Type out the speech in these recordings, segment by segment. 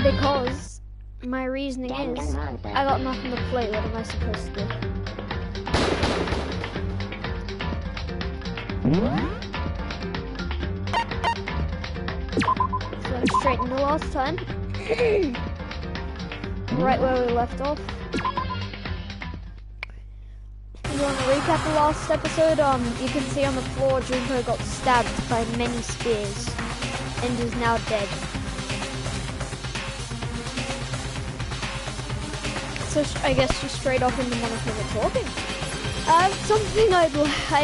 Because my reasoning is, I got nothing to play, what am I supposed to do? So straight into last time. Right where we left off. You want to recap the last episode? You can see on the floor Junko got stabbed by many spears and is now dead. So I guess just straight off into Monica talking. I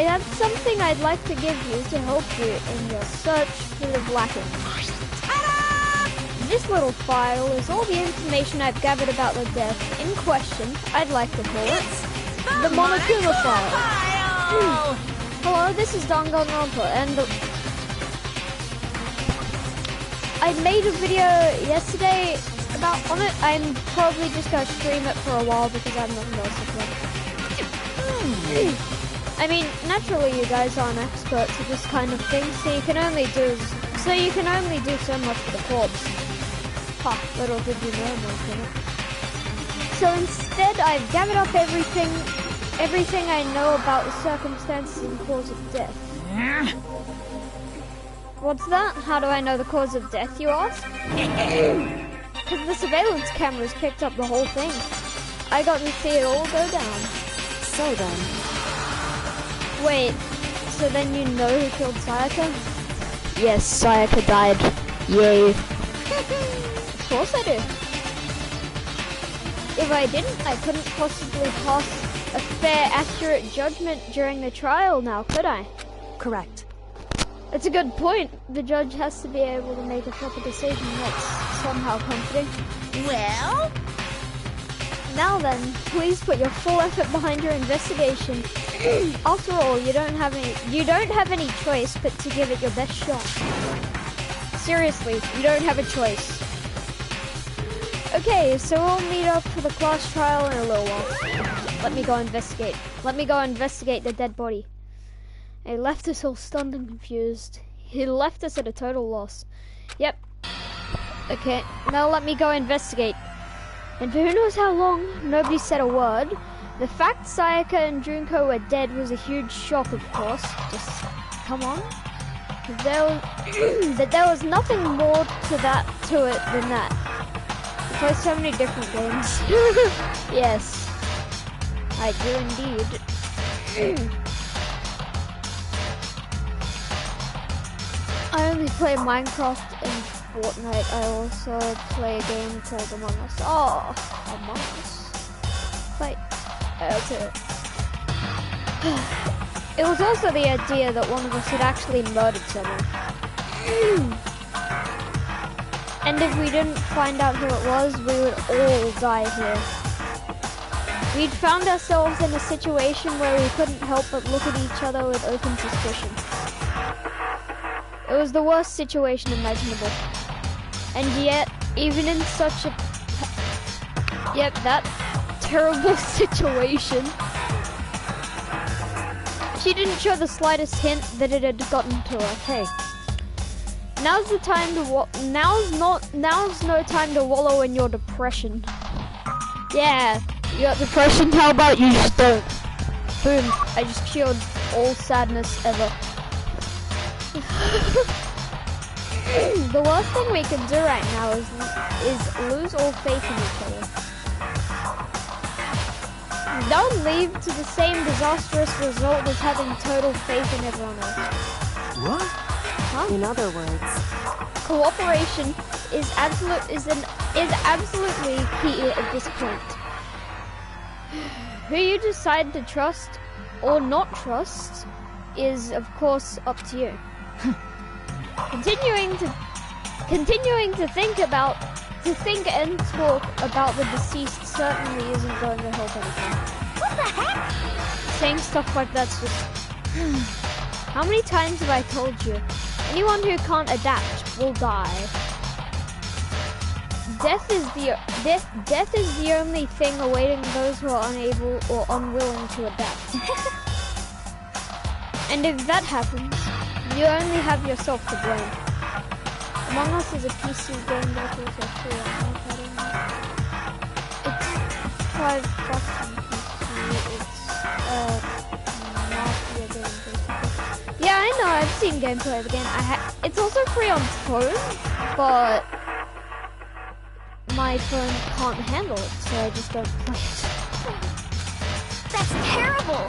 have something I'd like to give you to help you in your search for the Blackened. This little file is all the information I've gathered about the death in question. I'd like to call it the Monokuma file. Hello, this is Danganronpa, and I made a video yesterday on it. I'm probably just gonna stream it for a while because I have nothing else to play. I mean, naturally you guys aren't experts at this kind of thing, so you can only do so much for the corpse. Ha, little did you know, Mark. So instead, I've gathered up everything I know about the circumstances and cause of death. What's that? How do I know the cause of death, you ask? Because the surveillance cameras picked up the whole thing. I got to see it all go down. So then... Wait, so then you know who killed Sayaka? Yes, Sayaka died. Yay. Of course I do. If I didn't, I couldn't possibly pass a fair, accurate judgment during the trial now, could I? Correct. It's a good point. The judge has to be able to make a proper decision. That's somehow comforting. Well? Now then, please put your full effort behind your investigation. After all, you don't have any choice but to give it your best shot. Seriously, you don't have a choice. Okay, so we'll meet up for the class trial in a little while. Let me go investigate. Let me go investigate the dead body. He left us all stunned and confused. He left us at a total loss. Yep. Okay, now let me go investigate. And for who knows how long, nobody said a word. The fact Sayaka and Junko were dead was a huge shock, of course. Just, come on. There was nothing more to it than that. We play so many different games. Yes, I do indeed. I only play Minecraft and Fortnite. I also play a game called Among Us. Oh, Among Us. Fight. That's it. It was also the idea that one of us had actually murdered someone. And if we didn't find out who it was, we would all die here. We'd found ourselves in a situation where we couldn't help but look at each other with open suspicion. It was the worst situation imaginable. And yet, even in such a... that terrible situation, she didn't show the slightest hint that it had gotten to her. Hey, now's the time to now's no time to wallow in your depression. Yeah, you got depression, how about you just don't? Boom, I just cured all sadness ever. The worst thing we can do right now is lose all faith in each other. Don't lead to the same disastrous result as having total faith in everyone else. What? Huh? In other words, cooperation is absolutely key at this point. Who you decide to trust or not trust is, of course, up to you. Continuing to think and talk about the deceased certainly isn't going to help anything. what the heck? Saying stuff like that's just... How many times have I told you? Anyone who can't adapt will die. Death is the only thing awaiting those who are unable or unwilling to adapt. And if that happens, you only have yourself to blame. Among Us is a PC game that's also free on iPad. It's $5 on PC. It's Mafia game basically. Yeah, I know. I've seen gameplay of the game. It's also free on phone, but my phone can't handle it, so I just don't play it. That's terrible!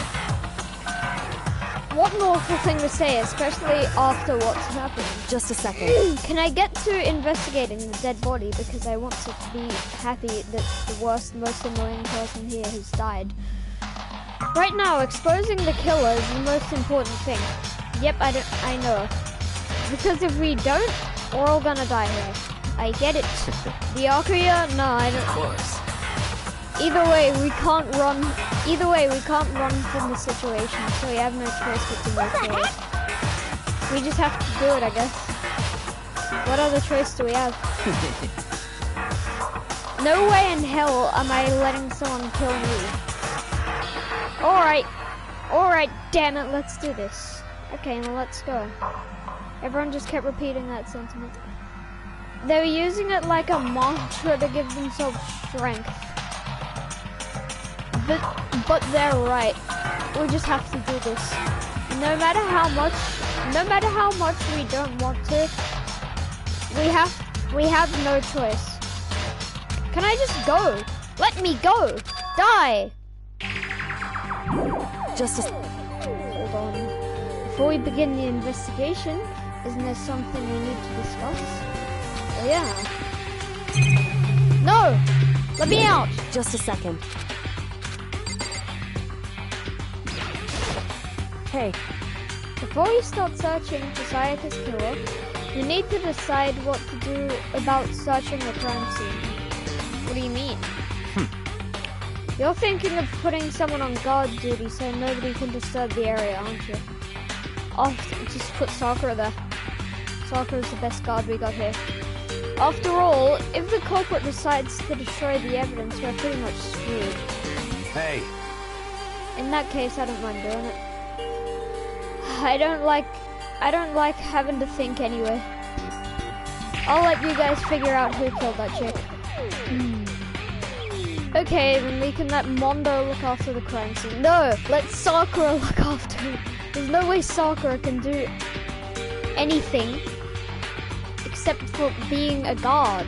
What an awful thing to say, especially after what's happened. Just a second. Can I get to investigating the dead body, because I want to be happy that the worst, most annoying person here has died. Right now, exposing the killer is the most important thing. Yep, I know. Because if we don't, we're all gonna die here. I get it. The Akuya? No, I don't. Of course. Either way, we can't run. Either way, we can't run from the situation, so we have no choice but to move forward. We just have to do it, I guess. What other choice do we have? No way in hell am I letting someone kill me. Alright, damn it, let's do this. Okay, now let's go. Everyone just kept repeating that sentiment. They were using it like a mantra to give themselves strength. But they're right. We just have to do this. No matter how much we don't want to, we have no choice. Can I just go? Let me go! Die! Hold on. Before we begin the investigation, isn't there something we need to discuss? Oh yeah. No! Let me out! Just a second. Hey. Before you start searching for Sayaka's killer, you need to decide what to do about searching the crime scene. What do you mean? You're thinking of putting someone on guard duty so nobody can disturb the area, aren't you? Oh, just put Sakura there. Sakura's the best guard we got here. After all, if the culprit decides to destroy the evidence, we're pretty much screwed. Hey. In that case, I don't mind doing it. I don't like having to think anyway. I'll let you guys figure out who killed that chick. Okay, then we can let Mondo look after the crime scene. No, let Sakura look after it. There's no way Sakura can do anything except for being a guard.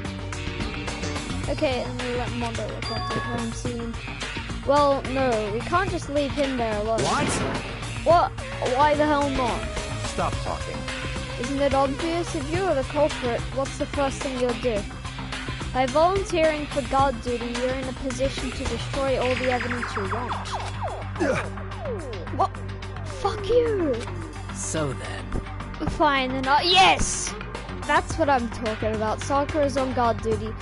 Okay, and we let Mondo look after the crime scene. Well, no, we can't just leave him there alone. What? Why the hell not? Stop talking. Isn't it obvious? If you are the culprit, what's the first thing you'll do? By volunteering for guard duty, you're in a position to destroy all the evidence you want. What? Fuck you! So then. Fine, then yes! That's what I'm talking about. Sakura's on guard duty.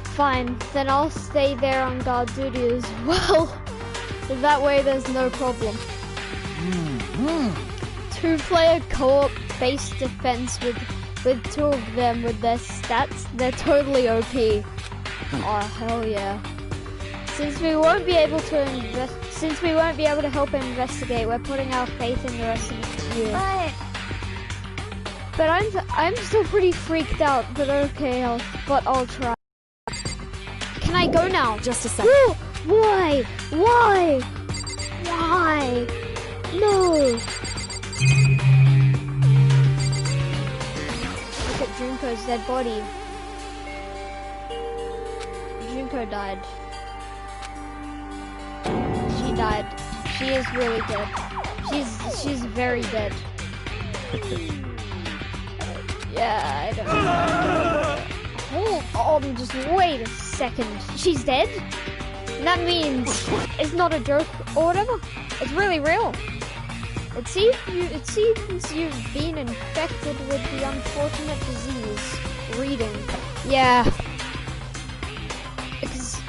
Fine, then I'll stay there on guard duty as well. That way there's no problem. Two-player co-op base defense with two of them with their stats, they're totally OP. Oh hell yeah! Since we won't be able to help investigate, we're putting our faith in the rest of you. But I'm still pretty freaked out. But okay, I'll try. Can I go now? Just a second. Why? Why? No! Look at Junko's dead body. Junko died. She died. She is really dead. She's very dead. Yeah, I don't know. Hold on, just wait a second. She's dead? That means it's not a joke or whatever. It's really real. It seems you've been infected with the unfortunate disease. Reading. Yeah. Because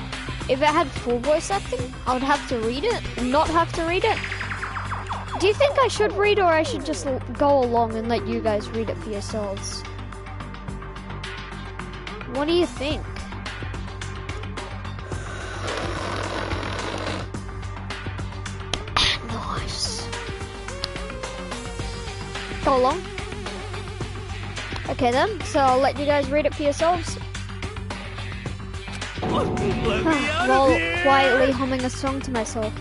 if it had full voice acting, I would have to read it and not have to read it. Do you think I should read, or I should just go along and let you guys read it for yourselves? What do you think? Nice. Go along. Okay then, so I'll let you guys read it for yourselves. Let me out While of here! quietly humming a song to myself.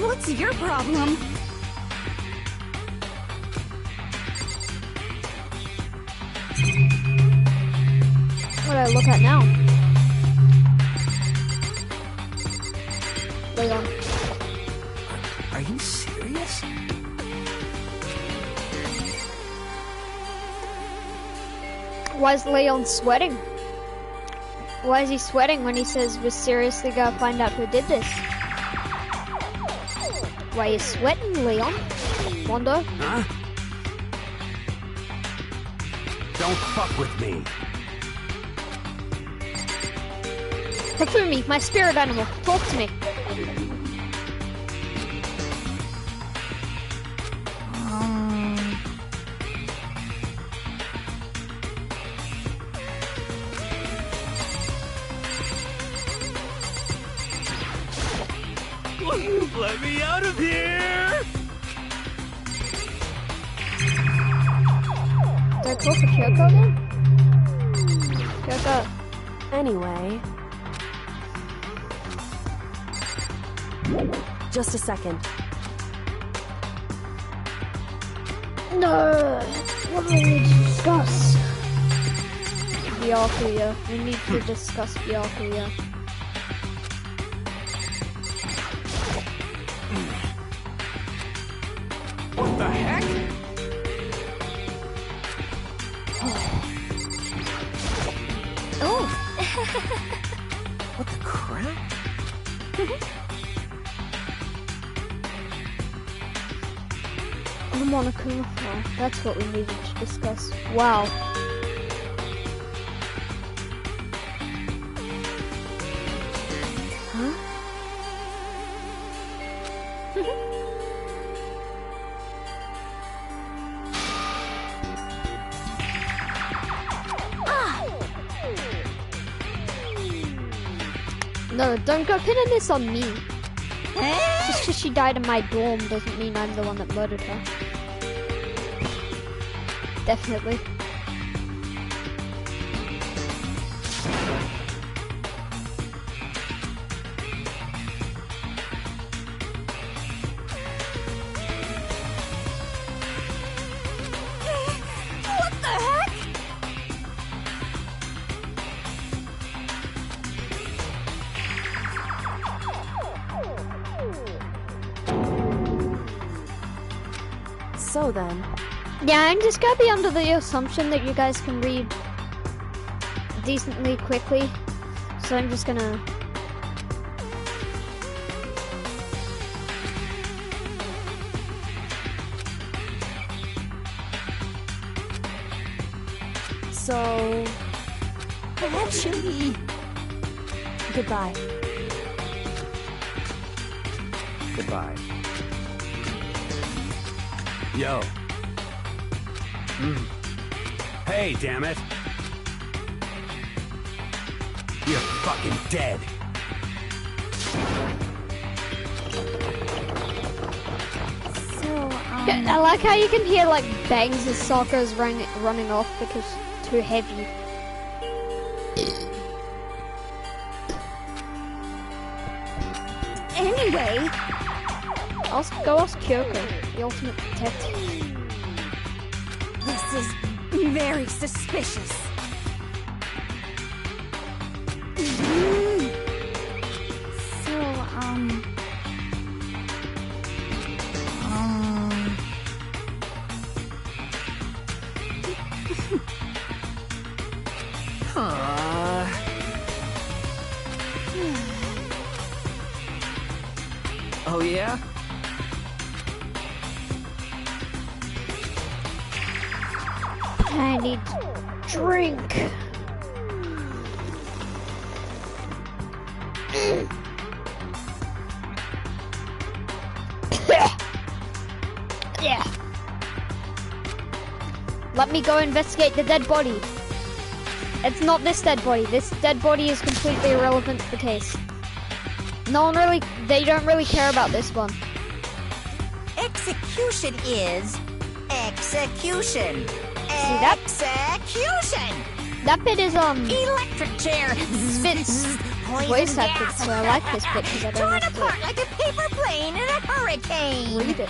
What's your problem? What do I look at now? Leon. Are you serious? Why is Leon sweating? Why is he sweating when he says we're seriously gonna find out who did this? Why are you sweating, Leon? Mondo? Huh? Don't fuck with me. Hifumi, my spirit animal, talk to me. Let me out of here! Do I talk to Kyoko again? Kyoko. Anyway. Just a second. No! What do we need to discuss? Byakuya. We need to discuss Byakuya. What the heck? Oh! What the crap? Monokuma. Oh, that's what we needed to discuss. Wow. Huh? No, don't go pinning this on me. Just because she died in my dorm doesn't mean I'm the one that murdered her. Definitely. What the heck? So then. Yeah, I'm just gonna be under the assumption that you guys can read decently quickly. So I'm just gonna... So... Actually... Goodbye. Goodbye. Yo. Hey, damn it. You're fucking dead. So, I like how you can hear like bangs as Sokka's running off because it's too heavy. Anyway... Go ask Kyoko, the ultimate detective. This is very suspicious. So, Oh, yeah? I need drink. Yeah. Let me go investigate the dead body. It's not this dead body. This dead body is completely irrelevant to the case. They don't really care about this one. execution is execution. that? Execution. That bit is Electric chair. voice acted, so I like this bit because I don't Torn have to apart like a paper plane in a hurricane. read it.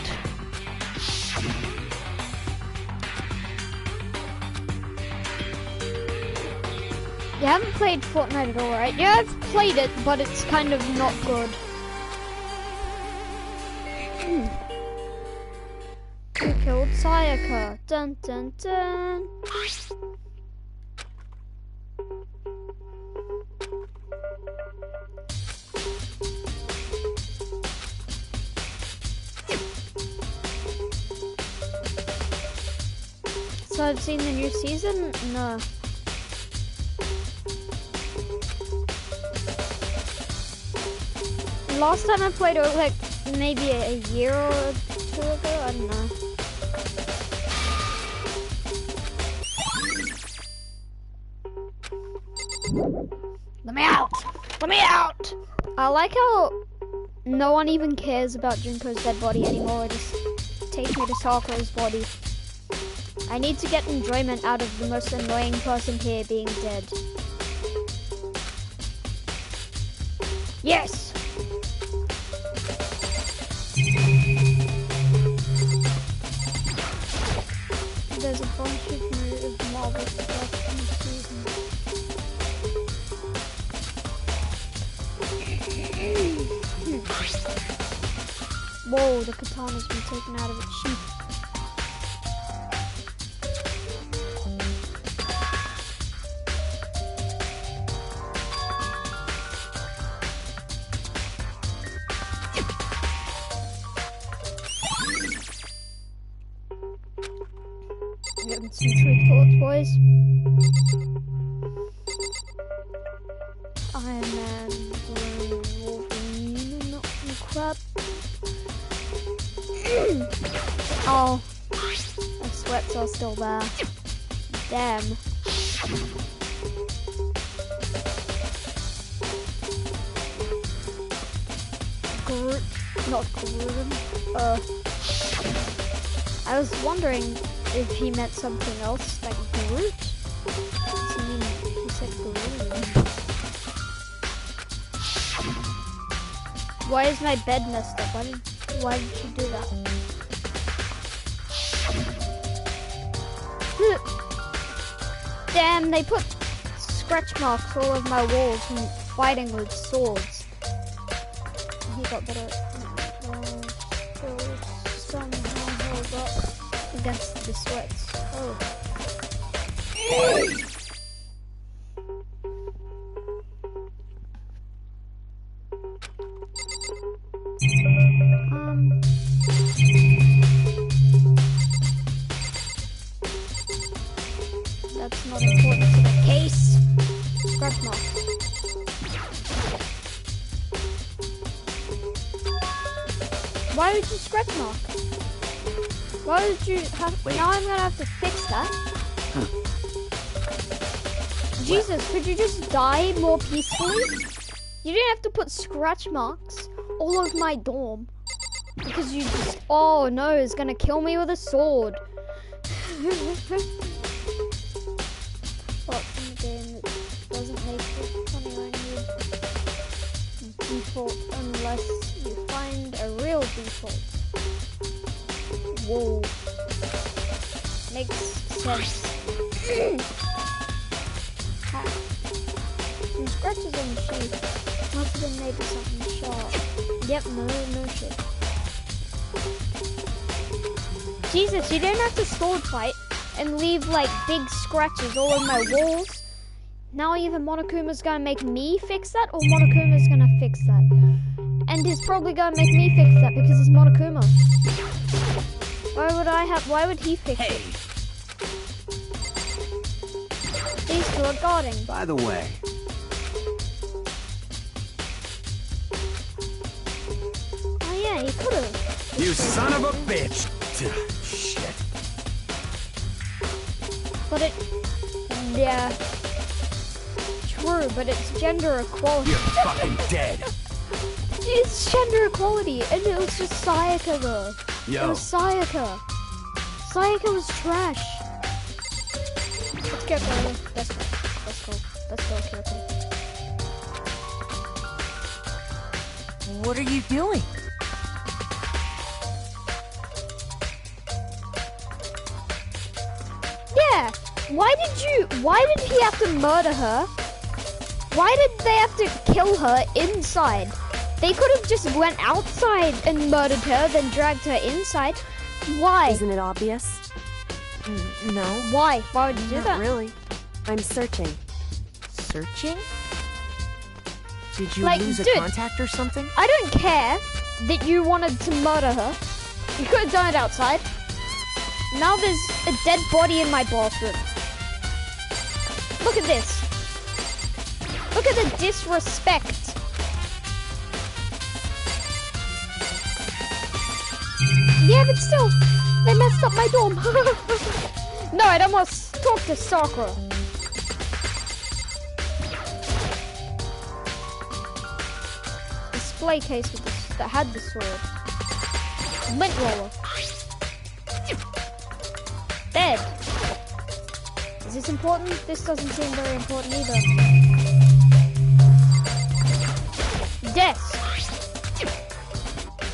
You haven't played Fortnite at all, right? Yeah, I've played it, but it's kind of not good. Who killed Sayaka? Dun dun dun. So I've seen the new season? No. Last time I played it was like maybe a year or two ago, I don't know. Let me out! Let me out! I like how no one even cares about Junko's dead body anymore. It just takes me to Sakura's body. I need to get enjoyment out of the most annoying person here being dead. Yes! There's a bunch of Marvel stuff in the season. Whoa, the katana's been taken out of its sheath. Getting some true thoughts, boys. Iron Man, Wolverine, not crap. Oh, the sweats are still there. Damn. Groot, not Groot. I was wondering if he meant something else, like Groot. I mean, he said Groot. Why is my bed messed up? Why did you do that? Damn, they put scratch marks all over my walls from fighting with swords. He got better. Somehow held up against the sweats. Oh. That's not important to the case. Scratch mark. Why would you scratch mark? Why would you have... Wait. Now I'm gonna have to fix that. Huh. Jesus, could you just die more peacefully? You didn't have to put scratch marks all over my dorm. Because you just... Oh no, it's gonna kill me with a sword. Well, in the game, it doesn't make it funny when you default unless you find a real default. Whoa. Makes sense. Some scratches on the sheath. Must have been maybe something sharp. Yep, no shit. Jesus, you don't have to sword fight and leave like big scratches all over my walls. Now either Monokuma's gonna make me fix that or Monokuma's gonna fix that. And he's probably gonna make me fix that because it's Monokuma. Why would he fix it? These two are guarding. By the way. Oh yeah, he could've. You son of a bitch! Shit. But yeah. True, but it's gender equality. You're fucking dead. It's gender equality, and it was just Sayaka though. It Yo. was Sayaka. Sayaka was trash. Let's get her. Let's go. Let's go, Kyoko. What are you doing? Yeah. Why did he have to murder her? Why did they have to kill her inside? They could have just went outside and murdered her, then dragged her inside. Why? Isn't it obvious? No. Why? Why would you do Not that? really. I'm searching. Searching? Did you Like, lose a dude. contact or something? I don't care that you wanted to murder her. You could have done it outside. Now there's a dead body in my bathroom. Look at this. Look at the disrespect. Yeah, but still, they messed up my dorm. No, I don't want to talk to Sakura. Display case with this, that had the sword. Lint roller. Dead. Is this important? This doesn't seem very important either. Desk.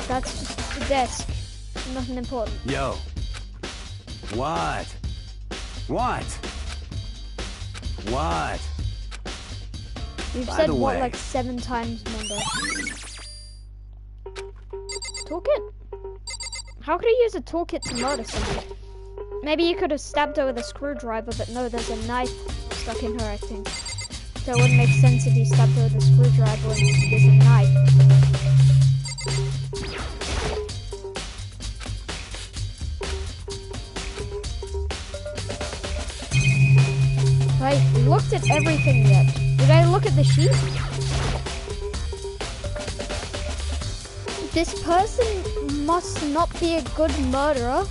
That's just a desk. Nothing important. Yo. What? What? What? You've By said the what way. like 7 times, Mondo. Toolkit? How could he use a toolkit to murder someone? Maybe you could have stabbed her with a screwdriver, but no, there's a knife stuck in her, I think. So it wouldn't make sense if you stabbed her with a screwdriver and there's a knife. I looked at everything yet. Did I look at the sheet? This person must not be a good murderer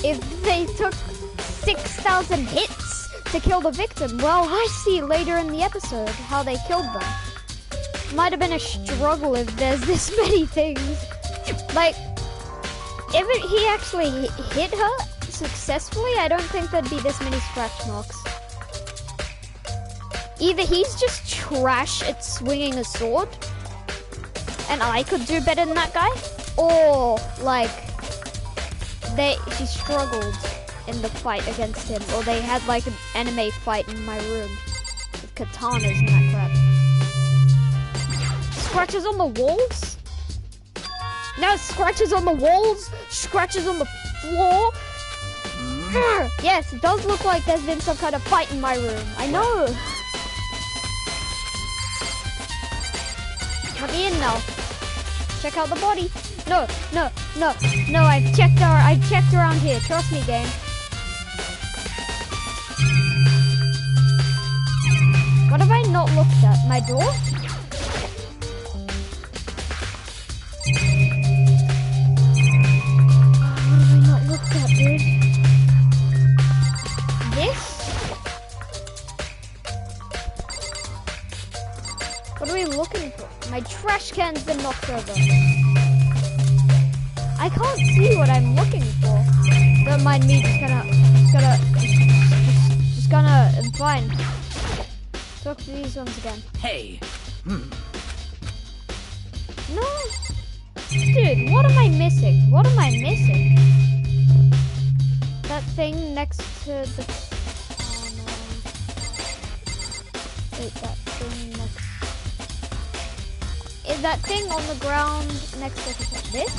if they took 6,000 hits to kill the victim. Well, we'll see later in the episode how they killed them. Might have been a struggle if there's this many things. Like, if he actually hit her successfully, I don't think there'd be this many scratch marks. Either he's just trash at swinging a sword, and I could do better than that guy, or like she struggled in the fight against him, or they had like an anime fight in my room with katanas and that crap. Scratches on the walls? No, scratches on the walls, scratches on the floor. Yes, it does look like there's been some kind of fight in my room. I know. Let me in now. Check out the body. No, I've checked around here. Trust me, game. What have I not looked at? My door? What have I not looked at, dude? This? What are we looking for? My trash can's been knocked over. I can't see what I'm looking for. Don't mind me, just gonna, I'm fine. Talk to these ones again. Hey. No. Dude, what am I missing? What am I missing? That thing next to the... Oh no. Wait, that thing next... Is that thing on the ground next to this?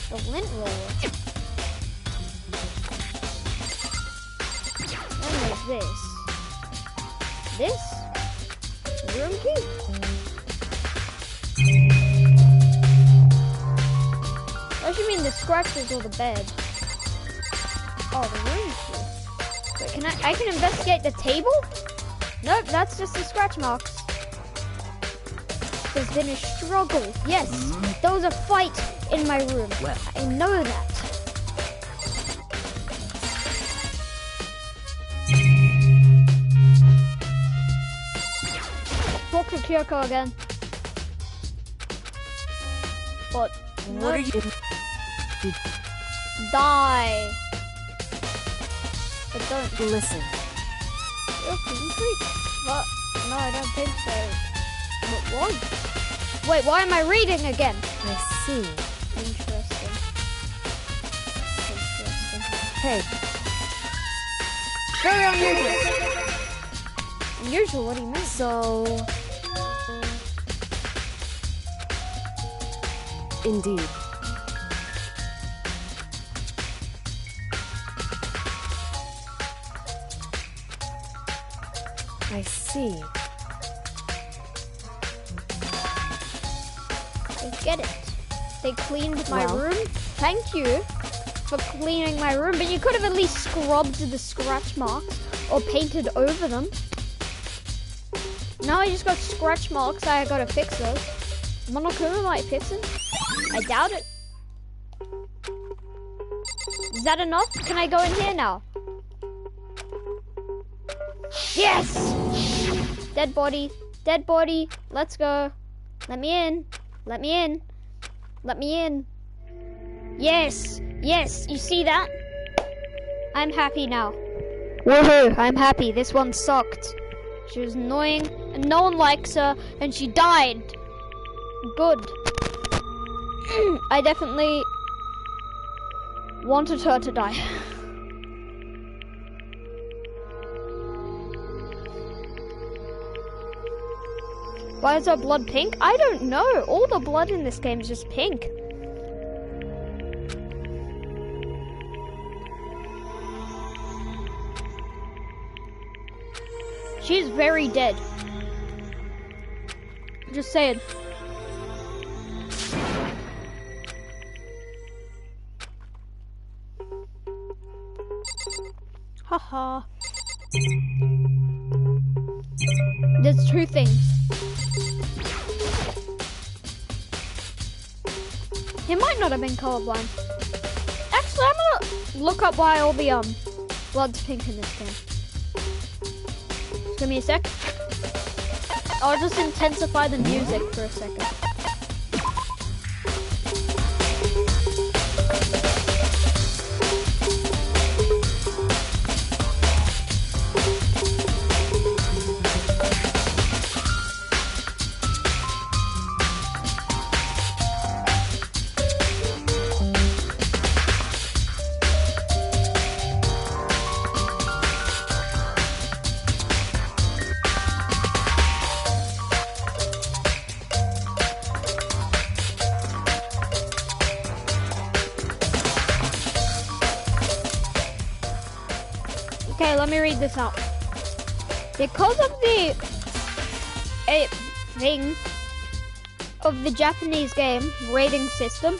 The lint roller. Then there's this. This? The room key? What do you mean the scratches or the bed? Oh, the room key. Wait, I can investigate the table? Nope, that's just the scratch marks. There's been a struggle. Yes, there was a fight in my room. Well. I know that. Talk to Kyoko again. But What are you... Die. But don't. Listen. You're fucking creep. What? No, I don't think so. But what? Wait, why am I reading again? I see. Interesting. Interesting. Hey, Very unusual. Unusual? What do you mean? so... Indeed. I see. I get it. They cleaned my Well. room. Thank you for cleaning my room, but you could have at least scrubbed the scratch marks or painted over them. Now I just got scratch marks. I gotta fix those. Monokuma might fix it. I doubt it. Is that enough? Can I go in here now? Yes! Dead body. Dead body. Let's go. Let me in. Let me in. Let me in. Yes. Yes. You see that? I'm happy now. Woohoo. I'm happy. This one sucked. She was annoying and no one likes her and she died. Good. I definitely wanted her to die. Why is her blood pink? I don't know. All the blood in this game is just pink. She's very dead. Just saying. Haha. There's two things. He might not have been colorblind. Actually, I'm gonna look up why all the blood's pink in this game. Just give me a sec. I'll just intensify the music for a second. Okay, let me read this out. Because of the thing of the Japanese game rating system,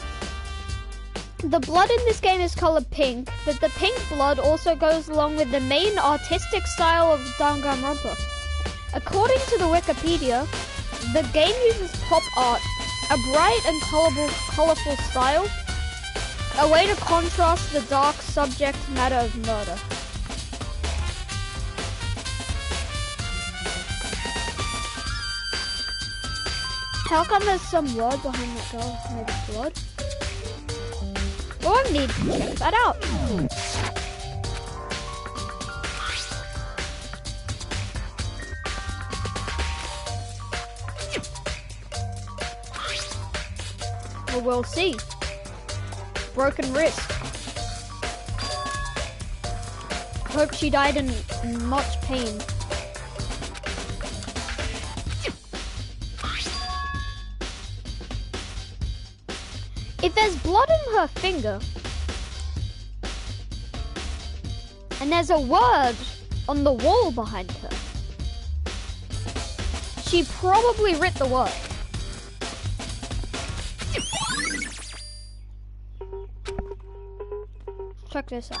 the blood in this game is colored pink, but the pink blood also goes along with the main artistic style of Danganronpa. According to the Wikipedia, the game uses pop art, a bright and colorful style, a way to contrast the dark subject matter of murder. How come there's some word behind that girl made of blood? Oh, I need to check that out. Well, we'll see. Broken wrist. Hope she died in much pain. If there's blood in her finger, and there's a word on the wall behind her, she probably writ the word. Check this out.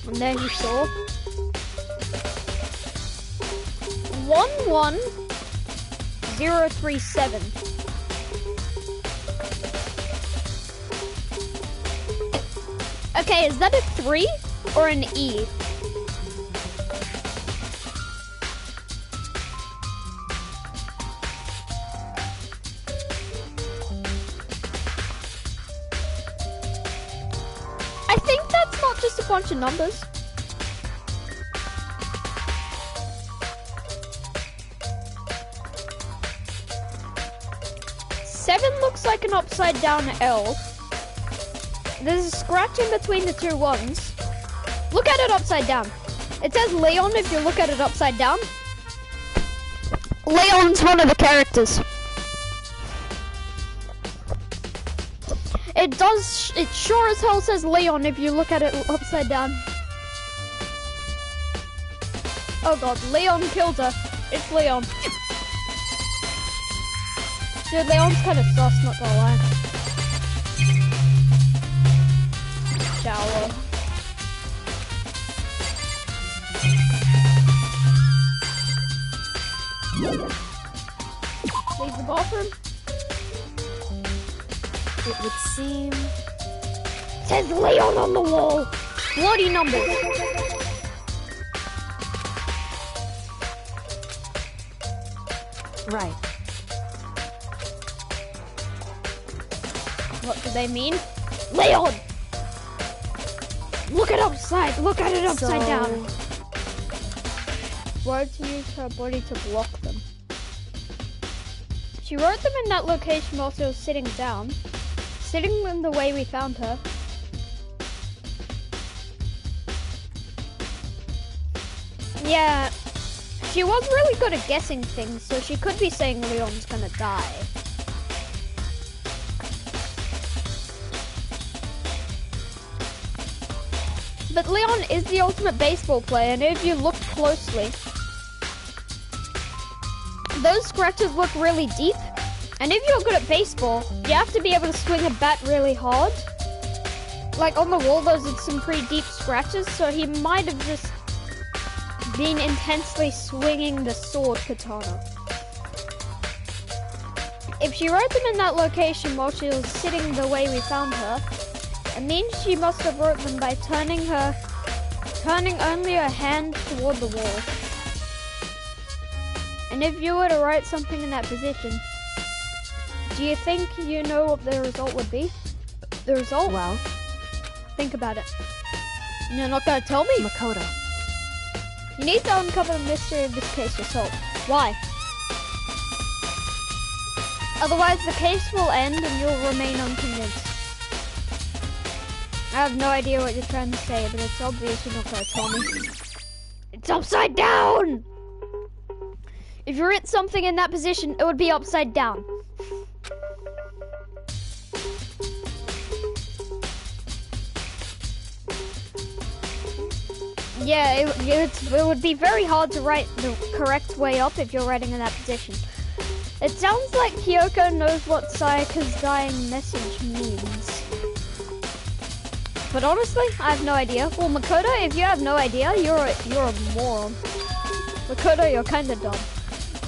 And there you saw 11037. Okay, is that a 3 or an E? I think that's not just a bunch of numbers. Seven looks like an upside down L. There's a scratch in between the two ones. Look at it upside down. It says Leon if you look at it upside down. Leon's one of the characters. It sure as hell says Leon if you look at it upside down. Oh god, Leon killed her. It's Leon. Dude, Leon's kind of sus, not gonna lie. Shower. Leave the bathroom. It would seem... It says Leon on the wall. Bloody numbers. Right. What do they mean? Leon! Look at it upside down. Word to use her body to block them. She wrote them in that location while she was sitting down. Sitting in the way we found her. Yeah, she was really good at guessing things, so she could be saying Leon's gonna die. But Leon is the ultimate baseball player, and if you look closely, those scratches look really deep. And if you're good at baseball, you have to be able to swing a bat really hard. Like on the wall, those are some pretty deep scratches, so he might have just been intensely swinging the sword katana. If she wrote them in that location while she was sitting the way we found her, it means she must have wrote them by turning only her hand toward the wall. And if you were to write something in that position, do you think you know what the result would be? The result? Well, think about it. You're not gonna tell me? Makoto. You need to uncover the mystery of this case yourself. Why? Otherwise the case will end and you'll remain unconvinced. I have no idea what you're trying to say, but it's obvious you're not gonna tell me. It's upside down! If you writ something in that position, it would be upside down. Yeah, it would be very hard to write the correct way up if you're writing in that position. It sounds like Kyoko knows what Sayaka's dying message means. But honestly, I have no idea. Well, Makoto, if you have no idea, you're a moron. Makoto, you're kinda dumb.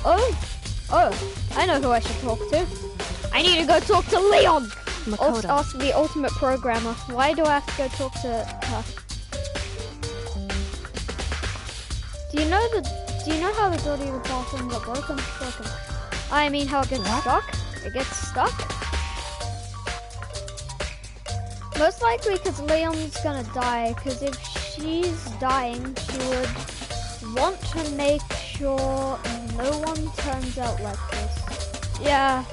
Oh, I know who I should talk to. I need to go talk to Leon! Makoto. Ask the ultimate programmer. Why do I have to go talk to her? Do you know how the door to the bathroom got broken? I mean how it gets stuck? It gets stuck? Most likely because Leon's gonna die, because if she's dying, she would want to make sure no one turns out like this. Yeah.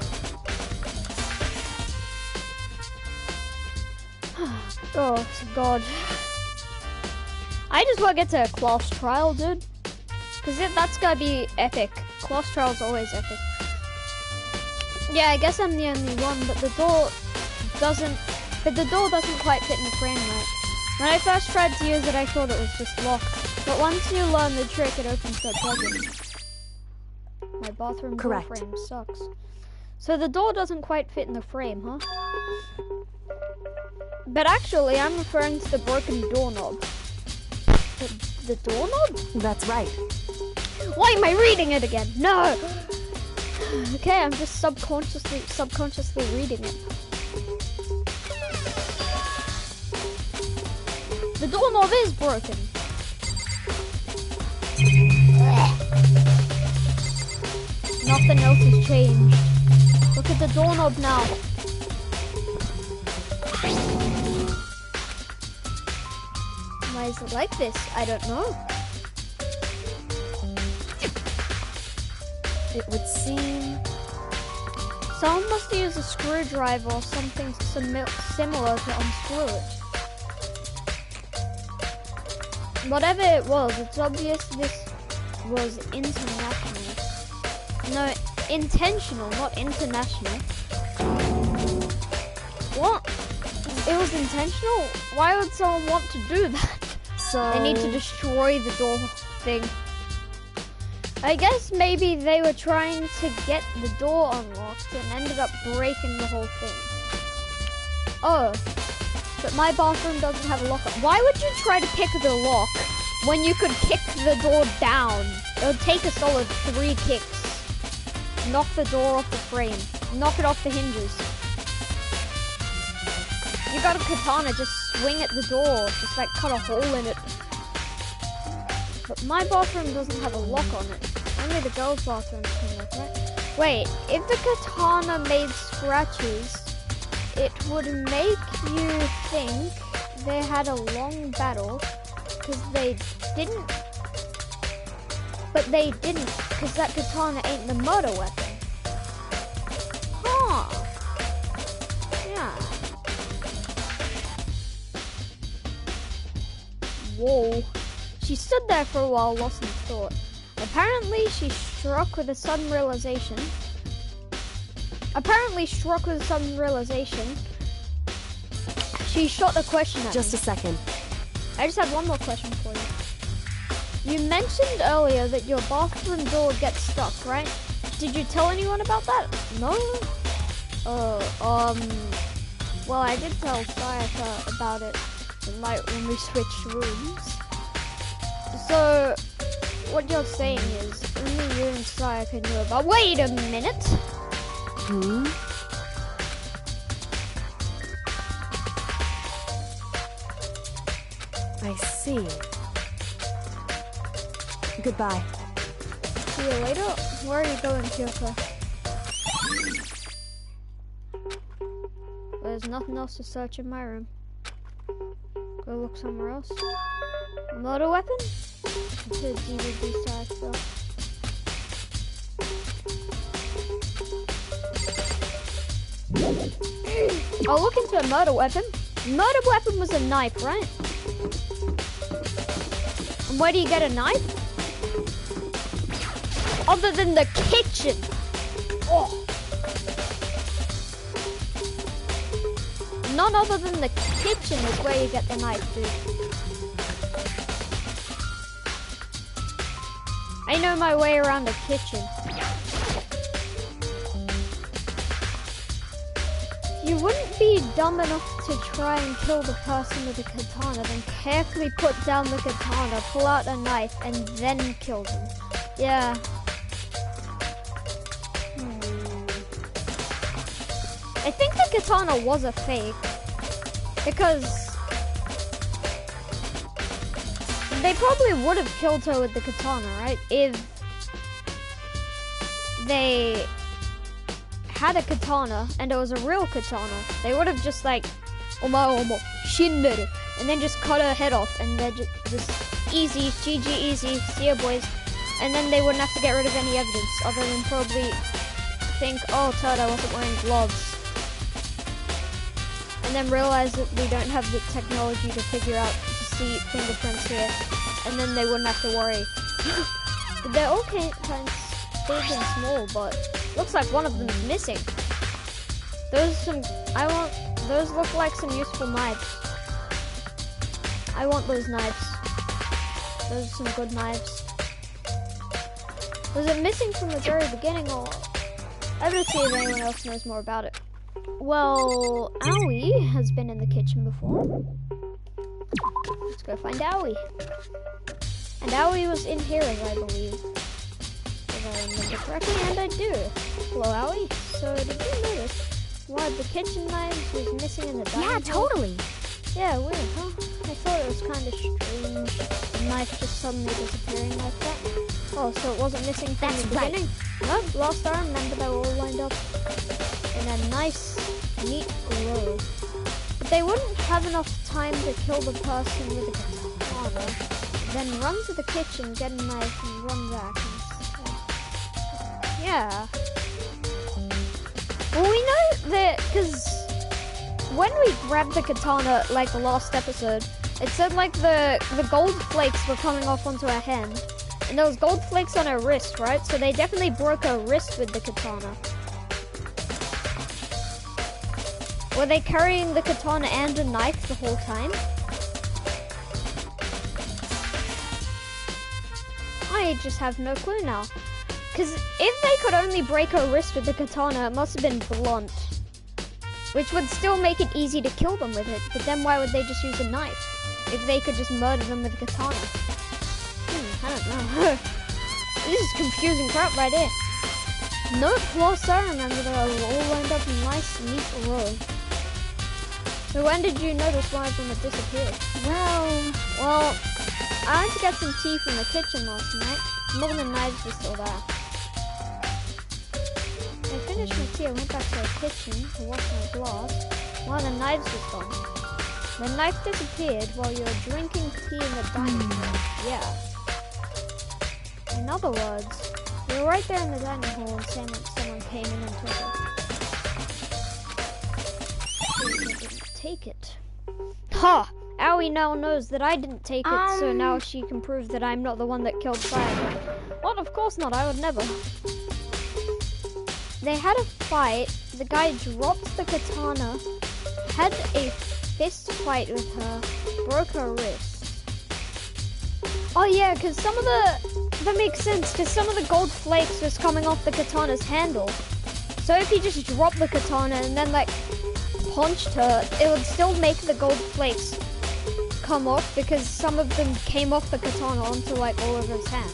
Oh, God. I just want to get to a class trial, dude. Because that's gonna be epic. Class trial's always epic. Yeah, I guess I'm the only one, but the door doesn't quite fit in the frame right. When I first tried to use it, I thought it was just locked. But once you learn the trick, it opens no problem. My bathroom door frame sucks. So the door doesn't quite fit in the frame, huh? But actually, I'm referring to the broken doorknob. The doorknob? That's right. Why am I reading it again? No! Okay, I'm just subconsciously reading it. The doorknob is broken. Nothing else has changed. Look at the doorknob now. Why is it like this? I don't know. It would seem. Someone must use a screwdriver or something similar to unscrew it. Whatever it was, it's obvious this was international. No, intentional, not international. What? It was intentional? Why would someone want to do that? So They need to destroy the door thing. I guess maybe they were trying to get the door unlocked and ended up breaking the whole thing. Oh, but my bathroom doesn't have a lock. Why would you try to pick the lock when you could kick the door down? It would take a solid 3 kicks. Knock the door off the frame. Knock it off the hinges. You got a katana, just swing at the door. Just like cut a hole in it. But my bathroom doesn't have a lock on it. Only the girls' bathrooms can lock, right? Wait, if the katana made scratches, it would make you think they had a long battle, because they didn't. But they didn't, because that katana ain't the murder weapon. Huh. Yeah. Whoa. She stood there for a while, lost in thought. Apparently, she struck with a sudden realization. She shot a question at just me. a second. I just have one more question for you. You mentioned earlier that your bathroom door gets stuck, right? Did you tell anyone about that? No? Well, I did tell Sayaka about it the night when we switched rooms. So, what you're saying is, only you and Sayaka knew about— Wait a minute! Hmm? I see. Goodbye. See you later? Where are you going, Kyoko? There's nothing else to search in my room. Go look somewhere else. Motor weapon? It's a DVD side stuff. I'll look into a murder weapon. Murder weapon was a knife, right? And where do you get a knife? Other than the kitchen. Oh. None other than the kitchen is where you get the knife, dude. I know my way around the kitchen. You wouldn't be dumb enough to try and kill the person with a katana, then carefully put down the katana, pull out a knife, and then kill them. Yeah. I think the katana was a fake, because they probably would have killed her with the katana, right? If they had a katana and it was a real katana, they would have just like omo shinderu, and then just cut her head off, and then just easy, GG easy, see ya boys, and then they wouldn't have to get rid of any evidence other than probably think, oh turd, I wasn't wearing gloves. And then realize that we don't have the technology to figure out to see fingerprints here, and then they wouldn't have to worry. But they're all kind of big and small, but looks like one of them is missing. Those look like some useful knives. I want those knives. Those are some good knives. Was it missing from the very beginning, or I would see if anyone else knows more about it. Well, Aoi has been in the kitchen before. Let's go find Aoi. And Aoi was in here, as I believe. If I remember correctly, and I do. Hello, Aoi. So, did you notice one of the kitchen knives was missing in the dining hall? Yeah, totally. Yeah, weird, huh? I thought it was kind of strange. The knife just suddenly disappearing like that. Oh, so it wasn't missing from the beginning? Nope, last I remember they were all lined up in a nice, neat row. But they wouldn't have enough time to kill the person with the katana, then run to the kitchen, get a knife, and run back. Yeah. Well, we know that because when we grabbed the katana, like the last episode, it said like the gold flakes were coming off onto her hand. And there was gold flakes on her wrist, right? So they definitely broke her wrist with the katana. Were they carrying the katana and a knife the whole time? I just have no clue now. Because if they could only break her wrist with the katana, it must have been blunt. Which would still make it easy to kill them with it. But then why would they just use a knife? If they could just murder them with a katana. I don't know. This is confusing crap right here. Nope, last I remember they were all lined up in nice, neat row. So when did you notice one of them had disappeared? Well, I went to get some tea from the kitchen last night. More than knives were still there. I finished my tea, I went back to the kitchen to wash my glass. One of the knives was gone. The knife disappeared while you were drinking tea in the dining room. Yeah. In other words, we were right there in the dining hall and someone came in and took it. I didn't take it. Ha! Aoi now knows that I didn't take it, so now she can prove that I'm not the one that killed Firebird. What? Of course not, I would never. They had a fight, the guy dropped the katana, had a fist fight with her, broke her wrist. Oh yeah, because some of that makes sense, because some of the gold flakes was coming off the katana's handle. So if he just dropped the katana and then like punched her, it would still make the gold flakes come off because some of them came off the katana onto like all over his hand.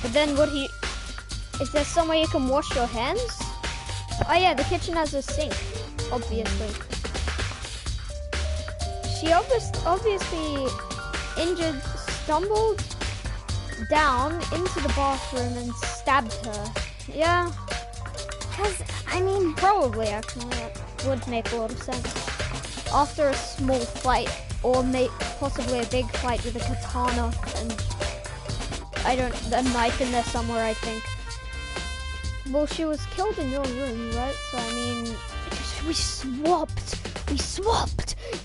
But then is there some way you can wash your hands? Oh yeah, the kitchen has a sink, obviously. She obviously stumbled down into the bathroom and stabbed her. Yeah. Probably actually, that would make a lot of sense. After a small fight, or possibly a big fight with a katana and a knife in there somewhere, I think. Well, she was killed in your room, right? So we swapped.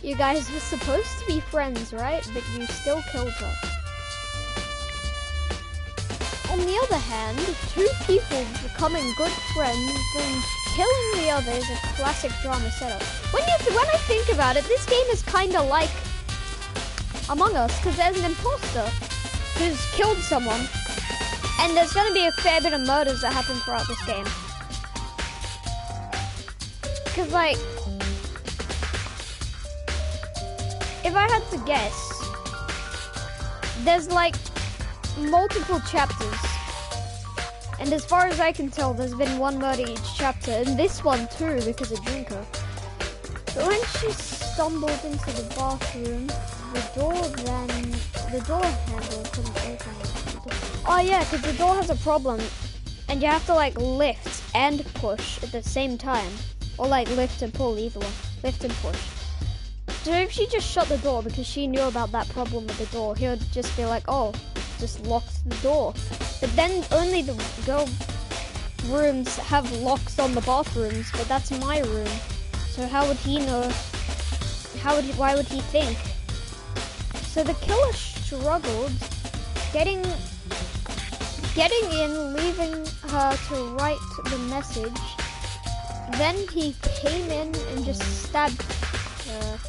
You guys were supposed to be friends, right? But you still killed her. On the other hand, two people becoming good friends and killing the other is a classic drama setup. When I think about it, this game is kind of like Among Us, because there's an imposter who's killed someone, and there's going to be a fair bit of murders that happen throughout this game. Because, like, if I had to guess, there's, like, multiple chapters. And as far as I can tell, there's been one murder each chapter, and this one too, because of Drinker. But when she stumbled into the bathroom, the door handle couldn't open. Oh yeah, because the door has a problem, and you have to like lift and push at the same time. Or like lift and pull, either one. Lift and push. So if she just shut the door because she knew about that problem with the door, he would just be like, oh, just locked the door. But then only the girl rooms have locks on the bathrooms, but that's my room. So how would he know? Why would he think? So the killer struggled getting in, leaving her to write the message. Then he came in and just stabbed her.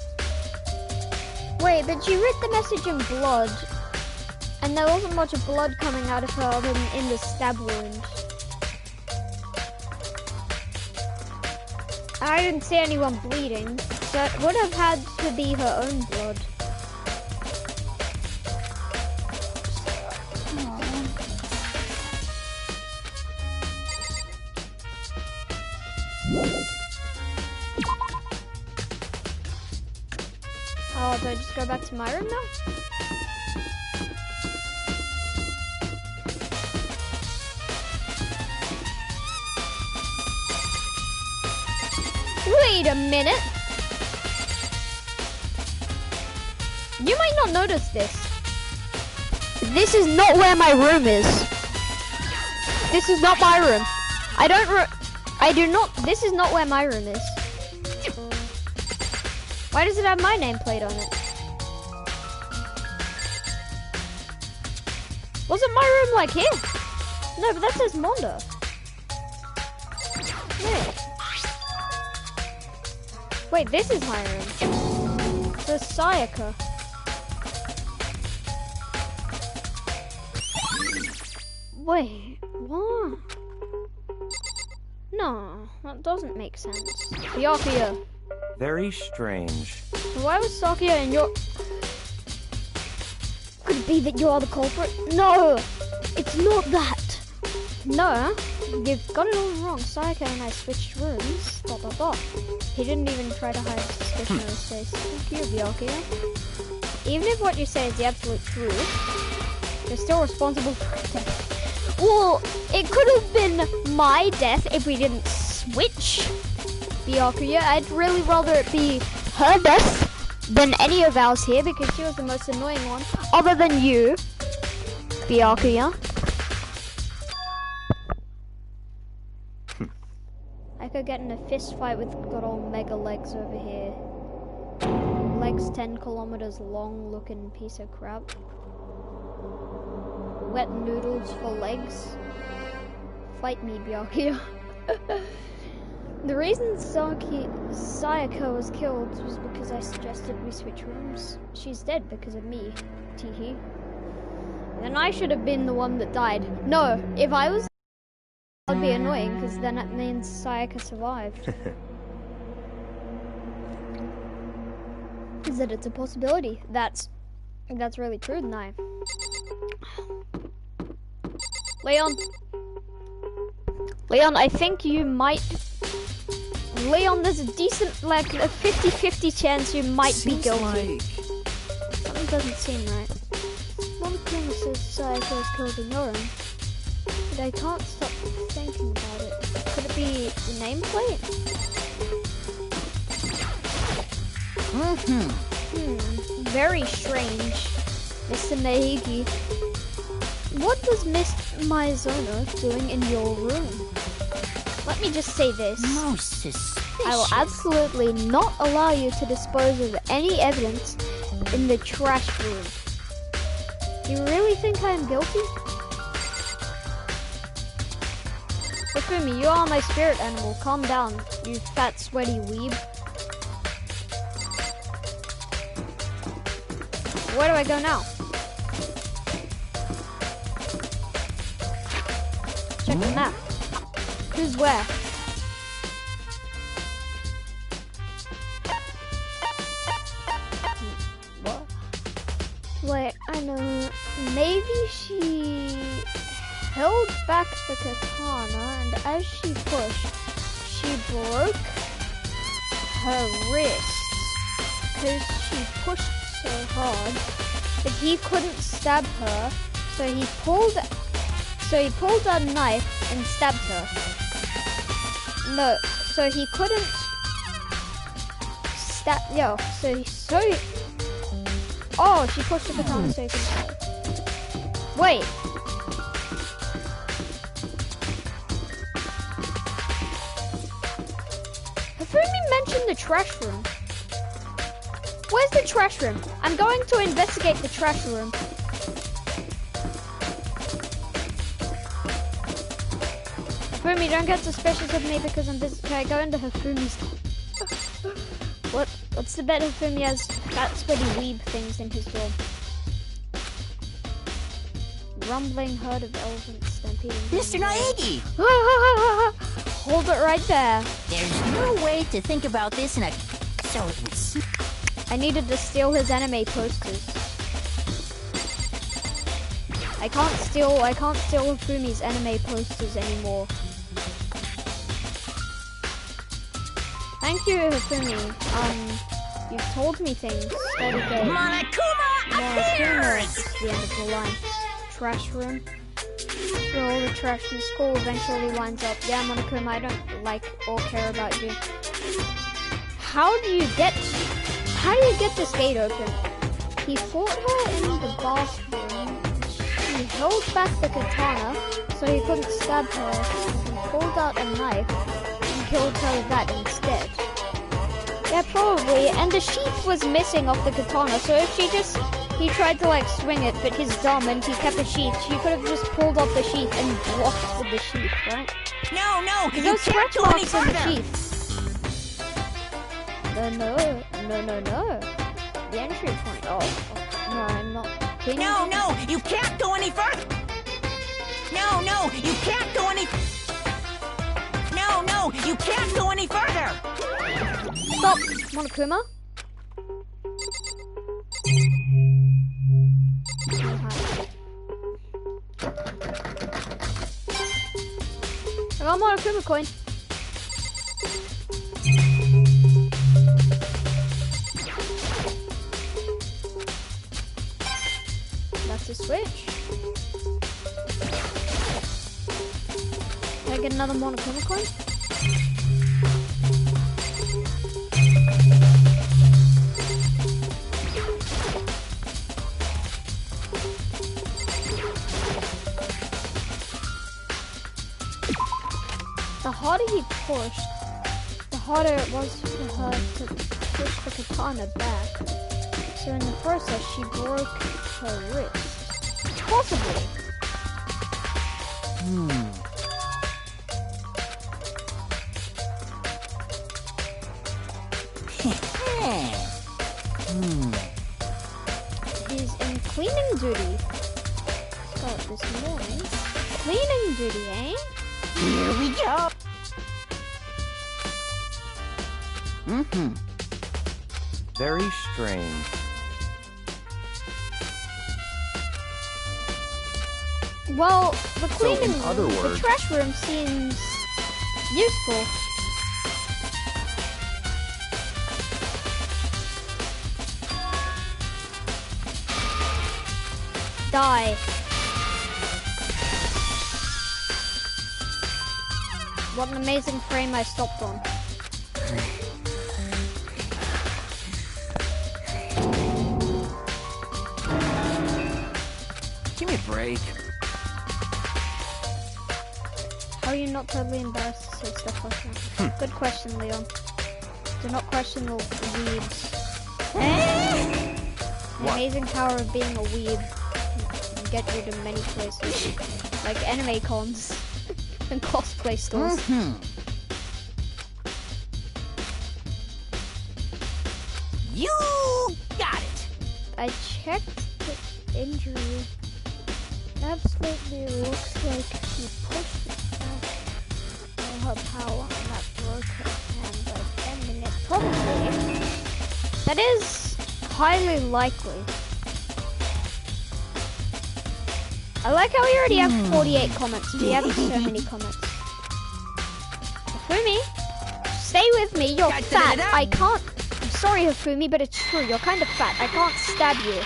Wait, but she wrote the message in blood, and there wasn't much blood coming out of her other than in the stab wound. I didn't see anyone bleeding, so it would have had to be her own blood. Oh, So I just go back to my room now? Wait a minute. You might not notice this. This is not where my room is. This is not my room. This is not where my room is. Why does it have my nameplate on it? Wasn't my room like here? No, but that says Monda. Wait, this is my room. The Sayaka. Wait, what? No, that doesn't make sense. Byakuya. Very strange. Why was Sakuya in your... Could it be that you're the culprit? No! It's not that! No, you've got it all wrong. Sayaka and I switched rooms. ... He didn't even try to hide suspicion on his face. Thank you, Byakuya. Even if what you say is the absolute truth, you're still responsible for his death. Well, it could have been my death if we didn't switch, Byakuya. I'd really rather it be her death than any of ours here because she was the most annoying one, other than you, Byakuya. I could get in a fist fight with good old mega legs over here. Legs 10 kilometers long looking piece of crap. Wet noodles for legs. Fight me, Byakuya. The reason Sayaka was killed was because I suggested we switch rooms. She's dead because of me, teehee. Then I should have been the one that died. No, if I was, that'd be annoying because then it means Sayaka survived. Is that it's a possibility? That's really true, no. Leon, I think you might... Leon, there's a decent, like, a 50-50 chance you might be guilty. Something doesn't seem right. One thing says Sayaka was killed in your room, but I can't stop thinking about it. Could it be the nameplate? Very strange, Mr. Nahigi. What was Miss Maizono doing in your room? Let me just say this. Most suspicious. I will absolutely not allow you to dispose of any evidence in the trash room. You really think I am guilty? Okumi, you are my spirit animal. Calm down, you fat, sweaty weeb. Where do I go now? Check the map. Who's where? What? Wait, I know. Maybe she held back the katana, and as she pushed, she broke her wrists because she pushed so hard that he couldn't stab her, so he pulled a knife and stabbed her. No, so he couldn't stab. Yo, oh, she pushed the katana so he couldn't stab. Wait. Hifumi mentioned the trash room. Where's the trash room? I'm going to investigate the trash room. Hifumi, don't get suspicious of me because I'm busy. Okay, go into Hifumi's. What's the bet Hifumi has fat, sweaty weeb things in his room? Rumbling herd of elephants stampeding. Mr. Naegi! Hold it right there. There's no way to think about this in a... So it's... I needed to steal his anime posters. I can't steal Hifumi's anime posters anymore. Thank you, Hifumi. You've told me things. Steady game. Monokuma appears! It's the end of the line. Trash room. Where all the trash in school eventually lines up. Yeah, Monokuma, I don't like or care about you. How do you get this gate open? He fought her in the bathroom. He held back the katana so he couldn't stab her. He pulled out a knife and killed her with that instead. Yeah, probably. And the sheath was missing off the katana, so if he tried to like swing it, but he's dumb and he kept the sheath, she could have just pulled off the sheath and blocked with the sheath, right? No, you There's can't scratch go any marks on the further! sheath. No. The entry point. Oh, no, I'm not. No, you can't go any further! No, you can't go any... No, you can't go any further! Stop, Monokuma. I got Monokuma coin. That's a switch. Can I get another Monokuma coin? The harder he pushed, the harder it was for her to push the katana back. So in the process, she broke her wrist. Possibly. He's in cleaning duty. Start this morning. Cleaning duty, eh? Here we go! Very strange. Well, the So, cleaning in other room, the words- trash room seems useful. Die. What an amazing frame I stopped on. Give me a break. How are you not totally embarrassed to say stuff like that? Good question, Leon. Do not question the weebs. The amazing power of being a weeb can get you to many places, like anime cons and cosplay stores. You got it! I checked the injury. Absolutely looks like she pushed it back all her power and that broke her hand by bending it. Probably. That is highly likely. I like how we already have 48 comments. We have so many comments. Hafumi, stay with me. You're fat. I can't. I'm sorry, Hafumi, but it's true. You're kind of fat. I can't stab you.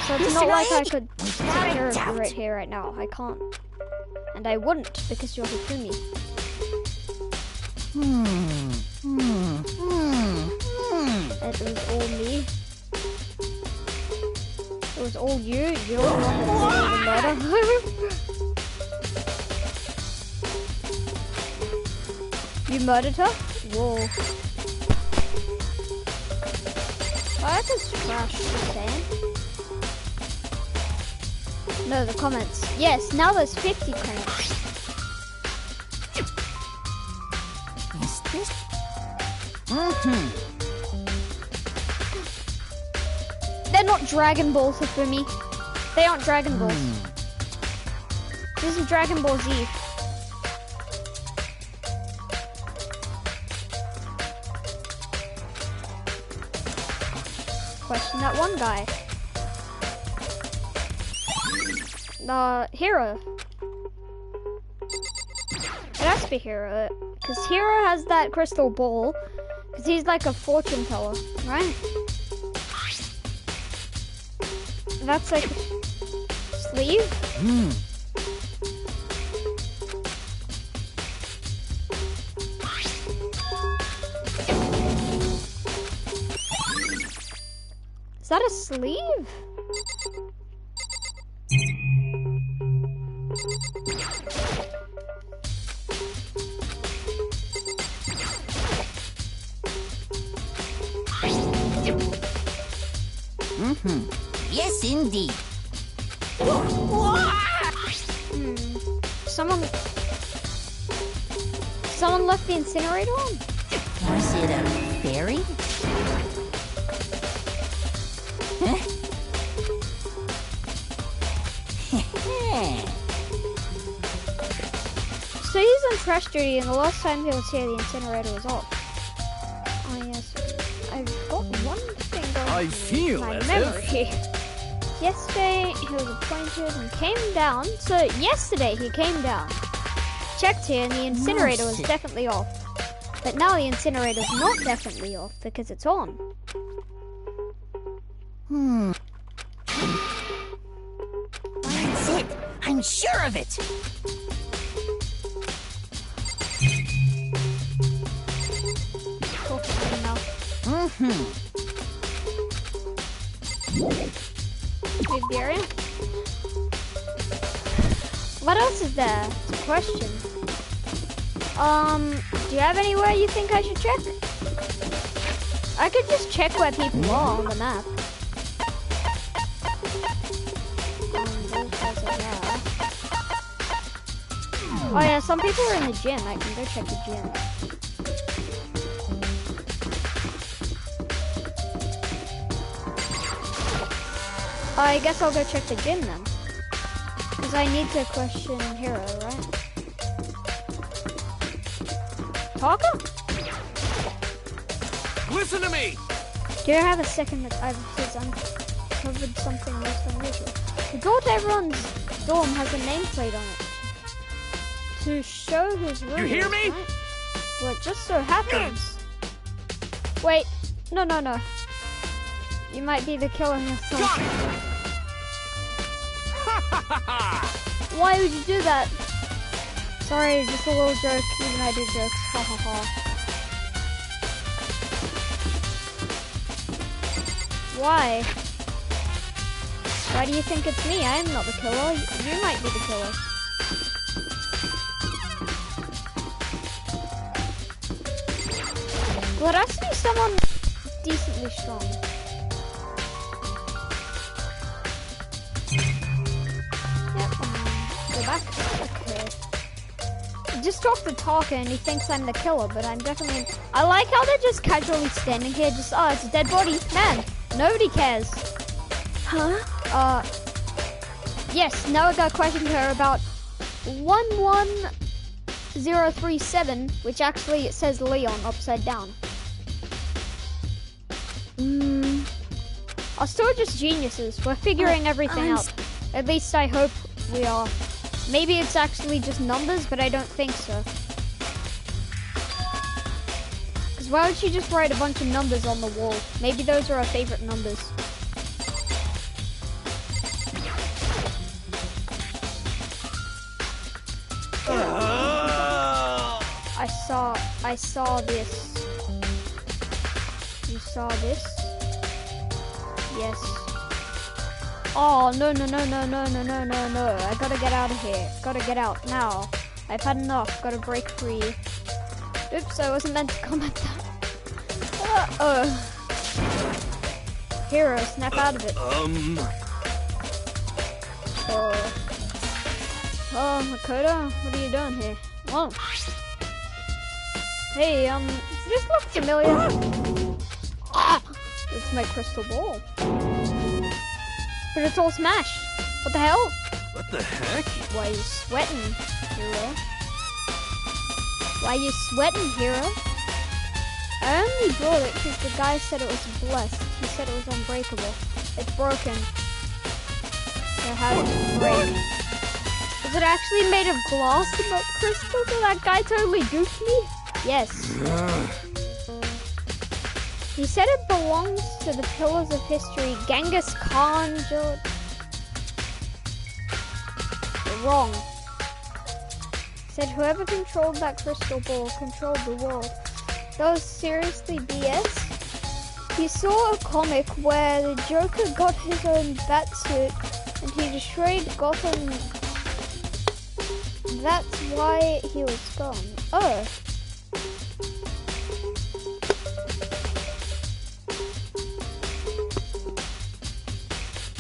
So it's not like I could take care of you right here, right now. I can't. And I wouldn't because you're Hafumi. It was all me. It was all you. You're the one that did all the murder. You murdered her? Whoa. Oh, that is trash, just saying. No, the comments. Yes, now there's 50 comments. Is this... They're not Dragon Balls for me. They aren't Dragon Balls. This is Dragon Ball Z. Question that one guy. Hero. It has to be Hero. Because Hero has that crystal ball. Because Because he's like a fortune teller, right? That's like sleeve? Is that a sleeve? Yes, indeed. Someone left the incinerator on? Was it a fairy? So he's on trash duty, and the last time he was here, the incinerator was off. Oh yes, I've got one thing going I on feel in my as memory. Yesterday he was appointed and came down. So yesterday he came down, checked here, and the incinerator was definitely off. But now the incinerator's not definitely off because it's on. That's it. I'm sure of it. Talk to him now. Hey, Gary. What else is there? It's a question. Do you have anywhere you think I should check? I could just check where people are on the map. Those guys are there. Oh yeah, some people are in the gym. I can go check the gym. I guess I'll go check the gym then. Because I need to question Hero, right? Talker? Listen to me! Do you have a second that I've uncovered something most unusual? The door to everyone's dorm has a nameplate on it. To show whose room You hear it is, me? right? Well, it just so happens. Wait, no. You might be the killer yourself. Got it! Why would you do that? Sorry, just a little joke. Even I do jokes. Ha ha ha. Why? Why do you think it's me? I am not the killer. You might be the killer. Well, it has to be someone decently strong. Yep, go back. Okay. Just talk to Talker and he thinks I'm the killer, but I'm definitely... I like how they're just casually standing here, just, oh, it's a dead body. Man, nobody cares. Huh? Yes, now I got a question to her about 11037, which actually it says Leon upside down. Are still just geniuses. We're figuring everything out. At least I hope we are. Maybe it's actually just numbers, but I don't think so. Because why would she just write a bunch of numbers on the wall? Maybe those are her favorite numbers. I saw this. You saw this? Yes. Oh, no. I gotta get out of here. Gotta get out now. I've had enough. Gotta break free. Oops, I wasn't meant to comment that. Hero, snap out of it. Oh, Makoto, what are you doing here? Whoa. Hey, does this look familiar? It's my crystal ball. But it's all smashed. What the hell? What the heck? Why are you sweating, hero? Why are you sweating, hero? I only brought it because the guy said it was blessed. He said it was unbreakable. It's broken. So how did it break? Is it actually made of glass and not crystal? Did that guy totally goofed me? Yes. He said it belongs to the pillars of history. Genghis Khan, George. You're wrong. Said whoever controlled that crystal ball controlled the world. That was seriously BS. He saw a comic where the Joker got his own bat suit and he destroyed Gotham. That's why he was gone. Oh.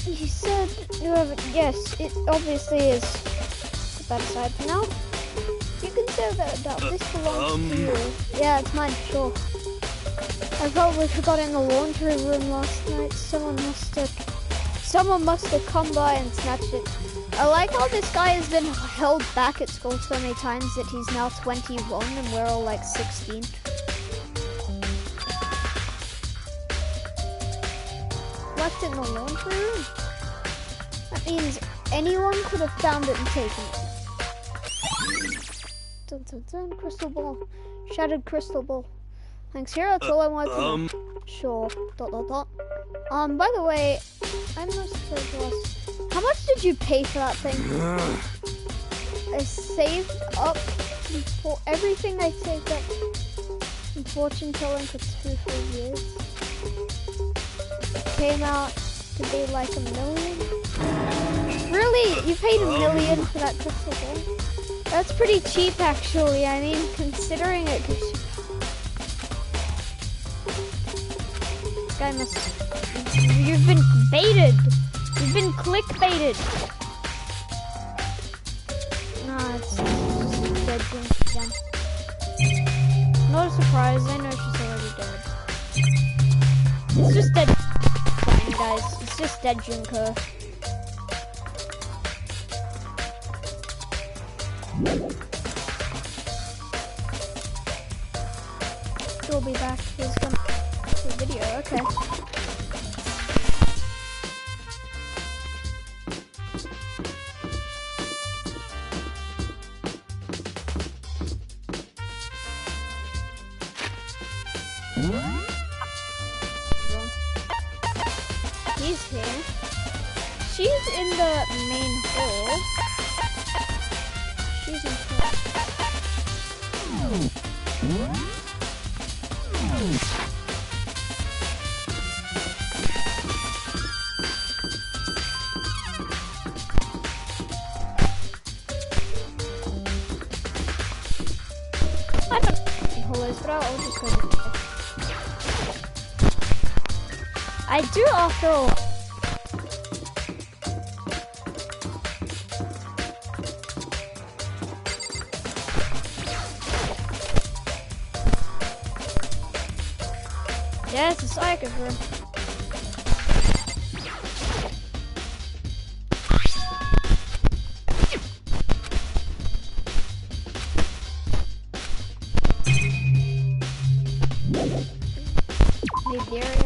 He said, yes, it obviously is. Put that aside for now. You can say that this belongs to you. Yeah, it's mine, sure. I probably forgot it in the laundry room last night. Someone must have come by and snatched it. I like how this guy has been held back at school so many times that he's now 21 and we're all like 16. Left it in the laundry room? That means anyone could have found it and taken it. Dun, dun, dun. Crystal ball. Shattered crystal ball. Thanks, here, that's all I wanted to know. Sure. ... By the way, I must have lost. How much did you pay for that thing? I saved up for everything I saved up in fortune telling for 2 full years. Came out to be like $1 million. Really? You paid $1 million for that crystal ball? That's pretty cheap, actually. I mean, considering it gives you... This guy must... You've been baited! You've been clickbaited! Nah, it's just dead drunk again. Not a surprise, I know she's already dead. It's just dead guys. It's just dead Junko. We'll be back. He's gonna do a video, okay. He's here. She's in the main hall. She's in front. I don't know hallways, but I'll just go to I do after all. Yeah, it's a psychic room. Leave the area.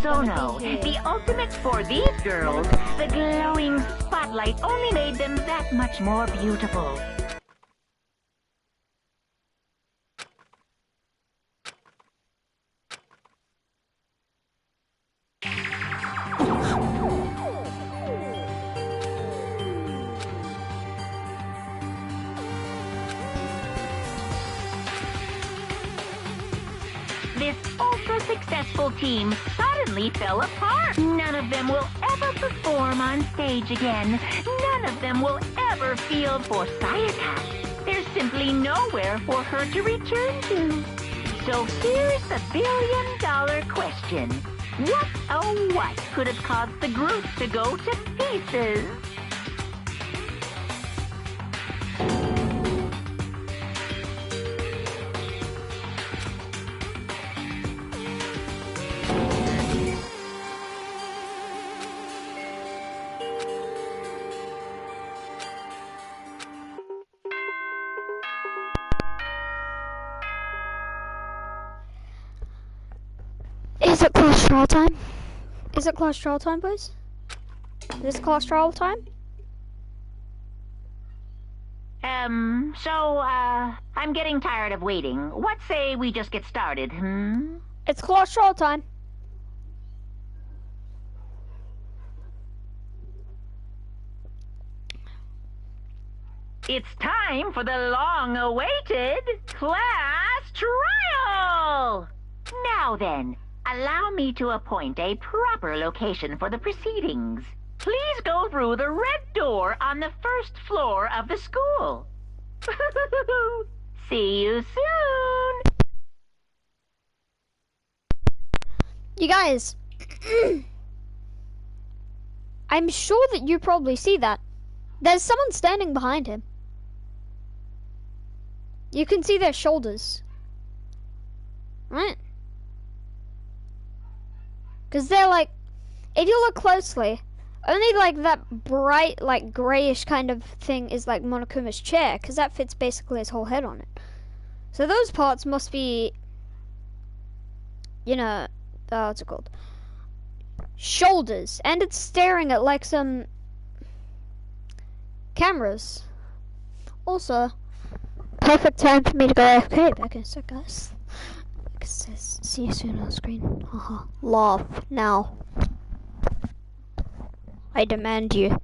Zono, the ultimate for these girls. The glowing spotlight only made them that much more beautiful. This ultra-successful successful team suddenly fell apart. None of them will ever perform on stage again. None of them will ever feel for Sayaka. There's simply nowhere for her to return to. So here's the billion-dollar question. What, oh what, could have caused the group to go to pieces? Is it class trial time? Is it class trial time, boys? Is this class trial time? I'm getting tired of waiting. What say we just get started, hmm? It's class trial time. It's time for the long-awaited class trial! Now then, allow me to appoint a proper location for the proceedings. Please go through the red door on the first floor of the school. See you soon! You guys, I'm sure that you probably see that. There's someone standing behind him. You can see their shoulders. Right? Because they're like, if you look closely, only like that bright, like grayish kind of thing is like Monokuma's chair, because that fits basically his whole head on it. So those parts must be, you know, what's it called? Shoulders. And it's staring at like some cameras. Also, perfect time for me to go AFK. Back in a sec, guys. It says, see you soon on the screen. Haha. Laugh now. I demand you.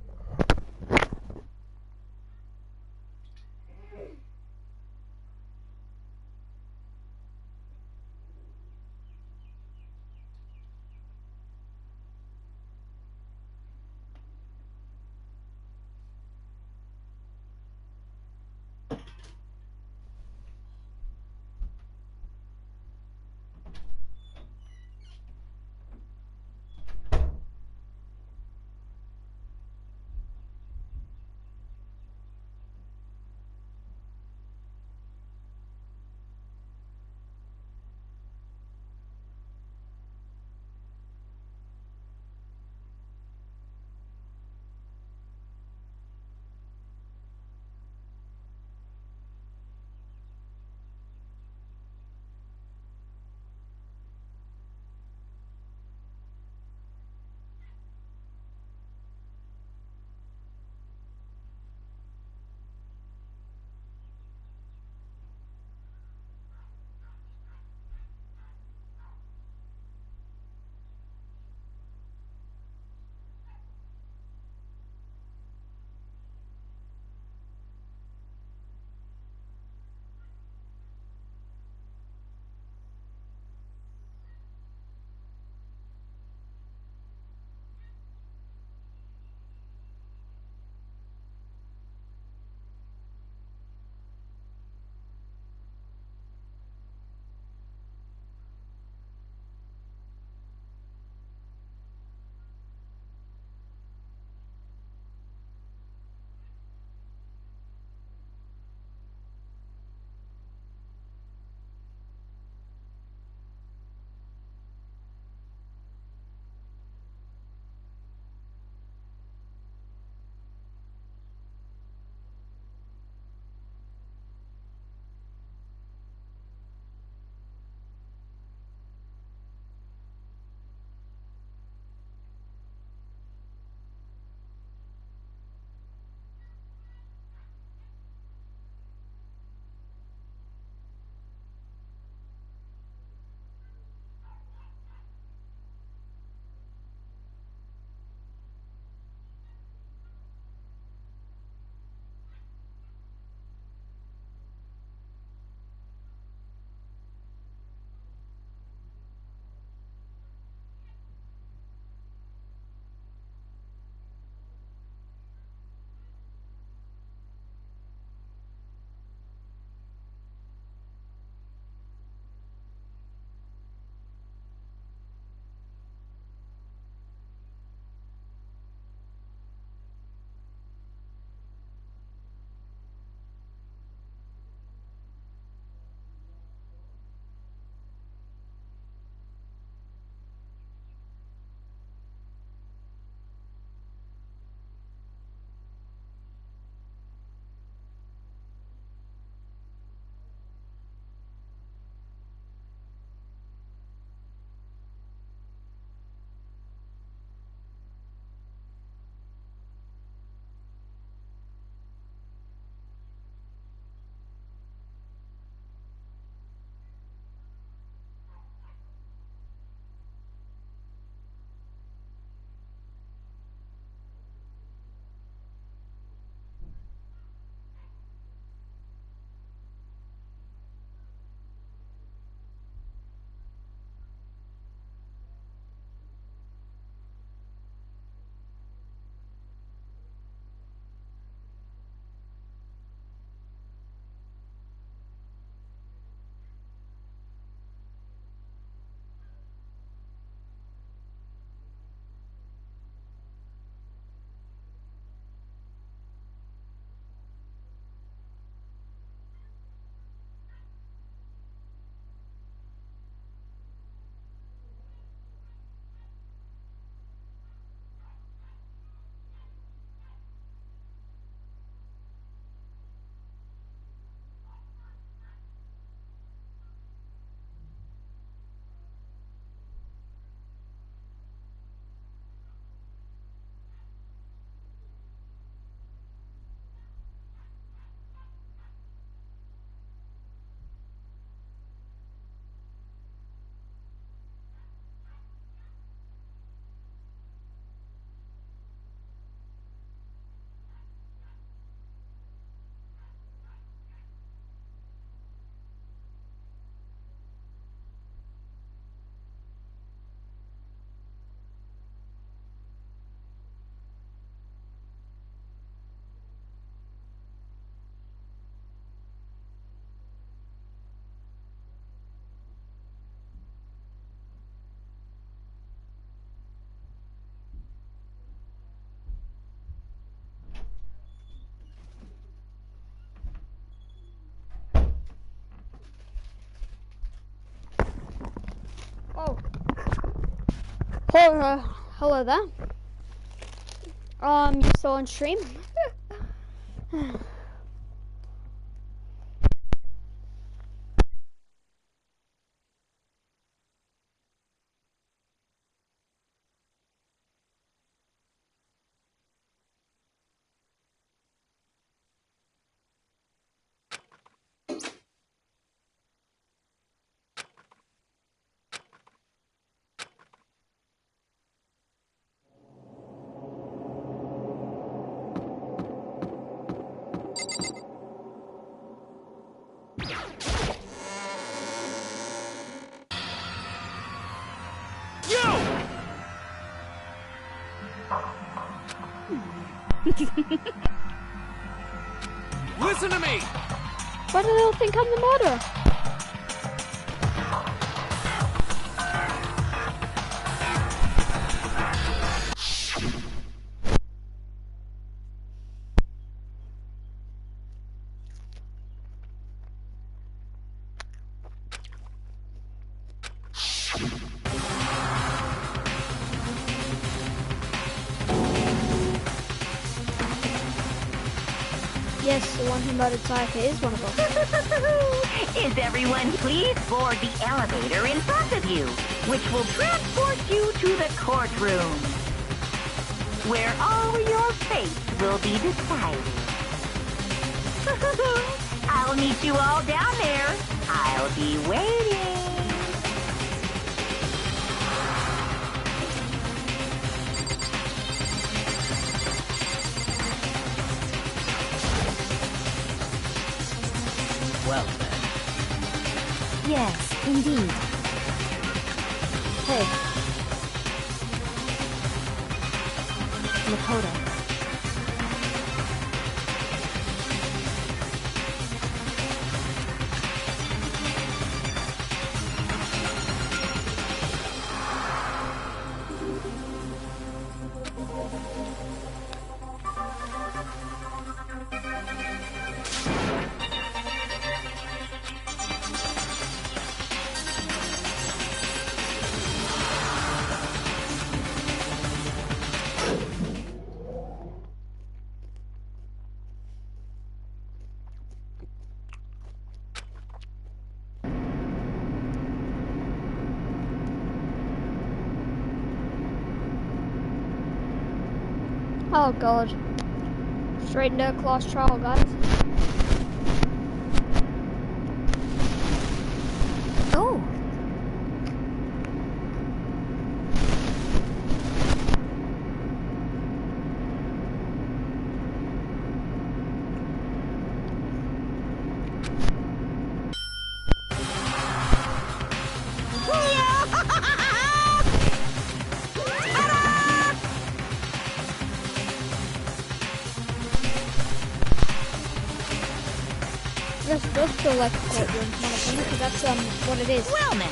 Oh, hello there. You still on stream? Listen to me! Why do they all think I'm the murderer? Yes, the one who murdered Sayaka is one of us. Is everyone please board the elevator in front of you, which will transport you to the courtroom, where all your fates will be decided. I'll meet you all down there. I'll be waiting. Well then. Yes, indeed. Hey. Makoto. Oh god. Straight into a class trial, guys. Oh! This does feel like a courtroom, because that's what it is. Well now.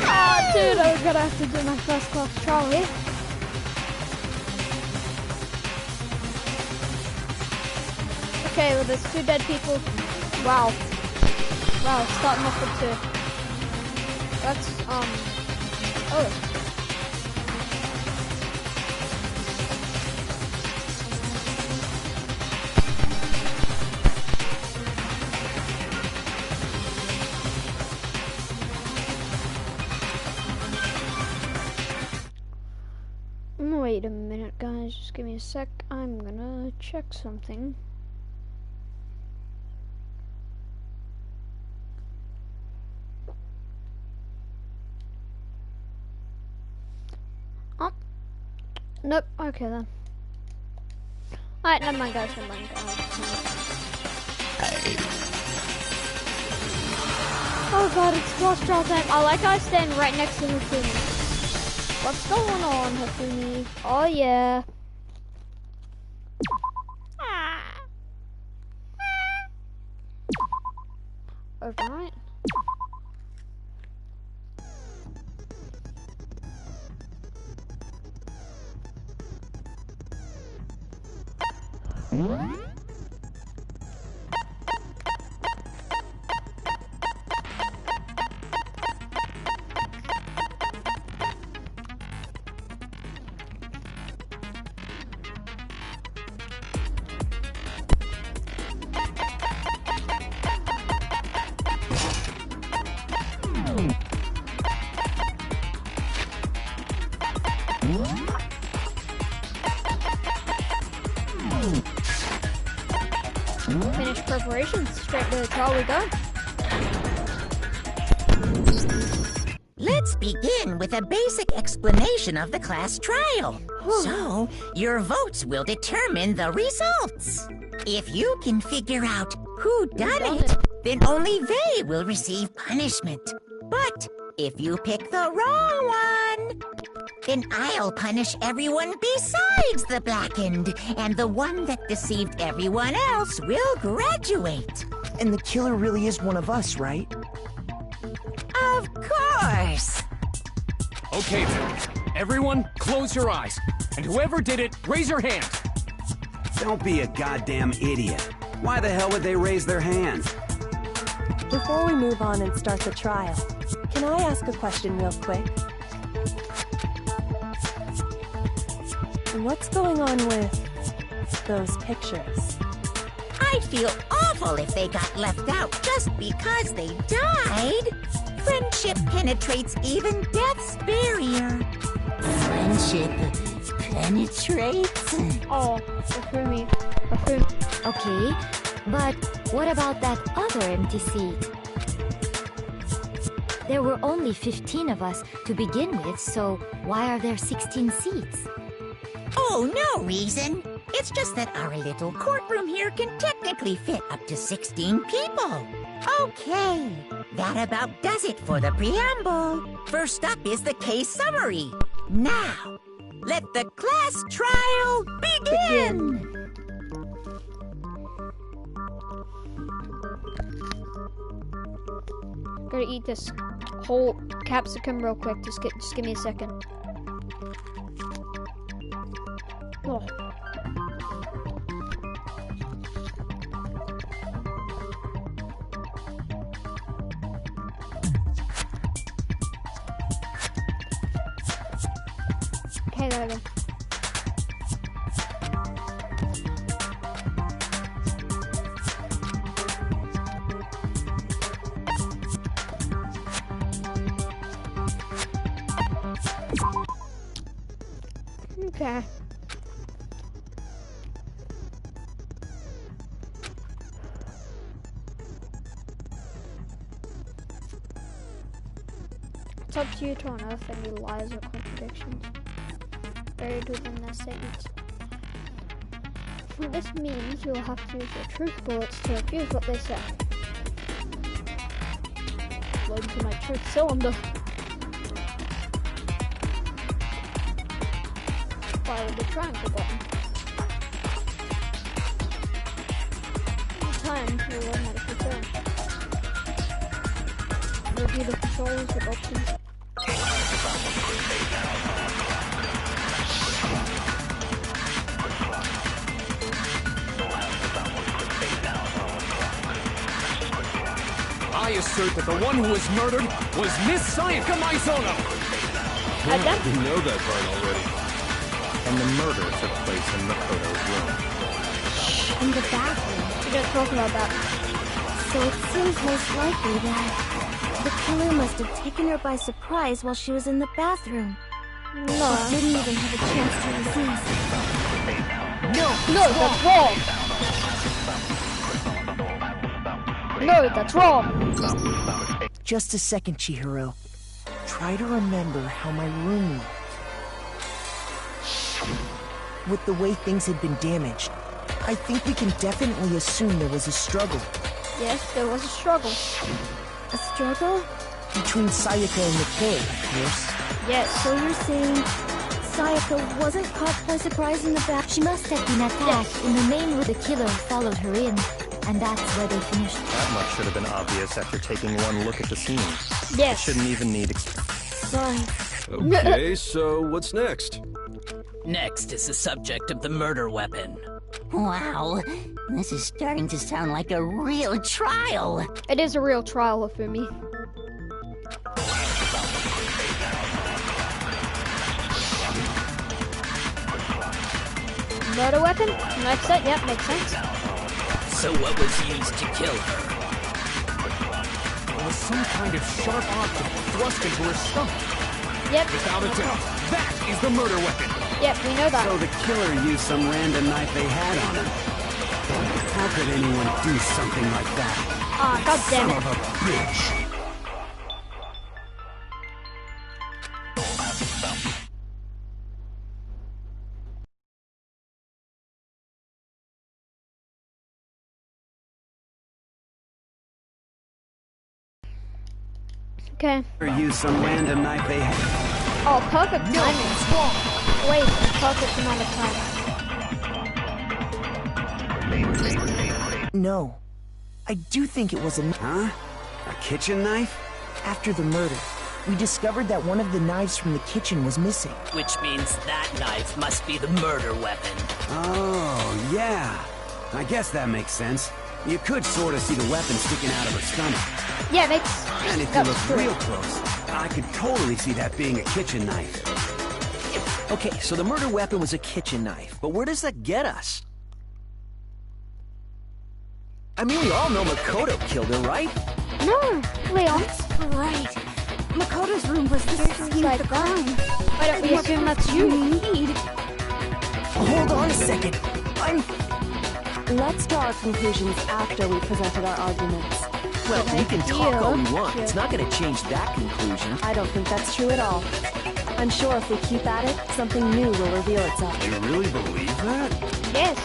Ah, dude, I'm gonna have to do my first class trial here. Okay, well there's 2 dead people. Wow. Wow, starting off with 2. That's, oh. Wait a minute, guys. Just give me a sec. I'm gonna check something. Oh. Nope. Okay then. Alright, never mind, guys. Never mind, guys. Oh god, it's class trial time. I like how I stand right next to Hifumi. What's going on, Hifumi? Oh yeah. Alright. Finish preparations. Straight to the trial we go. Let's begin with a basic explanation of the class trial. So, your votes will determine the results. If you can figure out who done it, then only they will receive punishment. But if you pick the wrong one, then I'll punish everyone besides the blackened, and the one that deceived everyone else will graduate. And the killer really is one of us, right? Of course! Okay then. Everyone, close your eyes. And whoever did it, raise your hand. Don't be a goddamn idiot. Why the hell would they raise their hand? Before we move on and start the trial, can I ask a question real quick? What's going on with those pictures? I'd feel awful if they got left out just because they died. Friendship penetrates even death's barrier. Friendship penetrates? Oh, Afumi. Afumi. Okay, but what about that other empty seat? There were only 15 of us to begin with, so why are there 16 seats? Oh, no reason. It's just that our little courtroom here can technically fit up to 16 people. Okay, that about does it for the preamble. First up is the case summary. Now, let the class trial begin. Gotta eat this whole capsicum real quick. Just give me a second. Oh. Okay, there we go. Okay. It's up to you to unearth any lies or contradictions buried within their statements. What this means, you will have to use your truth bullets to refuse what they say. Load into my truth cylinder. Fire the triangle button. In time, you will automatically turn. Review the controls with options. I assert that the one who was murdered was Miss Sayaka Maizono. You know that part already. And the murder took place in Makoto's room. In the bathroom. We didn't talk about that. So it seems most likely that the killer must have taken her by surprise while she was in the bathroom. No. She didn't even have a chance to resist. No, that's wrong. No, that's wrong. Just a second, Chihiro. Try to remember how my room looked. With the way things had been damaged, I think we can definitely assume there was a struggle. Yes, there was a struggle. A struggle? Between Sayaka and the killer, of course. Yes. So you're saying Sayaka wasn't caught by surprise in the bath? She must have been attacked in the main room. The killer followed her in, and that's where they finished. That much should have been obvious after taking one look at the scene. Yes. Shouldn't even need... Sorry. Okay, so what's next? Next is the subject of the murder weapon. Wow, this is starting to sound like a real trial. It is a real trial, Afumi. Murder weapon? Knife set? Yep, makes sense. So what was used to kill her? It was some kind of sharp object thrust into her stomach. Yep. Without a doubt, that is the murder weapon. Yep, we know that. So the killer used some random knife they had on him. How could anyone do something like that? Ah, god damn it. Son of a bitch. Okay. Or use some random knife they had. Oh, perfect timing. Wait, perfect amount of time. No. I do think it was a... Huh? A kitchen knife? After the murder, we discovered that one of the knives from the kitchen was missing. Which means that knife must be the murder weapon. Oh, yeah. I guess that makes sense. You could sort of see the weapon sticking out of her stomach. Yeah, that's... And if you look real close, I could totally see that being a kitchen knife. Okay, so the murder weapon was a kitchen knife, but where does that get us? I mean, we all know Makoto killed her, right? No, Leon. Right. Makoto's room was the scene of the crime. Why don't we assume that's you? Hold on a second. Let's draw our conclusions after we presented our arguments. Well, we can talk all we want. It's not going to change that conclusion. I don't think that's true at all. I'm sure if we keep at it, something new will reveal itself. You really believe that? Yes.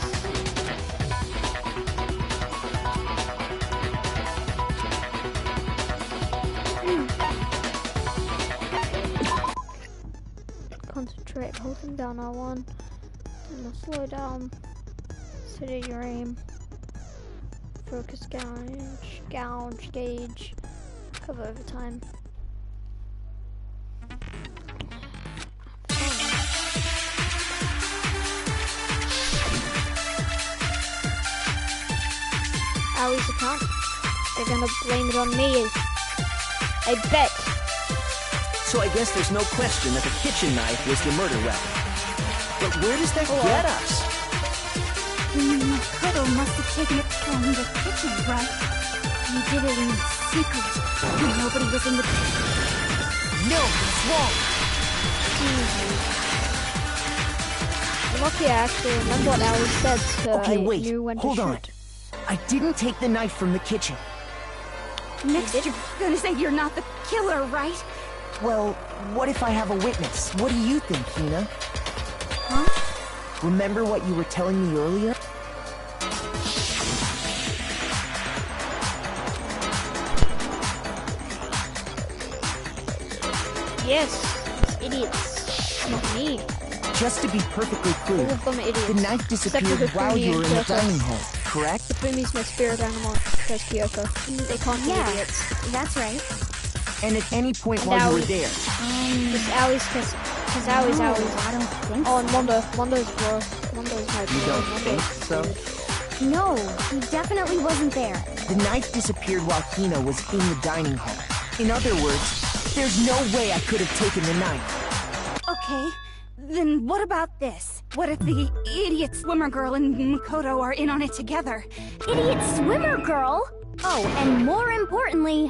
Concentrate, holding down R1. And we'll slow down. Set your aim. Focus gauge, gauge. Cover over time. Ali's account. They're gonna blame it on me. I bet. So I guess there's no question that the kitchen knife was the murder weapon. But where does that get us? Makoto must have taken it from the kitchen, right? He did it in secret. Nobody was in the... No, it's wrong. Lucky I actually remember what Ali said, so Okay, I wait, knew when hold to on. shoot. I didn't take the knife from the kitchen. Next, you're gonna say you're not the killer, right? Well, what if I have a witness? What do you think, Hina? Huh? Remember what you were telling me earlier? Yes, it's idiots. Not me. Just to be perfectly clear, All of them idiots. the knife disappeared while you were in the dining hall, correct? The Fumi's my spirit animal, says Kyoko. They can't be idiots. That's right. And at any point And while you Aoi. were there, Just Ali's kiss. Cause Ali's No, Ali's. I don't think Oh, and so. Mondo's bro. Mondo's my bro. you don't think so? No, he definitely wasn't there. The knife disappeared while Hina was in the dining hall. In other words, there's no way I could have taken the knife. Okay, then what about this? What if the idiot swimmer girl and Makoto are in on it together? Idiot swimmer girl? Oh, and more importantly,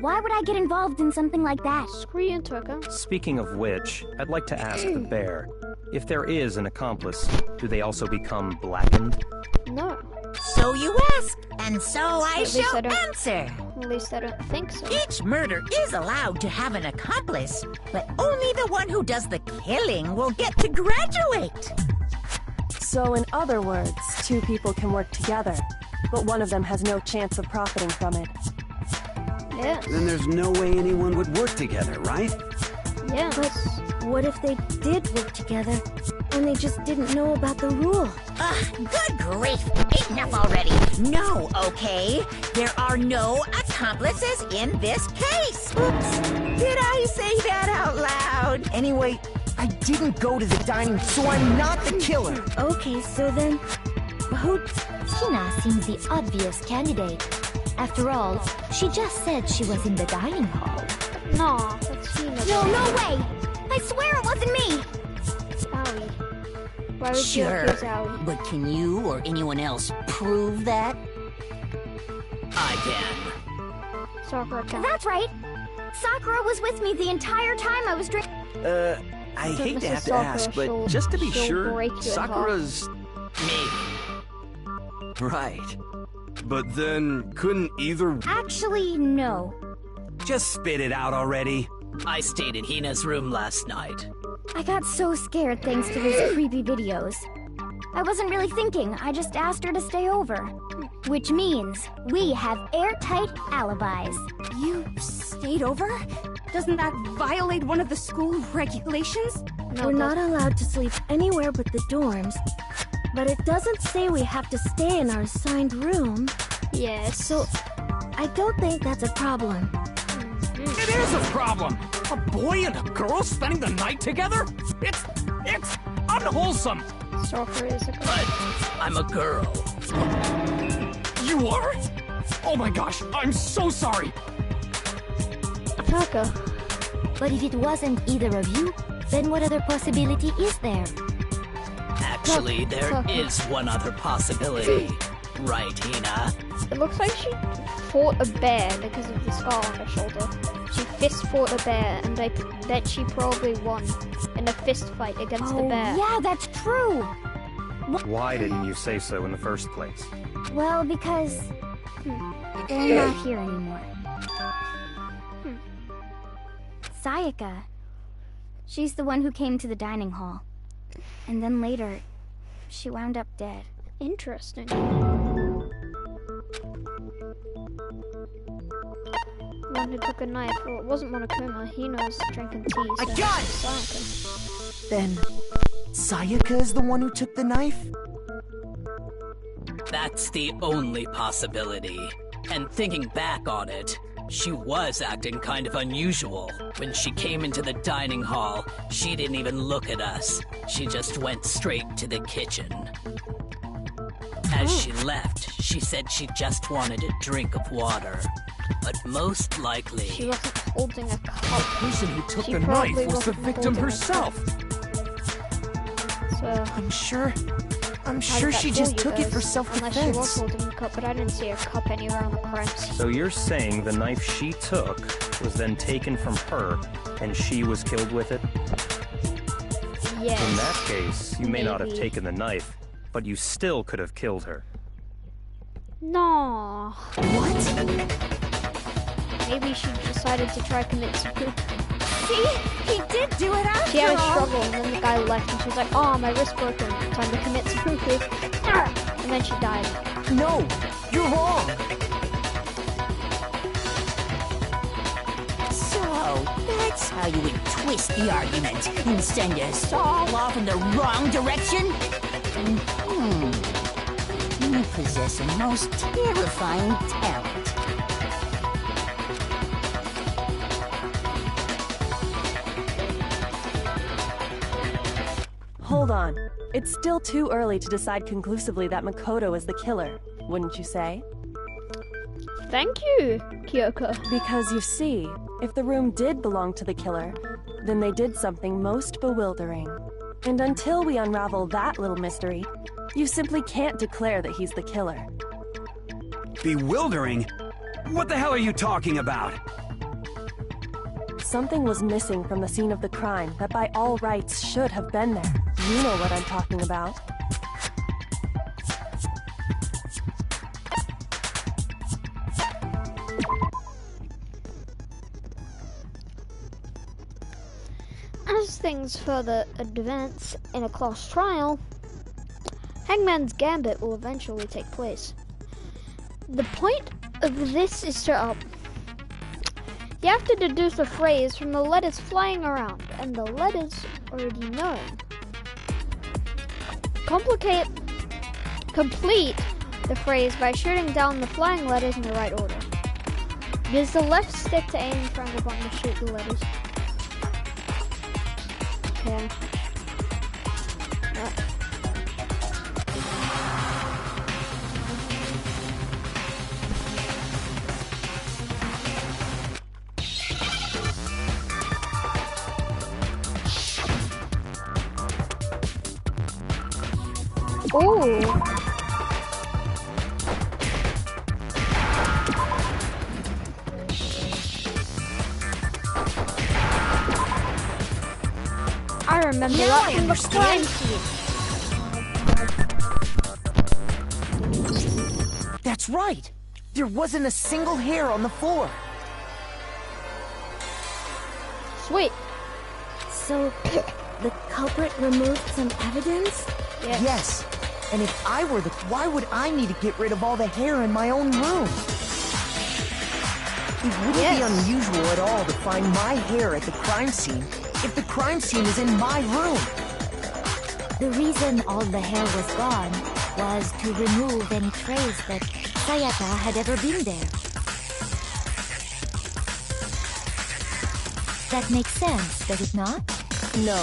why would I get involved in something like that? Screw you, Toka. Speaking of which, I'd like to ask the bear, if there is an accomplice, do they also become blackened? No. So you ask, and so I At least shall I don't- answer. At least I don't think so. Each murder is allowed to have an accomplice, but only the one who does the killing will get to graduate. So in other words, two people can work together, but one of them has no chance of profiting from it. Yes. Then there's no way anyone would work together, right? Yes. What if they did work together, and they just didn't know about the rule? Good grief! Enough already! No, okay? There are no accomplices in this case! Oops! Did I say that out loud? Anyway, I didn't go to the dining, so I'm not the killer. Okay, so then, who... Hina seems the obvious candidate. After all, she just said she was in the dining hall. No, that's Hina. No way! I swear it wasn't me! Aoi. Why would you Sure, accuse Aoi? but can you or anyone else prove that? I can. Sakura can. That's right! Sakura was with me the entire time I was drinking. I So hate to Mrs. have to Sakura, ask, but she'll- just to be she'll sure, break you in half. Sakura's... Me. Right. But then, couldn't either... Actually, no. Just spit it out already. I stayed in Hina's room last night. I got so scared thanks to those creepy videos. I wasn't really thinking, I just asked her to stay over. Which means we have airtight alibis. You stayed over? Doesn't that violate one of the school regulations? We're not allowed to sleep anywhere but the dorms. But it doesn't say we have to stay in our assigned room. Yes. So, I don't think that's a problem. It is a problem! A boy and a girl spending the night together? It's unwholesome! Sakura is a girl. But I'm a girl. You are? Oh my gosh, I'm so sorry! Taka. But if it wasn't either of you, then what other possibility is there? Actually, there is one other possibility. Right, Hina? It looks like she fought a bear because of the scar on her shoulder. She fist fought a bear, and I bet she probably won in a fist fight against the bear. Yeah, that's true. Why didn't you say so in the first place? Well, because they're not here anymore. Sayaka. She's the one who came to the dining hall. And then later, she wound up dead. Interesting. One who took a knife. Well, it wasn't Monokuma. He knows drinking tea. So I got it! Sayaka. Then, Sayaka is the one who took the knife? That's the only possibility. And thinking back on it, she was acting kind of unusual. When she came into the dining hall, she didn't even look at us. She just went straight to the kitchen. As she left, she said she just wanted a drink of water. But most likely... She wasn't holding a cup. The person who took She the knife probably was the wasn't victim holding a herself. So, I'm sure how did she that just fool took you it for guys? self-defense. Unless she was holding a cup, but I didn't see a cup anywhere on the crime scene. So you're saying the knife she took was then taken from her, and she was killed with it? Yes. In that case, you may not have Maybe. taken the knife, but you still could have killed her. No. What? Maybe she decided to try commit seppuku. See? He did do it after She had a all. struggle, and then the guy left, and she was like, "Oh, my wrist broken. Time to commit seppuku." And then she died. No, you're wrong. So, that's how you would twist the argument and send us all off in the wrong direction? You possess a most terrifying talent. Hold on. It's still too early to decide conclusively that Makoto is the killer, wouldn't you say? Thank you, Kyoko. Because you see, if the room did belong to the killer, then they did something most bewildering. And until we unravel that little mystery, you simply can't declare that he's the killer. Bewildering? What the hell are you talking about? Something was missing from the scene of the crime that by all rights should have been there. You know what I'm talking about. As things further advance in a class trial, Hangman's Gambit will eventually take place. The point of this is to you have to deduce a phrase from the letters flying around, and the letters already known. Complete the phrase by shooting down the flying letters in the right order. Use the left stick to aim and triangle button to shoot the letters. Okay. Ooh. I remember Now that I from the crime scene. That's right. There wasn't a single hair on the floor. Sweet. So, the culprit removed some evidence? Yes. And if I were why would I need to get rid of all the hair in my own room? It wouldn't be unusual at all to find my hair at the crime scene if the crime scene is in my room. The reason all the hair was gone was to remove any trace that Sayaka had ever been there. That makes sense, does it not? No.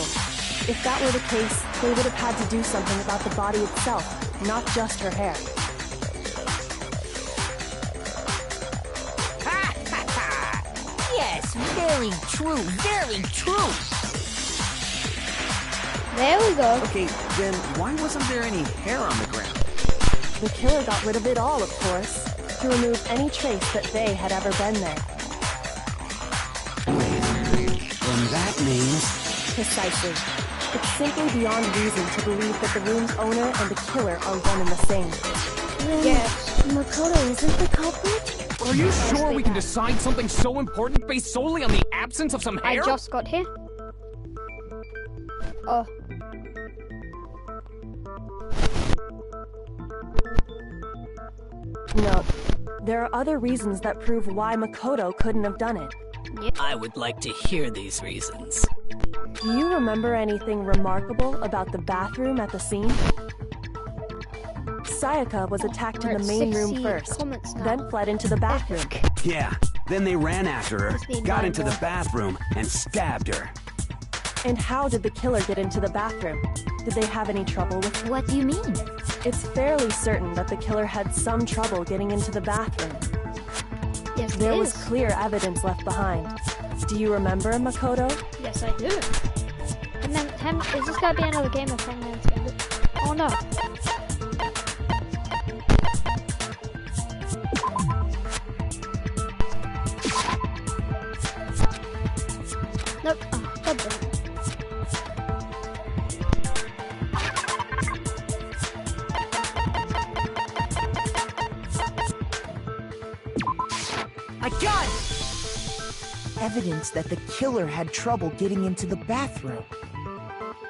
If that were the case, they would have had to do something about the body itself, not just her hair. Yes, very true, very true. There we go. Okay, then why wasn't there any hair on the ground? The killer got rid of it all, of course, to remove any trace that they had ever been there. Then that means... Precisely. It's simply beyond reason to believe that the room's owner and the killer are one and the same. Then Makoto isn't the culprit? Are you sure we can decide something so important based solely on the absence of some hair? I just got here. Oh. No. There are other reasons that prove why Makoto couldn't have done it. I would like to hear these reasons. Do you remember anything remarkable about the bathroom at the scene? Sayaka was attacked in the main room first, then fled into the bathroom. Yeah, then they ran after her, got into the bathroom, and stabbed her. And how did the killer get into the bathroom? Did they have any trouble with it? What do you mean? It's fairly certain that the killer had some trouble getting into the bathroom. Yes, there was clear evidence left behind. Do you remember, Makoto? Yes, I do. And then, is this gonna be another game of 10 Minutes Gambit? Oh no. Nope. Oh, God damn it. I got it! Evidence that the killer had trouble getting into the bathroom.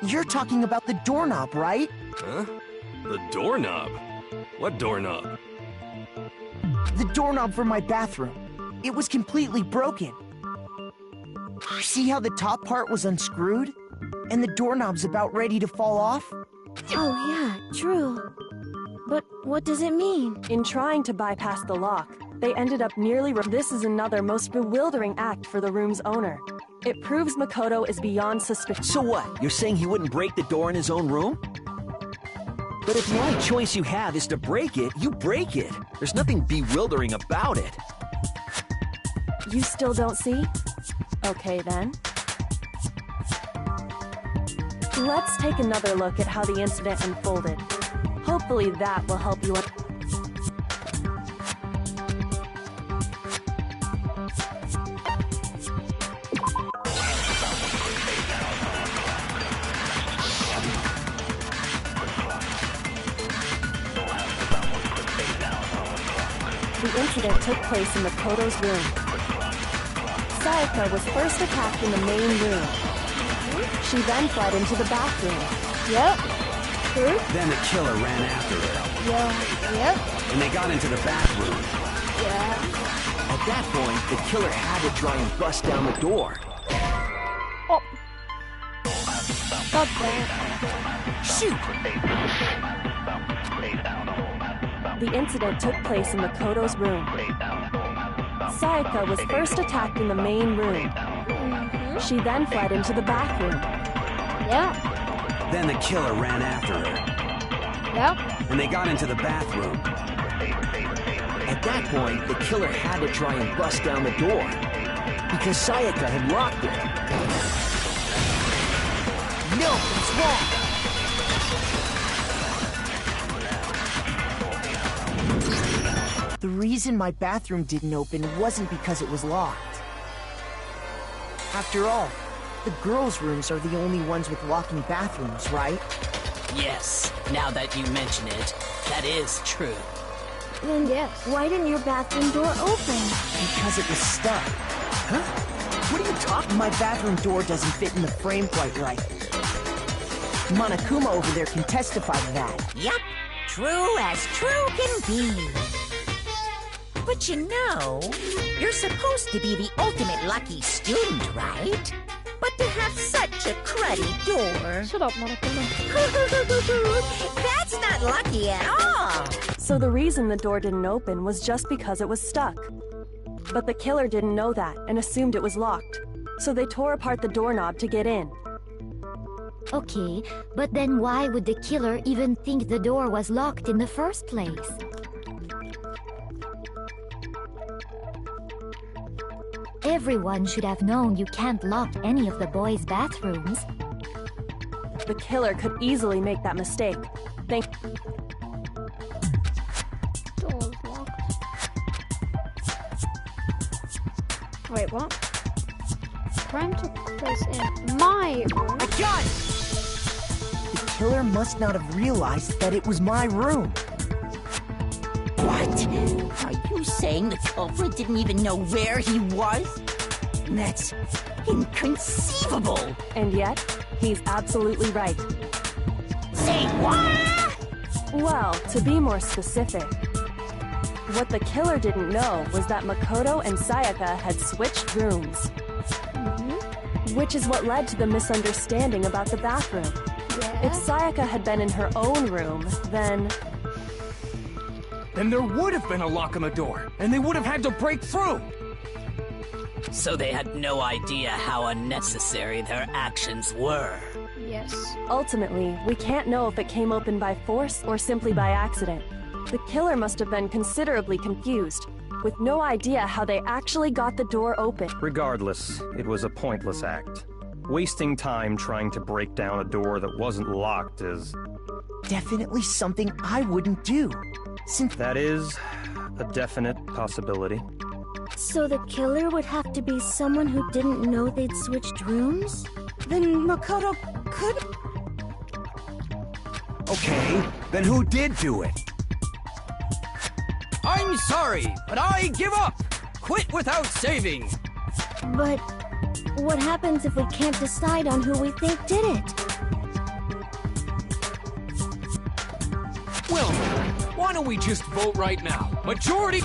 You're talking about the doorknob, right? Huh? The doorknob? What doorknob? The doorknob for my bathroom. It was completely broken. See how the top part was unscrewed? And the doorknob's about ready to fall off? Oh yeah, true. But what does it mean? In trying to bypass the lock, they ended up nearly... This is another most bewildering act for the room's owner. It proves Makoto is beyond suspicion. So what? You're saying he wouldn't break the door in his own room? But if the only choice you have is to break it, you break it. There's nothing bewildering about it. You still don't see? Okay then. Let's take another look at how the incident unfolded. Hopefully that will help you... The incident took place in Makoto's room. Sayaka was first attacked in the main room. She then fled into the bathroom. Yep. True. Then the killer ran after her. Yeah. Yep. And they got into the bathroom. Yeah. At that point, the killer had to try and bust down the door. Oh. God damn. Shoot! The incident took place in Makoto's room. Sayaka was first attacked in the main room. She then fled into the bathroom. Yeah. Then the killer ran after her. Yep. And they got into the bathroom. At that point, the killer had to try and bust down the door, because Sayaka had locked it. No, it's wrong! The reason my bathroom didn't open wasn't because it was locked. After all, the girls' rooms are the only ones with locking bathrooms, right? Yes, now that you mention it, that is true. Then why didn't your bathroom door open? Because it was stuck. Huh? What are you talking? My bathroom door doesn't fit in the frame quite right. Monokuma over there can testify to that. Yup, true as true can be. But you know, you're supposed to be the ultimate lucky student, right? But to have such a cruddy door... Shut up, Monokuma. That's not lucky at all! So the reason the door didn't open was just because it was stuck. But the killer didn't know that and assumed it was locked. So they tore apart the doorknob to get in. Okay, but then why would the killer even think the door was locked in the first place? Everyone should have known you can't lock any of the boys' bathrooms. The killer could easily make that mistake. Door's locked. Wait, what? Crime took place in my room. I got it! The killer must not have realized that it was my room. What? Are you saying the culprit didn't even know where he was? That's inconceivable. And yet, he's absolutely right. Say what? Well, to be more specific, what the killer didn't know was that Makoto and Sayaka had switched rooms. Which is what led to the misunderstanding about the bathroom. Yeah. If Sayaka had been in her own room, then there would have been a lock on the door, and they would have had to break through! So they had no idea how unnecessary their actions were. Yes. Ultimately, we can't know if it came open by force or simply by accident. The killer must have been considerably confused, with no idea how they actually got the door open. Regardless, it was a pointless act. Wasting time trying to break down a door that wasn't locked is... Definitely something I wouldn't do. Since that is a definite possibility. So the killer would have to be someone who didn't know they'd switched rooms? Then Makoto could... Okay, then who did do it? I'm sorry, but I give up! Quit without saving! But what happens if we can't decide on who we think did it? Well, why don't we just vote right now? Majority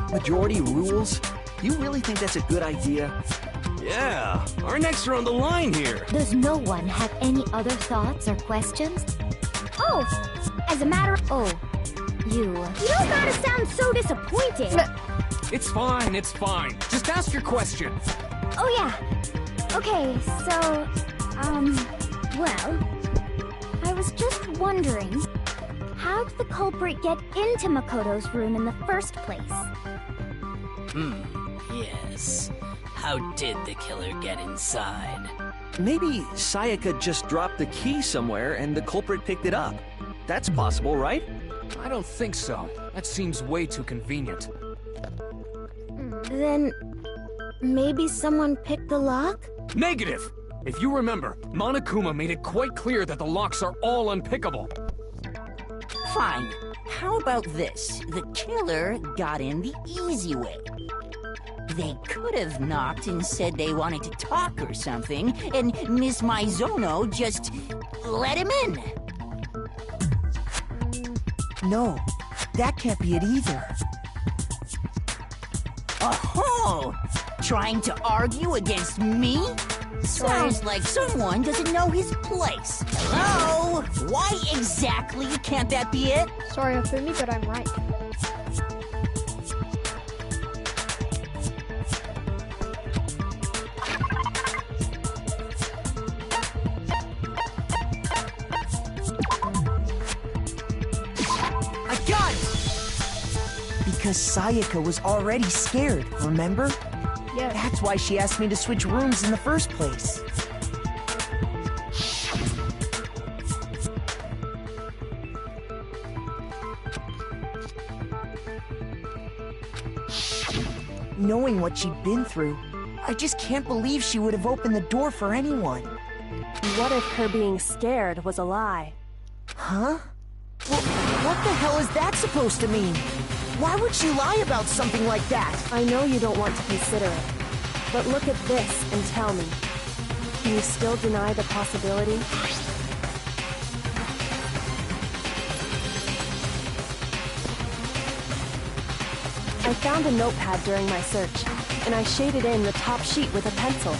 rules? You really think that's a good idea? Yeah, our necks are on the line here. Does no one have any other thoughts or questions? Oh, as a matter of... Oh, you... You don't gotta sound so disappointed. It's fine, it's fine. Just ask your question. Oh yeah. Okay, so, well, I was just wondering, how did the culprit get into Makoto's room in the first place? Yes. How did the killer get inside? Maybe Sayaka just dropped the key somewhere and the culprit picked it up. That's possible, right? I don't think so. That seems way too convenient. Then maybe someone picked the lock? Negative! If you remember, Monokuma made it quite clear that the locks are all unpickable. Fine. How about this? The killer got in the easy way. They could have knocked and said they wanted to talk or something, and Miss Maizono just let him in. no, that can't be it either. Oh, trying to argue against me? Sounds like someone doesn't know his place. Hello? Why exactly can't that be it? Sorry, Afumi, but I'm right. I got it! Because Sayaka was already scared, remember? Yeah. That's why she asked me to switch rooms in the first place. Knowing what she'd been through, I just can't believe she would have opened the door for anyone. What if her being scared was a lie? Huh? Well, what the hell is that supposed to mean? Why would she lie about something like that? I know you don't want to consider it, but look at this and tell me. Can you still deny the possibility? I found a notepad during my search, and I shaded in the top sheet with a pencil.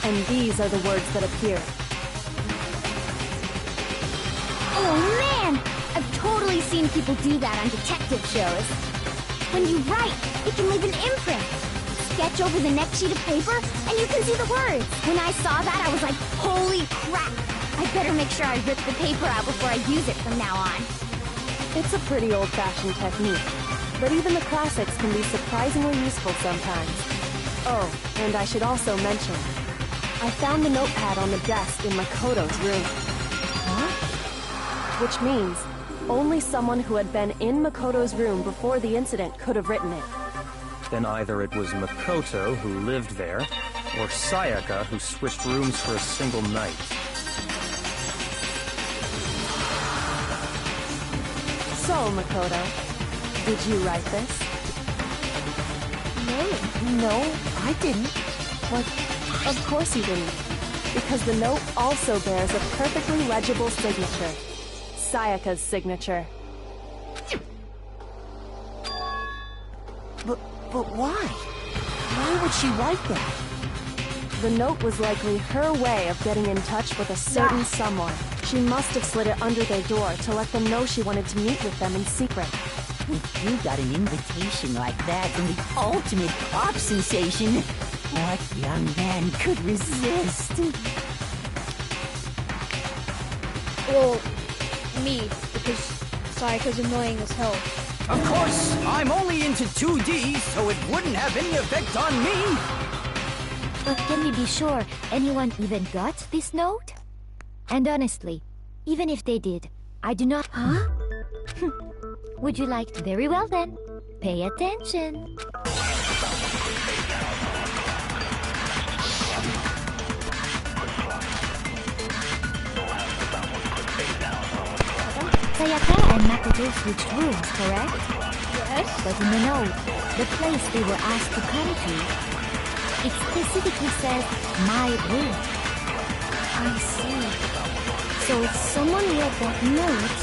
And these are the words that appeared. Oh man! I've totally seen people do that on detective shows. When you write, you can leave an imprint. Sketch over the next sheet of paper, and you can see the words. When I saw that, I was like, holy crap! I better make sure I rip the paper out before I use it from now on. It's a pretty old-fashioned technique, but even the classics can be surprisingly useful sometimes. Oh, and I should also mention, I found the notepad on the desk in Makoto's room. Huh? Which means, only someone who had been in Makoto's room before the incident could have written it. Then either it was Makoto who lived there, or Sayaka who switched rooms for a single night. So, Makoto, did you write this? No, I didn't. What? Of course you didn't. Because the note also bears a perfectly legible signature. Sayaka's signature. But why? Why would she write that? The note was likely her way of getting in touch with a certain someone. She must have slid it under their door to let them know she wanted to meet with them in secret. If you got an invitation like that from the ultimate pop sensation, what young man could resist? Well, me, because Sayaka's annoying as hell. Of course, I'm only into 2D, so it wouldn't have any effect on me. But can we be sure anyone even got this note? And honestly, even if they did, I do not... Huh? Would you like... Very well then. Pay attention. Sayaka and Makoto switched rooms, correct? Yes. But in the note, the place they were asked to come to, it specifically says, my room. I see. So if someone read that note,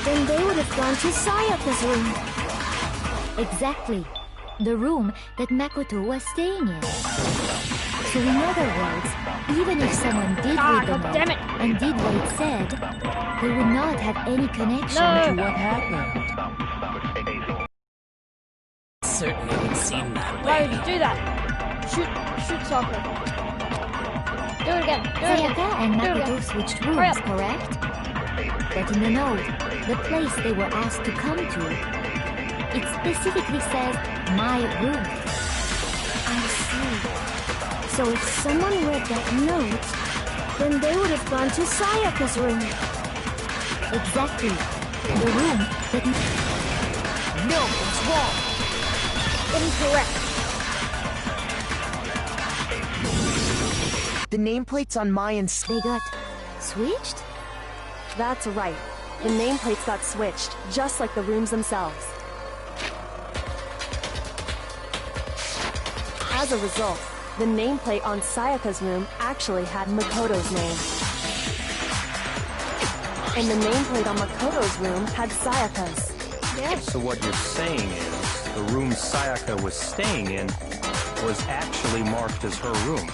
then they would have gone to Sayaka's room. Exactly. The room that Makoto was staying in. So in other words, even if someone did read the note and did what it said, they would not have any connection to what happened. Certainly would seem that way. Why would you do that? Shoot Sakura. Do it again. Sayaka and Makoto switched rooms, correct? But in the note, the place they were asked to come to, it specifically says, my room. I see. So if someone read that note, then they would have gone to Sayaka's room. Exactly. The room that... No, it's wrong. Incorrect. The nameplates on Mayan's... They got switched? That's right. The nameplates got switched, just like the rooms themselves. As a result, the nameplate on Sayaka's room actually had Makoto's name. And the nameplate on Makoto's room had Sayaka's. Yes. So what you're saying is, the room Sayaka was staying in was actually marked as her room.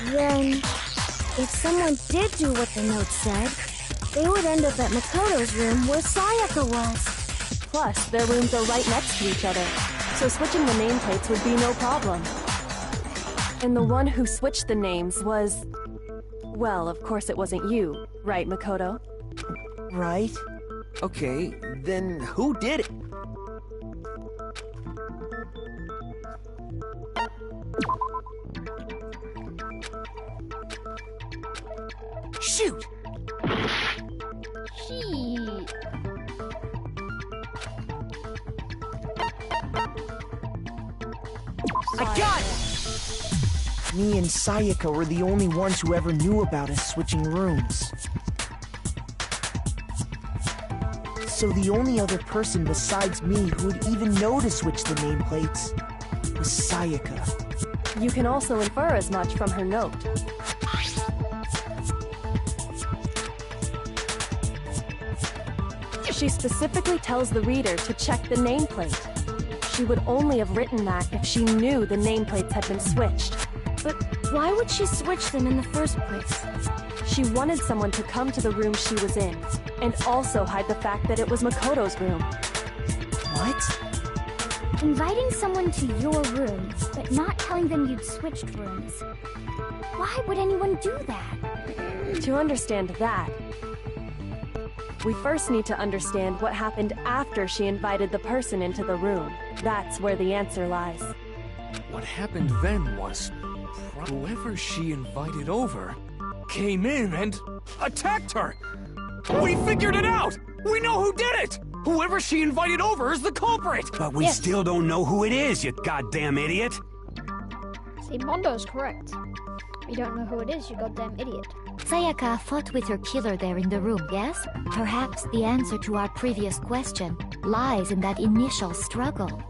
Then, if someone did do what the note said, they would end up at Makoto's room where Sayaka was. Plus, their rooms are right next to each other, so switching the nameplates would be no problem. And the one who switched the names was... Well, of course it wasn't you, right, Makoto? Right. Okay, then who did it? Shoot! Shit. I got it! me and Sayaka were the only ones who ever knew about us switching rooms. So the only other person besides me who would even know to switch the nameplates was Sayaka. You can also infer as much from her note. She specifically tells the reader to check the nameplate. She would only have written that if she knew the nameplates had been switched. But why would she switch them in the first place? She wanted someone to come to the room she was in, and also hide the fact that it was Makoto's room. What? Inviting someone to your room, but not telling them you'd switched rooms. Why would anyone do that? To understand that, we first need to understand what happened after she invited the person into the room. That's where the answer lies. What happened then was, whoever she invited over came in and attacked her. We figured it out! We know who did it! Whoever she invited over is the culprit! But we still don't know who it is, you goddamn idiot! See, Mondo's correct. We don't know who it is, you goddamn idiot. Sayaka fought with her killer there in the room, yes? Perhaps the answer to our previous question lies in that initial struggle.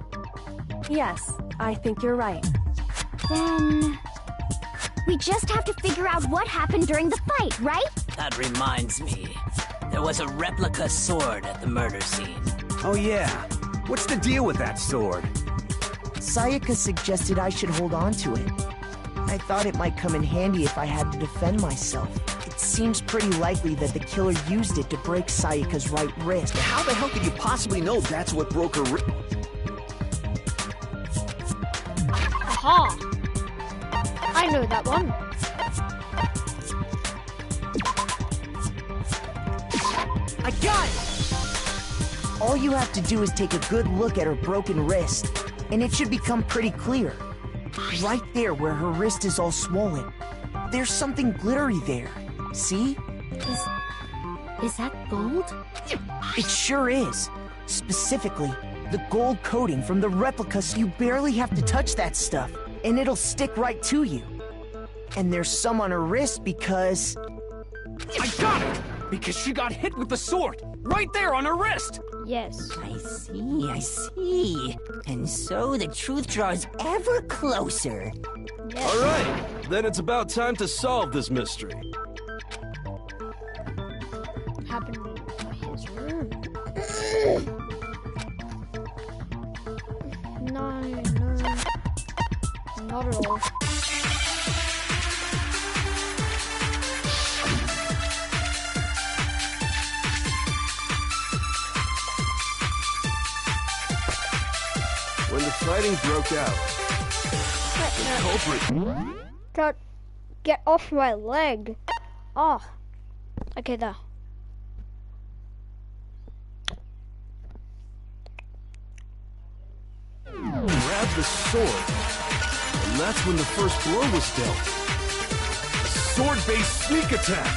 Yes, I think you're right. Then... we just have to figure out what happened during the fight, right? That reminds me. There was a replica sword at the murder scene. Oh yeah. What's the deal with that sword? Sayaka suggested I should hold on to it. I thought it might come in handy if I had to defend myself. It seems pretty likely that the killer used it to break Sayaka's right wrist. How the hell could you possibly know that's what broke her wrist? Aha! I know that one. I got it! All you have to do is take a good look at her broken wrist, and it should become pretty clear. Right there where her wrist is all swollen. There's something glittery there. See? Is that gold? It sure is. Specifically, the gold coating from the replica, so you barely have to touch that stuff, and it'll stick right to you. And there's some on her wrist because... I got it! Because she got hit with the sword! Right there on her wrist! Yes. I see. And so the truth draws ever closer. Yes. All right, then it's about time to solve this mystery. What happened in his room? No. Not at all. When the fighting broke out, the culprit... God, get off my leg. Oh. Okay, there. grabbed the sword, and that's when the first blow was dealt. A sword-based sneak attack.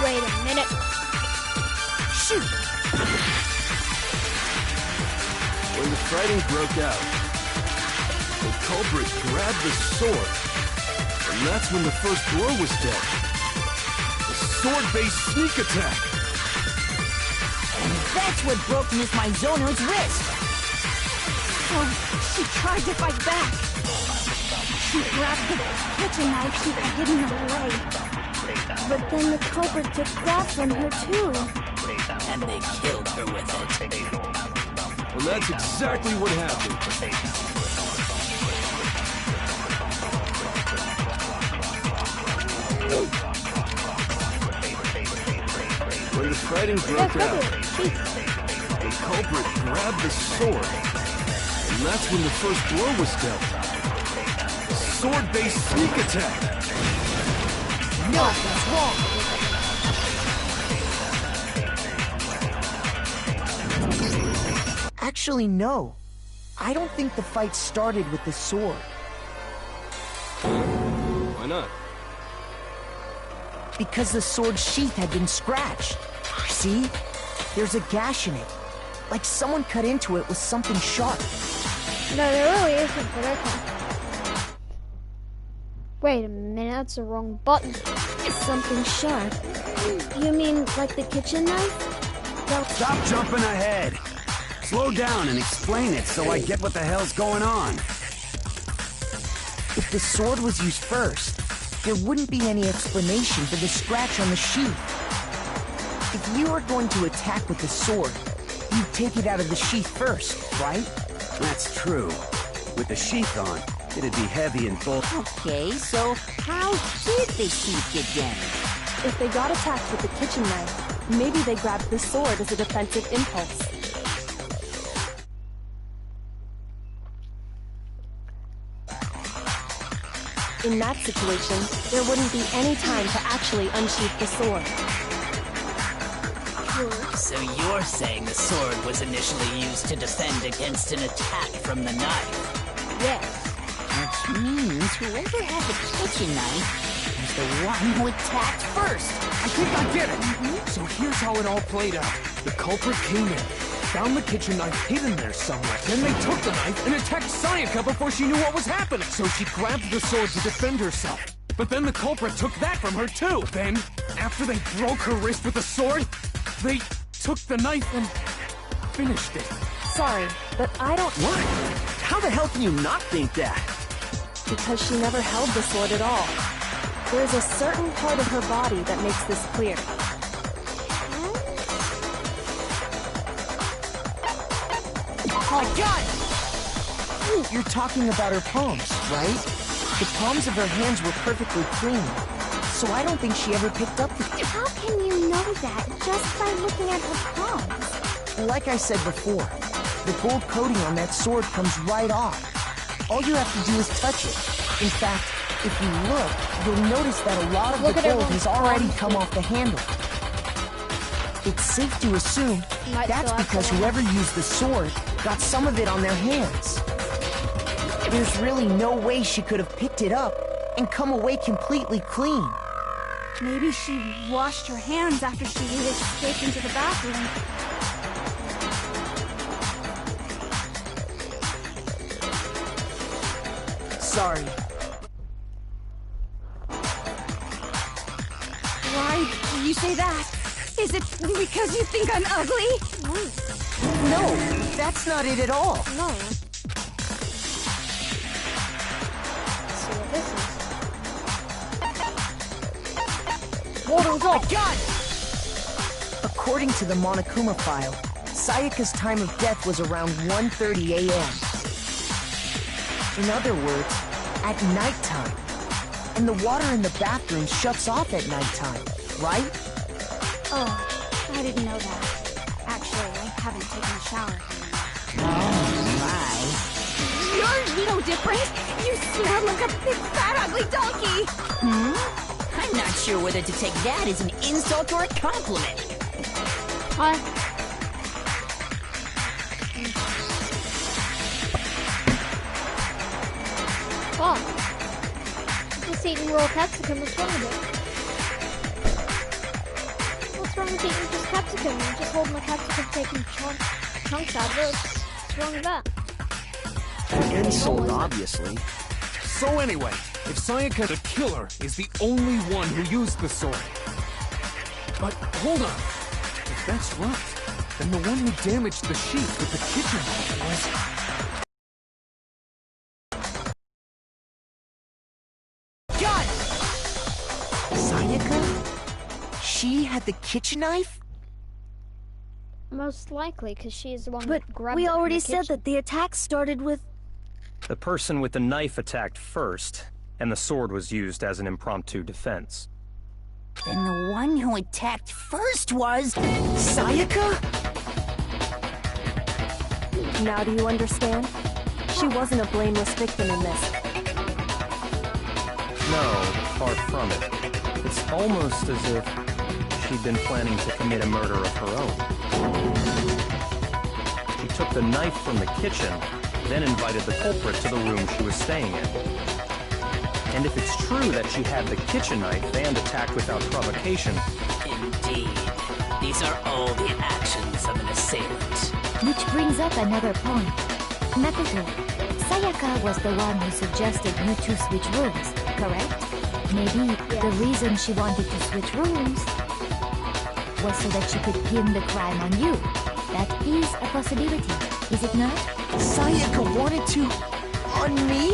Wait a minute. Shoot! When the fighting broke out, the culprit grabbed the sword, and that's when the first blow was dealt. A sword-based sneak attack. And that's what broke Miss Mizono's wrist. Oh, she tried to fight back. She grabbed the kitchen knife she had hidden in her way. But then the culprit took that from her too. And they killed her with it. And that's exactly what happened. When the fighting broke out, the culprit grabbed the sword, and that's when the first blow was dealt. A sword-based sneak attack. Nothing's wrong. Actually, no. I don't think the fight started with the sword. Why not? Because the sword sheath had been scratched. See? There's a gash in it. Like someone cut into it with something sharp. No, there really isn't, but okay. Wait a minute, that's the wrong button. Something sharp. You mean like the kitchen knife? Stop jumping ahead. Slow down and explain it so I get what the hell's going on. If the sword was used first, there wouldn't be any explanation for the scratch on the sheath. If you were going to attack with the sword, you'd take it out of the sheath first, right? That's true. With the sheath on, it'd be heavy and full. Okay, so how did the sheath get damaged? If they got attacked with the kitchen knife, maybe they grabbed the sword as a defensive impulse. In that situation, there wouldn't be any time to actually unsheath the sword. So you're saying the sword was initially used to defend against an attack from the knife? Yes. Which means whoever had the kitchen knife was the one who attacked first. I think I get it. So here's how it all played out. The culprit came in, found the kitchen knife hidden there somewhere. Then they took the knife and attacked Sayaka before she knew what was happening. So she grabbed the sword to defend herself. But then the culprit took that from her too. Then, after they broke her wrist with the sword, they took the knife and finished it. Sorry, but I don't... What? How the hell can you not think that? Because she never held the sword at all. There's a certain part of her body that makes this clear. My God! You're talking about her palms, right? The palms of her hands were perfectly clean, so I don't think she ever picked up the... How can you know that just by looking at her palms? Like I said before, the gold coating on that sword comes right off. All you have to do is touch it. In fact, if you look, you'll notice that a lot of the gold has already come off the handle. It's safe to assume that's because whoever used the sword got some of it on their hands. There's really no way she could have picked it up and come away completely clean. Maybe she washed her hands after she escaped into the bathroom. Sorry. Why do you say that? Is it because you think I'm ugly? No, that's not it at all. No. Let's see what this is. Water's off. God! According to the Monokuma file, Sayaka's time of death was around 1:30 a.m. In other words, at nighttime. And the water in the bathroom shuts off at nighttime, right? Oh, I didn't know that. Actually, I haven't taken a shower. Oh, my. You're no different. You smell like a big, fat, ugly donkey. I'm not sure whether to take that as an insult or a compliment. Hi. Oh. Just eating raw capsicum. What's wrong with it? What's wrong with eating just capsicum? I'm just holding my capsicum, taking chunks out of it. What's wrong with that? Insult, obviously. So anyway, if Sayaka the killer is the only one who used the sword. But hold on. If that's right, then the one who damaged the sheath with the kitchen knife was... God! Sayaka? She had the kitchen knife? Most likely, because she is the one But that grabbed we it from already the said kitchen. that the attack started with... The person with the knife attacked first, and the sword was used as an impromptu defense. Then the one who attacked first was... Sayaka? Now do you understand? She wasn't a blameless victim in this. No, far from it. It's almost as if she'd been planning to commit a murder of her own. She took the knife from the kitchen, then invited the culprit to the room she was staying in. And if it's true that she had the kitchen knife and attacked without provocation... Indeed. These are all the actions of an assailant. Which brings up another point. Makoto, Sayaka was the one who suggested you two switch rooms. correct? Maybe the reason she wanted to switch rooms was so that she could pin the crime on you. That is a possibility, is it not? Sayaka wanted to... on me?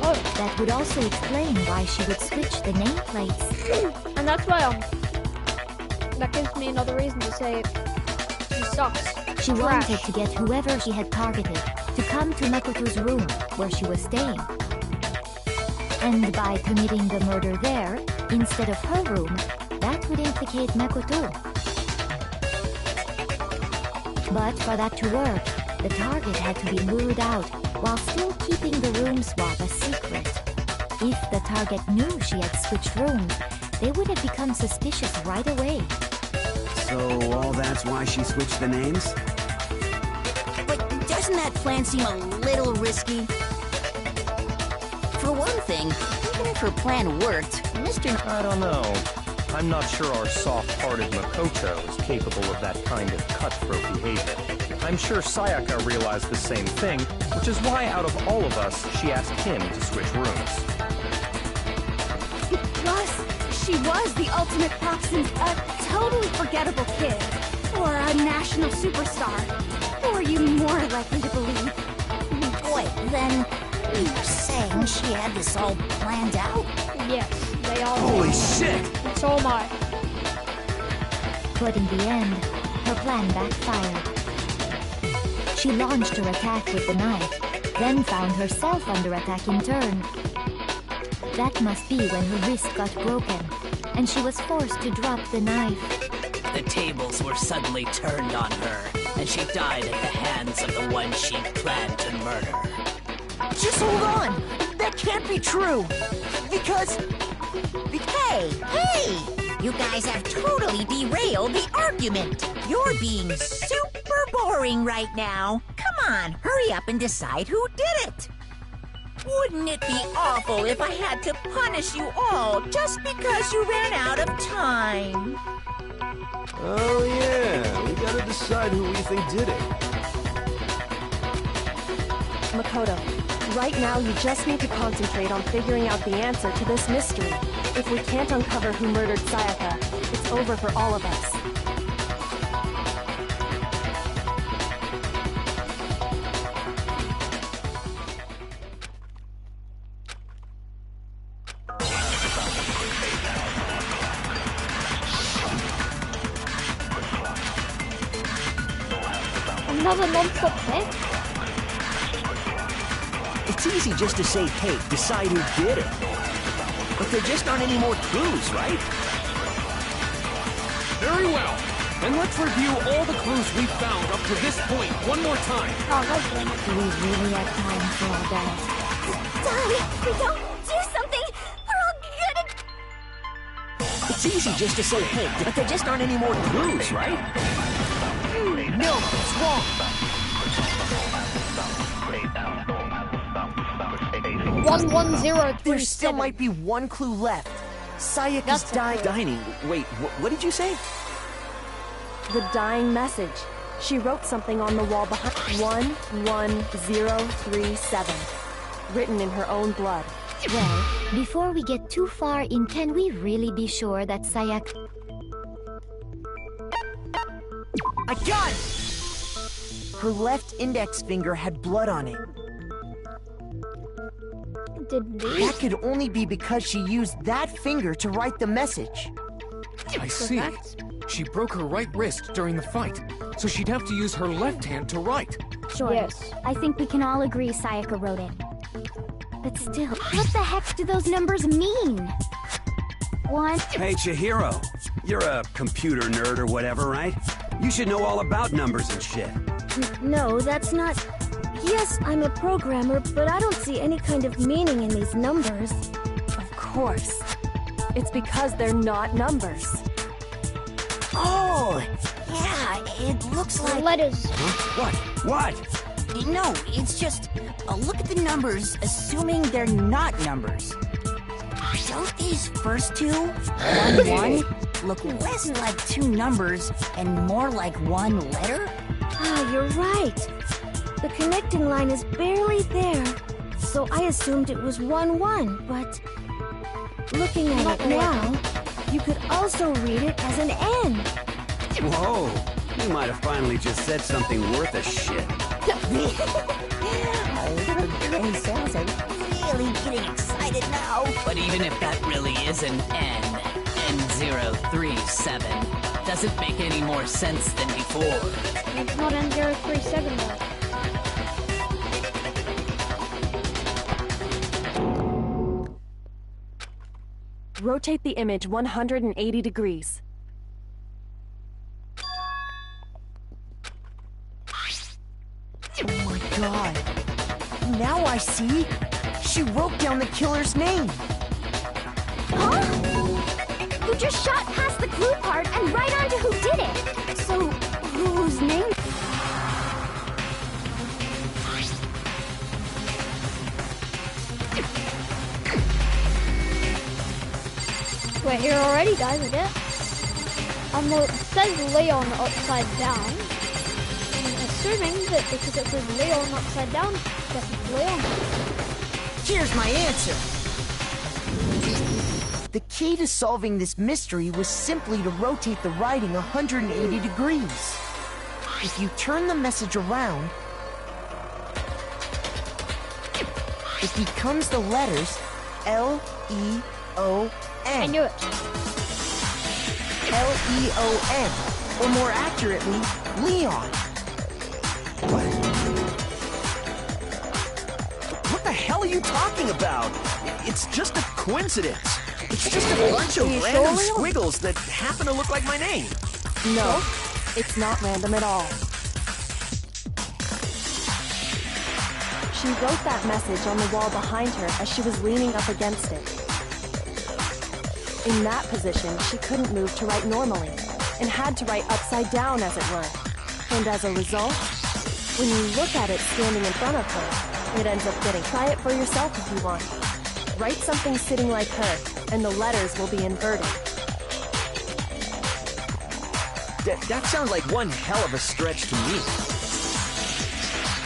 Oh, that would also explain why she would switch the nameplates. And that's why that gives me another reason to say she sucks. She wanted to get whoever she had targeted to come to Makoto's room where she was staying. And by committing the murder there, instead of her room, that would implicate Makoto. But for that to work, the target had to be lured out while still keeping the room swap a secret. If the target knew she had switched rooms, they would have become suspicious right away. So all that's why she switched the names? But doesn't that plan seem a little risky? For one thing, even if her plan worked, I don't know. I'm not sure our soft-hearted Makoto is capable of that kind of cutthroat behavior. I'm sure Sayaka realized the same thing, which is why out of all of us, she asked him to switch rooms. Plus, she was the ultimate prop since a totally forgettable kid. Or a national superstar. Who are you more likely to believe? Wait, then you're saying she had this all planned out? Yes, they all Holy did. shit! So am I. But in the end, her plan backfired. She launched her attack with the knife, then found herself under attack in turn. That must be when her wrist got broken, and she was forced to drop the knife. The tables were suddenly turned on her, and she died at the hands of the one she planned to murder. Just hold on! That can't be true! Because... Hey! You guys have totally derailed the argument. You're being super boring right now. Come on, hurry up and decide who did it. Wouldn't it be awful if I had to punish you all just because you ran out of time? Oh yeah, we gotta decide who we think did it. Makoto, right now you just need to concentrate on figuring out the answer to this mystery. If we can't uncover who murdered Sayaka, it's over for all of us. Another non-stop hit? It's easy just to say, hey, decide who did it. But there just aren't any more clues, right? Very well. Then let's review all the clues we've found up to this point one more time. Do we really have time for all that? Darling, if we don't do something, we're all gonna... It's easy just to say, hey, but there just aren't any more clues, right? No, it's wrong! 11037. There still might be one clue left. Sayaka's Dining. Wait, what did you say? The dying message. She wrote something on the wall behind 11037, written in her own blood. Well, before we get too far in, can we really be sure that Sayaka... I got it! Her left index finger had blood on it. That could only be because she used that finger to write the message. I see. She broke her right wrist during the fight, so she'd have to use her left hand to write. Sure. Yes. I think we can all agree Sayaka wrote it. But still, what the heck do those numbers mean? One... Hey, Chihiro. You're a computer nerd or whatever, right? You should know all about numbers and shit. No, that's not... Yes, I'm a programmer, but I don't see any kind of meaning in these numbers. Of course. It's because they're not numbers. Oh, yeah, it looks like... Letters. Huh? What? No, it's just... look at the numbers, assuming they're not numbers. Don't these first two, 1-1, look less like two numbers and more like one letter? Ah, you're right. The connecting line is barely there. so I assumed it was 1-1, but looking at it now, you could also read it as an N. Whoa, you might have finally just said something worth a shit. Little gray cells are really getting excited now. But even if that really is an N037, doesn't make any more sense than before. It's not N037 though. Rotate the image 180 degrees. Oh my god. Now I see. She wrote down the killer's name. Huh? You just shot past the clue part and right onto who did it. So, whose name? Wait, here already, guys, I guess. It says Leon upside down. I'm assuming that because it says Leon upside down, I guess it's Leon. Here's my answer. The key to solving this mystery was simply to rotate the writing 180 degrees. If you turn the message around, it becomes the letters L-E-O-N. I knew it. L-E-O-N, or more accurately, Leon. What the hell are you talking about? It's just a coincidence. It's just a bunch of random squiggles that happen to look like my name. No, it's not random at all. She wrote that message on the wall behind her as she was leaning up against it. In that position, she couldn't move to write normally, and had to write upside down, as it were. And as a result, when you look at it standing in front of her, it ends up getting. Try it for yourself if you want. Write something sitting like her, and the letters will be inverted. That sounds like one hell of a stretch to me.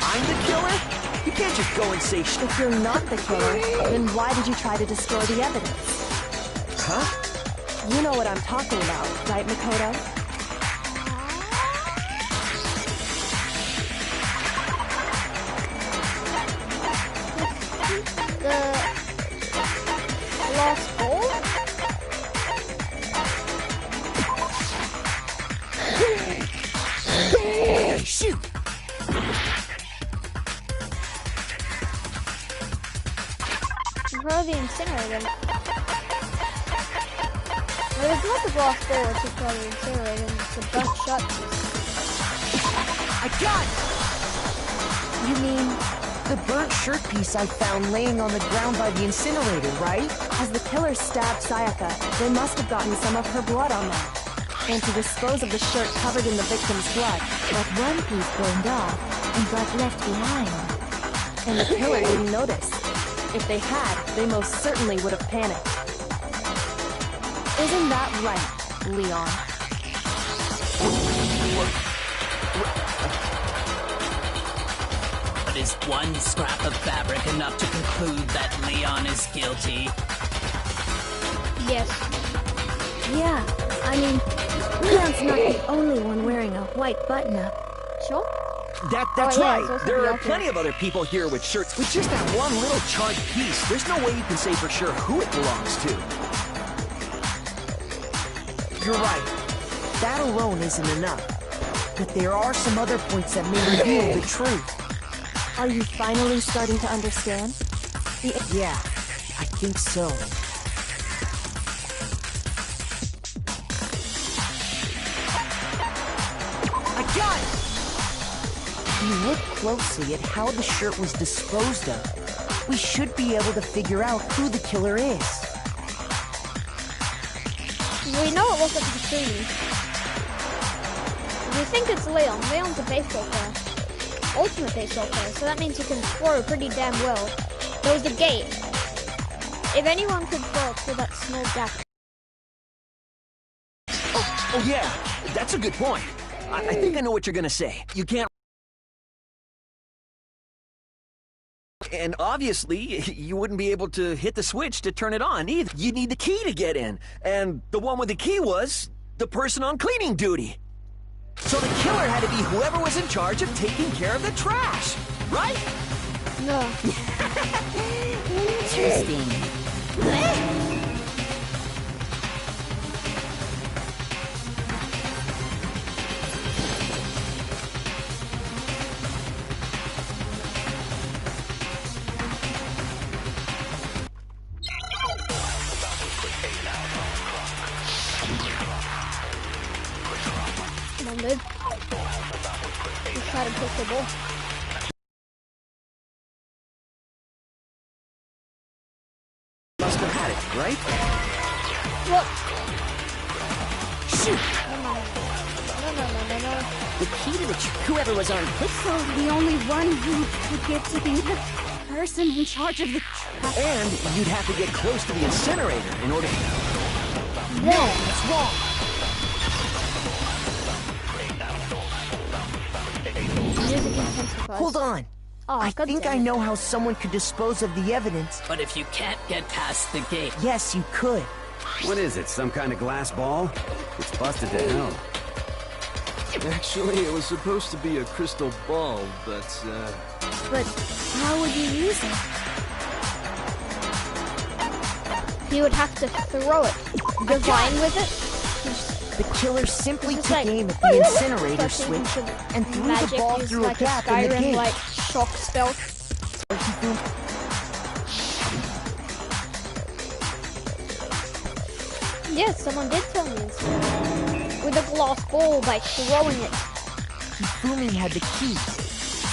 I'm the killer? You can't just go and say shit. If you're not the killer, then why did you try to destroy the evidence? Huh? You know what I'm talking about, right, Makoto? The lost ball? Shoot! Throw the incinerator. Well, it's not the glass ball, it's just probably the incinerator, and it's a burnt shut piece. I got it! You mean the burnt shirt piece I found laying on the ground by the incinerator, right? As the killer stabbed Sayaka, they must have gotten some of her blood on them. And to dispose of the shirt covered in the victim's blood. But one piece burned off and got left behind. And the killer didn't notice. If they had, they most certainly would have panicked. Isn't that right, Leon? But is one scrap of fabric enough to conclude that Leon is guilty? Yes. Yeah, I mean, Leon's not the only one wearing a white button-up. Sure? That's yeah, right. it's also There the are outfit. plenty of other people here with shirts. With just that one little charred piece, there's no way you can say for sure who it belongs to. You're right. That alone isn't enough. But there are some other points that may reveal the truth. Are you finally starting to understand? Yeah, I think so. I got it! If you look closely at how the shirt was disposed of, we should be able to figure out who the killer is. We know it wasn't Kasumi. We think it's Leon. Leon's a baseball player. Ultimate baseball player, so that means he can throw pretty damn well. There's a gate. If anyone could throw through that small gap. Oh yeah, that's a good point. I think I know what you're gonna say. You can't And obviously, you wouldn't be able to hit the switch to turn it on either. You'd need the key to get in. And the one with the key was the person on cleaning duty. So the killer had to be whoever was in charge of taking care of the trash, right? No. Interesting. Come on, dude. Just try to push the ball. Must have had it, right? What? Shoot! No. The key to the whoever was on So the only one who could get to be the person in charge of the trash. And you'd have to get close to the incinerator in order to... No, it's wrong! Music intensifies. Hold on. Oh, I think I know how someone could dispose of the evidence. But if you can't get past the gate... Yes, you could. What is it, some kind of glass ball? It's busted to hell. Actually, it was supposed to be a crystal ball, but, But how would you use it? He would have to throw it. Divine with it. The killer simply It's took like, aim at the incinerator starts switch using and threw the magic, ball use through like a gap in the Skyrim, gate. like shock spell. Yes, someone did tell me with a glass ball by throwing it. Hifumi had the key.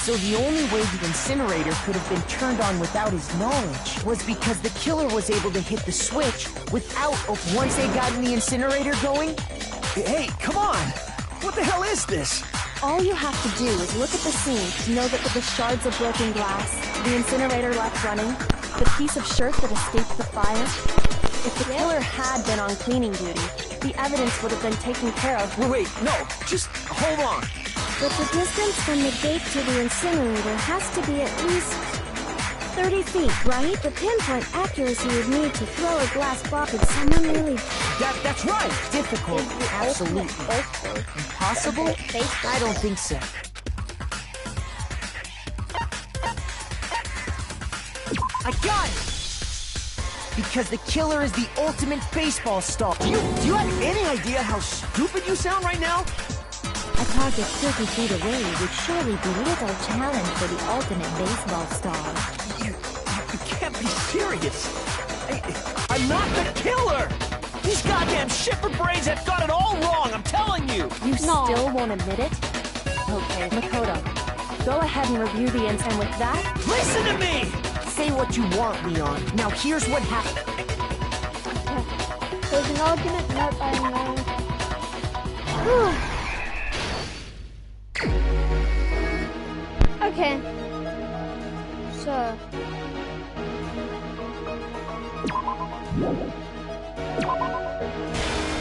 So the only way the incinerator could have been turned on without his knowledge was because the killer was able to hit the switch without, once they got the incinerator going. Hey, come on! What the hell is this? All you have to do is look at the scene to know that with the shards of broken glass, the incinerator left running, the piece of shirt that escaped the fire. If the killer had been on cleaning duty, the evidence would have been taken care of. Wait, no, just hold on. But the distance from the gate to the incinerator has to be at least 30 feet, right? The pinpoint accuracy you'd need to throw a glass ball could someone really... That's right! Difficult, absolutely. Impossible? I don't think so. I got it! Because the killer is the ultimate baseball star. Do you have any idea how stupid you sound right now? A target 30 feet away would surely be little challenge for the ultimate baseball star. You can't be serious. I'm not the killer! These goddamn shipper brains have got it all wrong, I'm telling you! You still won't admit it? Okay, Makoto. Go ahead and review the ins, and with that... Listen to me! Say what you want, Leon. Now here's what happened. There's an argument, not I know. Okay. So.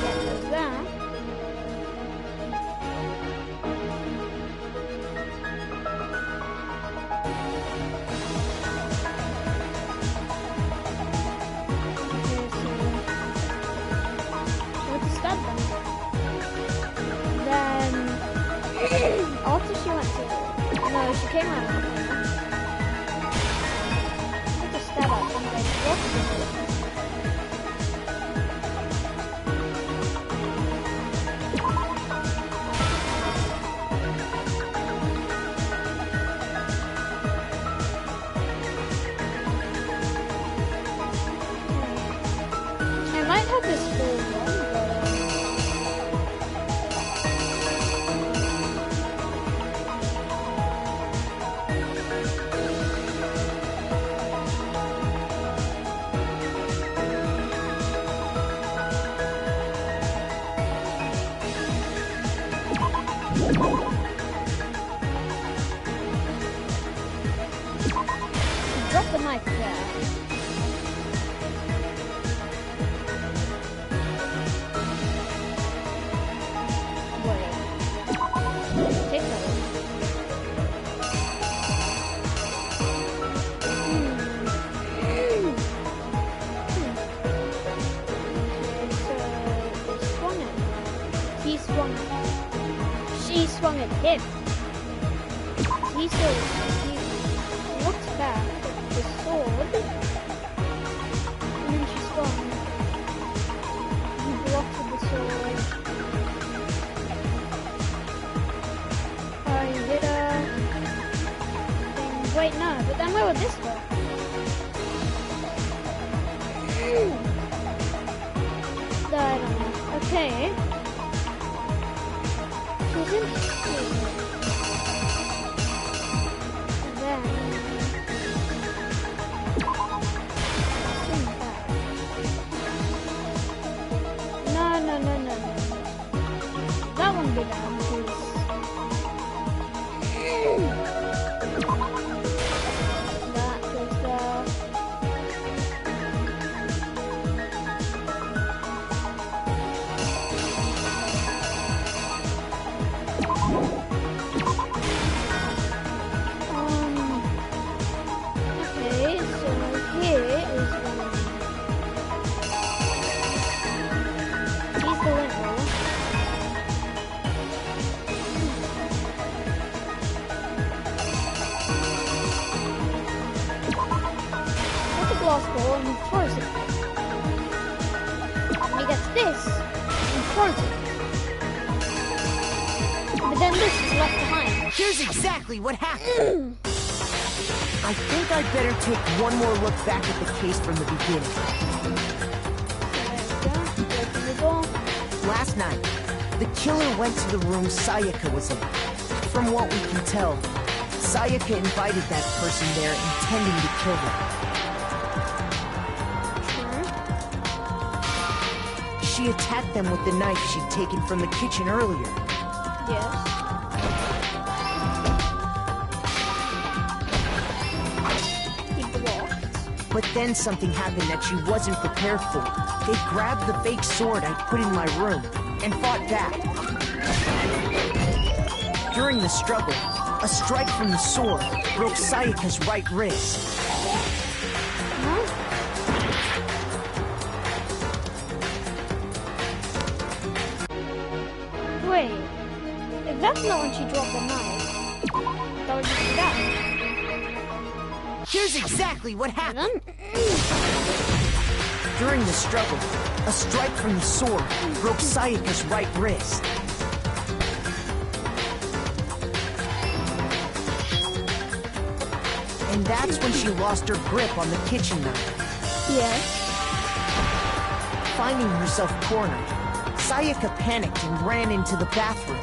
There's that. What's the stud then? Then after she went to no, she came out. Took a stab at something. I might have this full one, drop the knife there. Wait. Take that. she swung at him. He looked back at the sword, and then she swung. He blocked with the sword. He did a thing. Wait, no, but then where would this go? I don't know. Okay. She's in here. Then... No. That won't be down, please. That goes there. Okay, so here is he's the lint roller. Take the glass ball and throws it. And he gets this and throws it. But then this is left behind. Here's exactly what happened. I think I'd better take one more look back at the case from the beginning. Last night, the killer went to the room Sayaka was in. From what we can tell, Sayaka invited that person there intending to kill her. She attacked them with the knife she'd taken from the kitchen earlier. Yes. But then something happened that she wasn't prepared for. They grabbed the fake sword I put in my room and fought back. During the struggle, a strike from the sword broke Sayaka's right wrist. Wait, if that's not when she dropped the knife, that would just be that. Here's exactly what happened. During the struggle, a strike from the sword broke Sayaka's right wrist. And that's when she lost her grip on the kitchen knife. Yes. Finding herself cornered, Sayaka panicked and ran into the bathroom.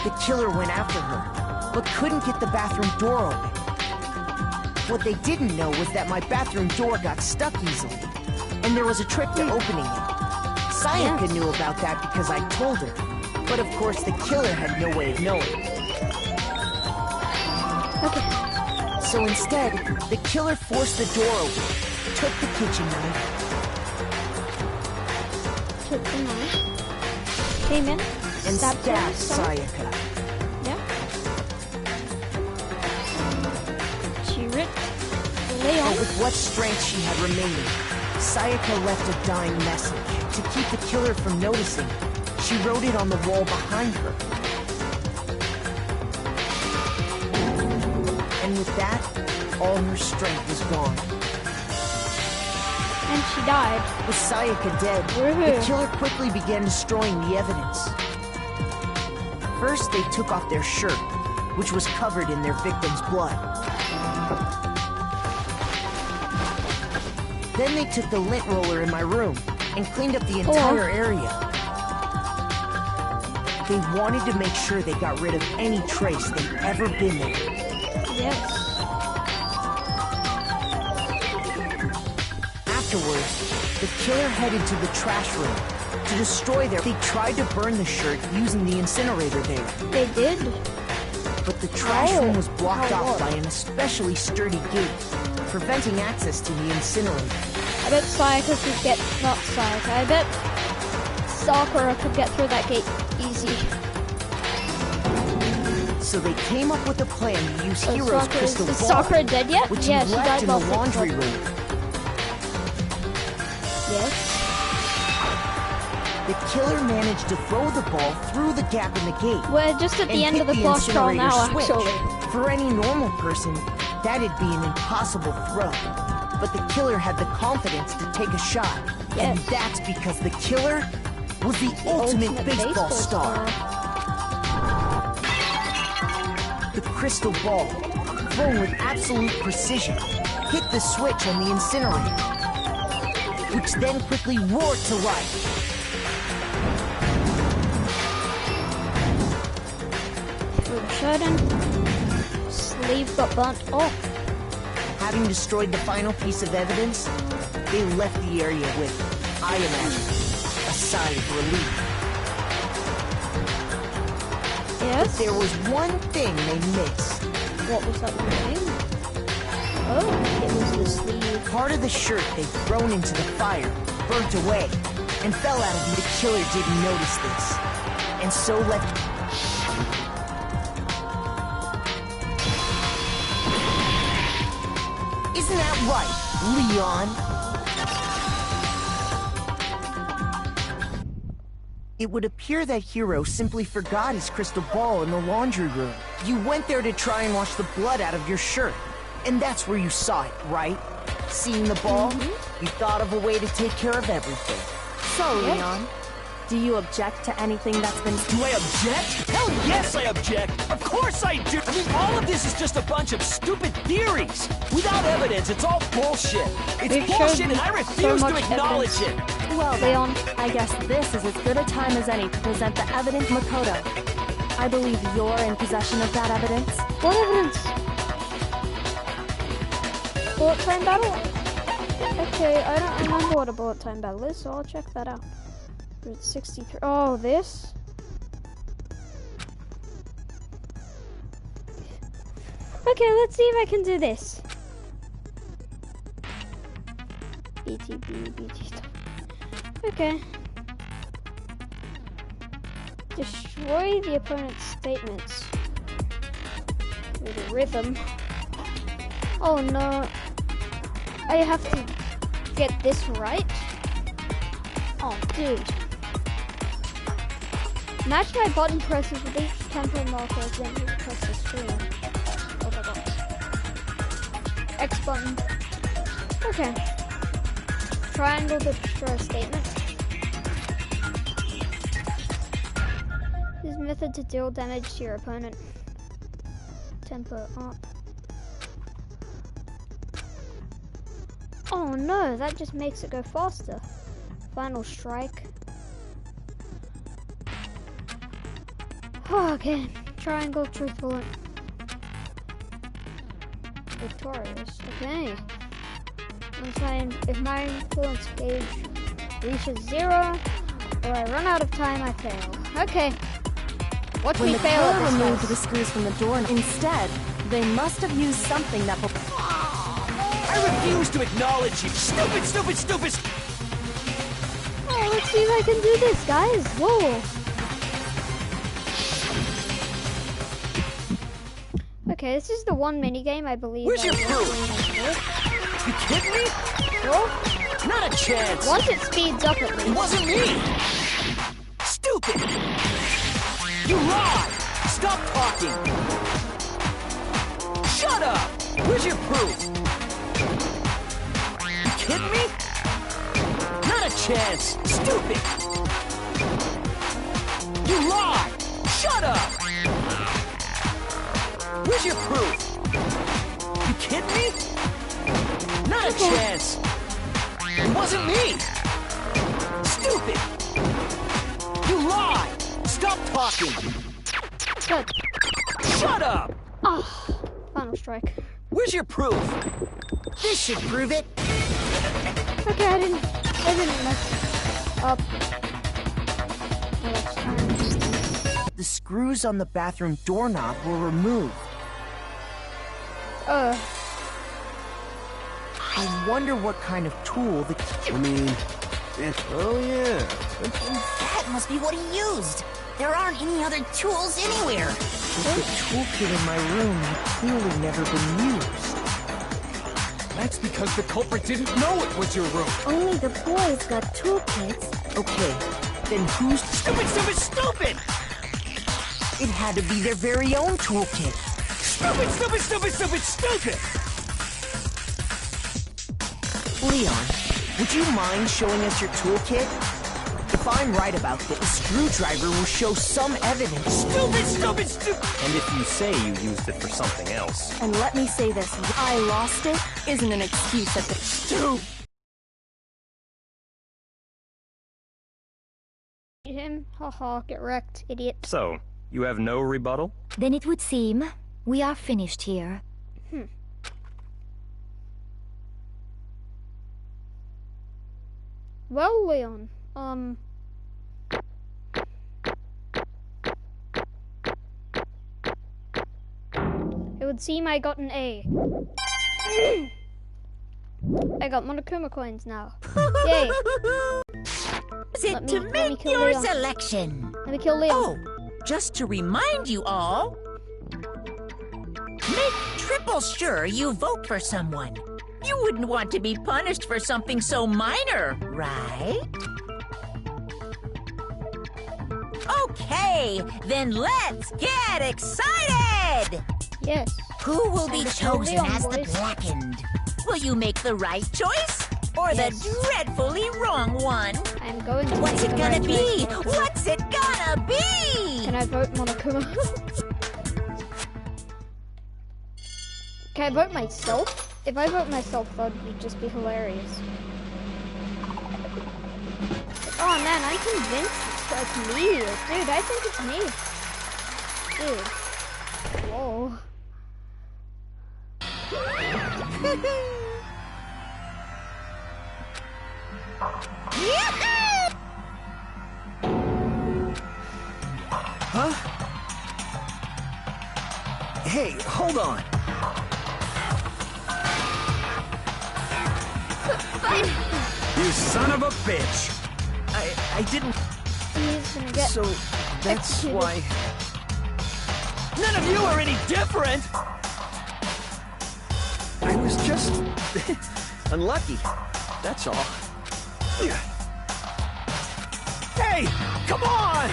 The killer went after her, but couldn't get the bathroom door open. What they didn't know was that my bathroom door got stuck easily, and there was a trick to opening it. Sayaka knew about that because I told her, but of course the killer had no way of knowing. So instead, the killer forced the door open, took the kitchen knife, came in, and stabbed Sayaka. But with what strength she had remaining, Sayaka left a dying message. To keep the killer from noticing, she wrote it on the wall behind her. And with that, all her strength was gone. And she died. With Sayaka dead, the killer quickly began destroying the evidence. First, they took off their shirt, which was covered in their victim's blood. Then they took the lint roller in my room and cleaned up the entire area. They wanted to make sure they got rid of any trace they'd ever been there. Yes. Afterwards, the killer headed to the trash room to destroy their... They tried to burn the shirt using the incinerator there. They did? But the trash room was blocked off by an especially sturdy gate, preventing access to the incinerator. I bet Sayaka could get... Not Sayaka, I bet Sakura could get through that gate easy. So they came up with a plan to use Hero's crystal ball. Is Sakura dead yet? Which yeah, he she left died in the last laundry room. Yes. The killer managed to throw the ball through the gap in the gate. We're just at the end of the class trial now, actually. For any normal person, that'd be an impossible throw. But the killer had the confidence to take a shot. Yes. And that's because the killer was the ultimate baseball star. The crystal ball, thrown with absolute precision, hit the switch on the incinerator, which then quickly roared to life. Sudden, sleeve got burnt off. Having destroyed the final piece of evidence, they left the area with, I imagine, a sigh of relief. Yes? But there was one thing they missed. What was that one thing? Oh, it was the sleeve. Part of the shirt they'd thrown into the fire burnt away and fell out of the killer didn't notice this. And so left... Isn't that right, Leon? It would appear that Hero simply forgot his crystal ball in the laundry room. You went there to try and wash the blood out of your shirt. And that's where you saw it, right? Seeing the ball, you thought of a way to take care of everything. So, Leon, do you object to anything that's been... Do I object? Hell yes, I object! Of course I do! I mean, all of this is just a bunch of stupid theories! Without evidence, it's all bullshit! It's bullshit and I refuse to acknowledge it! Well, Leon, I guess this is as good a time as any to present the evidence, Makoto. I believe you're in possession of that evidence. What evidence? Bullet time battle? Okay, I don't remember what a bullet time battle is, so I'll check that out. It's 63. Oh, this? Okay, let's see if I can do this. BT stuff. Okay. Destroy the opponent's statements with a rhythm. Oh no. I have to get this right? Oh, dude. Match my button presses with each tempo marker, then you press the screen. Oh my god. X button. Okay. Triangle to destroy a statement. This method to deal damage to your opponent. Tempo up. Oh no, that just makes it go faster. Final strike. Oh, okay. Triangle, truth bullet. Victorious. Okay. If my influence gauge reaches 0 or I run out of time, I fail. Okay. Watch me fail at this. When the killer removed the screws from the door, instead, they must have used something that will... I refuse to acknowledge you! Stupid, stupid, stupid! Oh, let's see if I can do this, guys. Whoa. Okay, this is the one minigame I believe. Where's your proof? You kidding me? Well, not a chance. Once it speeds up at least. It wasn't me. Stupid. You lied. Stop talking. Shut up. Where's your proof? You kidding me? Not a chance. Stupid. You lied. Shut up. Where's your proof? You kidding me? Not a chance! It wasn't me! Stupid! You lied! Stop talking! Good. Shut up! Oh, final strike. Where's your proof? This should prove it! Okay, I didn't mess up. The screws on the bathroom doorknob were removed. I wonder what kind of tool the... I mean... Oh, yeah. That must be what he used. There aren't any other tools anywhere. But the toolkit in my room had clearly never been used. That's because the culprit didn't know it was your room. Only the boys got toolkits. Okay, Then who's... Stupid, stupid, stupid! It had to be their very own toolkit. Stupid, stupid, stupid, stupid, stupid! Leon, would you mind showing us your toolkit? If I'm right about this, the screwdriver will show some evidence. Stupid, stupid, stupid! And if you say you used it for something else. And let me say this, I lost it isn't an excuse at the... Stupid! Him? Haha, get wrecked, idiot. So, you have no rebuttal? Then it would seem we are finished here. Well, Leon, it would seem I got an A. I got Monokuma coins now. Yay! Let me kill your selection. Let me kill Leon. Oh, just to remind you all, make triple sure you vote for someone. You wouldn't want to be punished for something so minor, right? Okay, then let's get excited! Yes. Who will be chosen Leon, as the boys. blackened? Will you make the right choice? Or the dreadfully wrong one? I'm going to What's make it the gonna right be? choice. What's it gonna be? Can I vote Monokuma? Can I vote myself? If I vote myself, that would just be hilarious. Oh man, I'm convinced it's me. Dude, I think it's me. Dude. Whoa. Huh? Hey, hold on. You son of a bitch! I didn't... He's gonna get So, that's executed. why... None of you are any different! I was just... unlucky. That's all. Hey! Come on!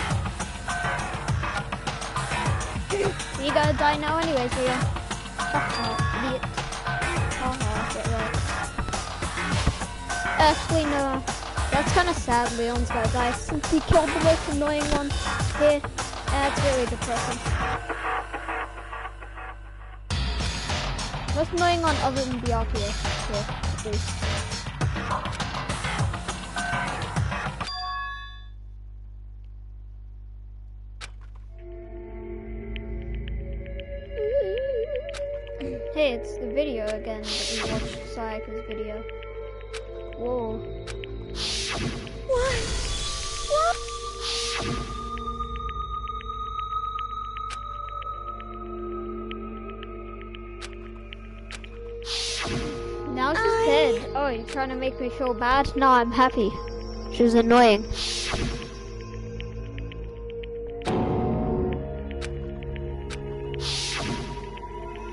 You gotta die now anyways, Leon. Haha, idiot. Haha, get wrecked. Actually, no. That's kind of sad Leon's gonna die since he killed the most annoying one here. That's really depressing. Most annoying one other than Byakuya here, at least. Hey, it's the video again that we watched Sayaka's video. Whoa. Now she's dead. Oh, you're trying to make me feel bad? No, I'm happy. She was annoying.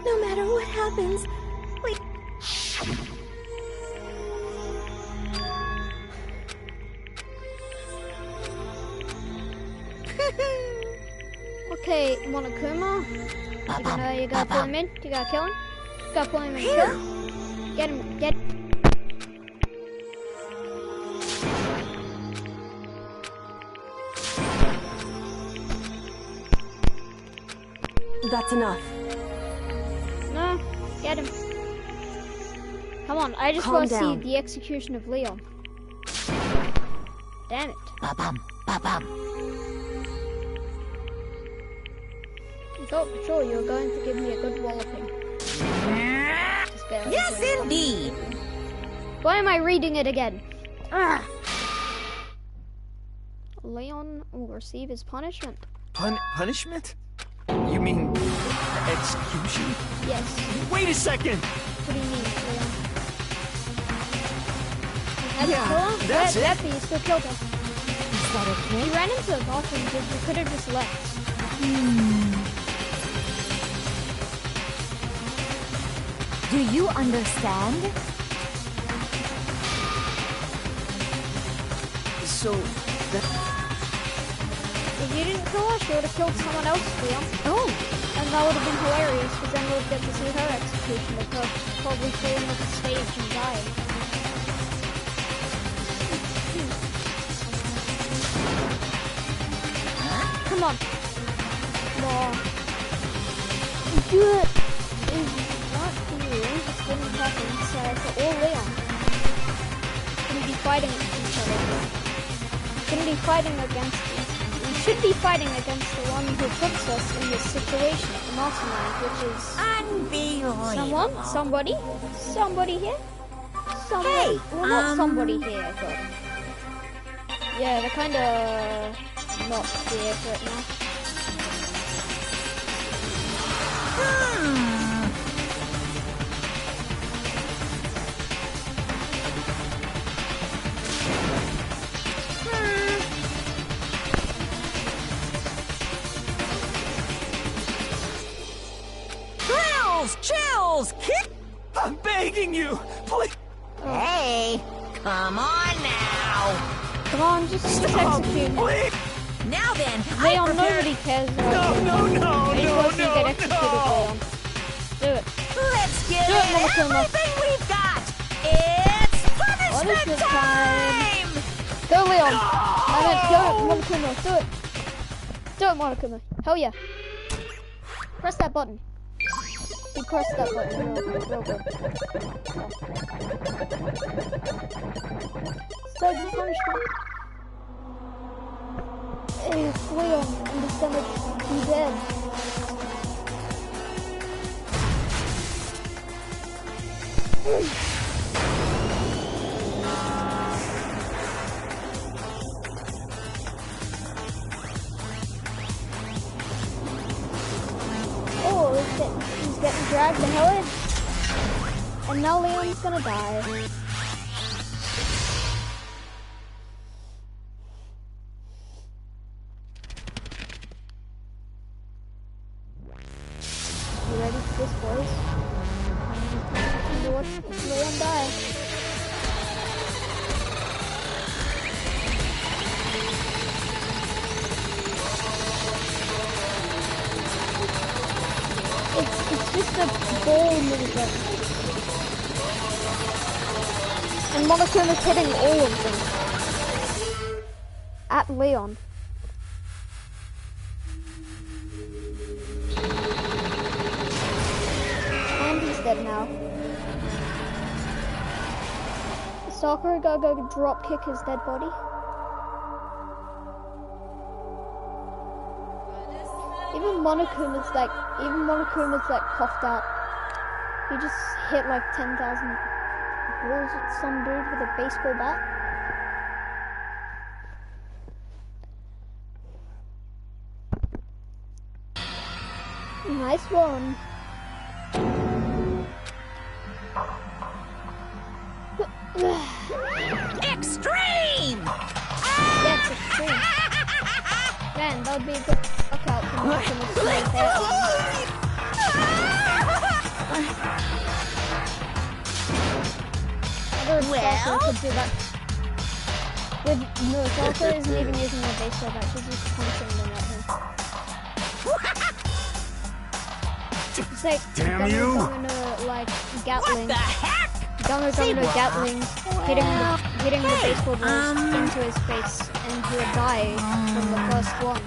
No matter what happens, we... Okay, Monokuma. You gotta pull him in. You gotta kill him. You gotta pull him in and kill him. Get him. Get That's enough. No, get him. Come on, I just Calm want to see down. the execution of Leon. Damn it. Ba-bum, ba-bum. I thought for sure you were going to give me a good walloping. Just barely. Yes, indeed. Why am I reading it again? Ugh. Leon will receive his punishment. Punishment? You mean... execution? Yes. Wait a second! What do you mean, Leon? You had to kill him? that's it. Yep, you still killed him. Is that okay? You ran into the bathroom, dude. You could have just left. Do you understand? So, that... you didn't kill her, she would have killed someone else, Leon. Oh. And that would have been hilarious, because then we would get to see her execution of her probably falling off the stage and dying. Come on. No. Do it. Not you. This didn't happen, so for all Leon. Gonna be fighting each other. Gonna be fighting against you. We should be fighting against the one who puts us in this situation, the mastermind, which is unbelievable. Somebody here? Somebody. Hey, well, not somebody here, but yeah, they're kind of not here right now. Chills! I'm begging you! Please! Hey! Come on now! Come on, just execute. Please! Now then, Leon, nobody cares about No! get executed, Leon. Do it. Let's give Do it it, Monokuma. everything we've got! It's punishment time! Go, Leon! Go, Monokuma, do it! Do it, Monokuma. Hell yeah. Press that button. You press that button real good. Start the punishment. It's Leon, and it's gonna be dead. Oh, he's getting dragged to hell in. And now Leon's gonna die. You ready for this, boys? I'm gonna watch Leon die. It's just a ball movement. And Monokuma's hitting all of them. At Leon. And he's dead now. Sakura gotta go drop kick his dead body. Even Monokuma's like puffed out. He just hit like 10,000 balls at some dude with a baseball bat. Nice one. Extreme! Yeah, it's extreme. Man, that would be a good knockout for Monokuma's small hair. Well, could do that. No, Sakura isn't even using a baseball bat, she's just punching them at him. It's like Damn you! Like Gatling. What the heck? Gatling, hitting the baseball balls into his face, and he would die from the first one.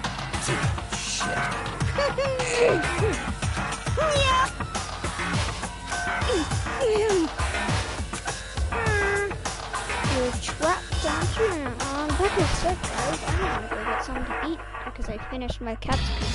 You're trapped, aren't you? That is so guys. I'm gonna go get something to eat because I finished my capsicum.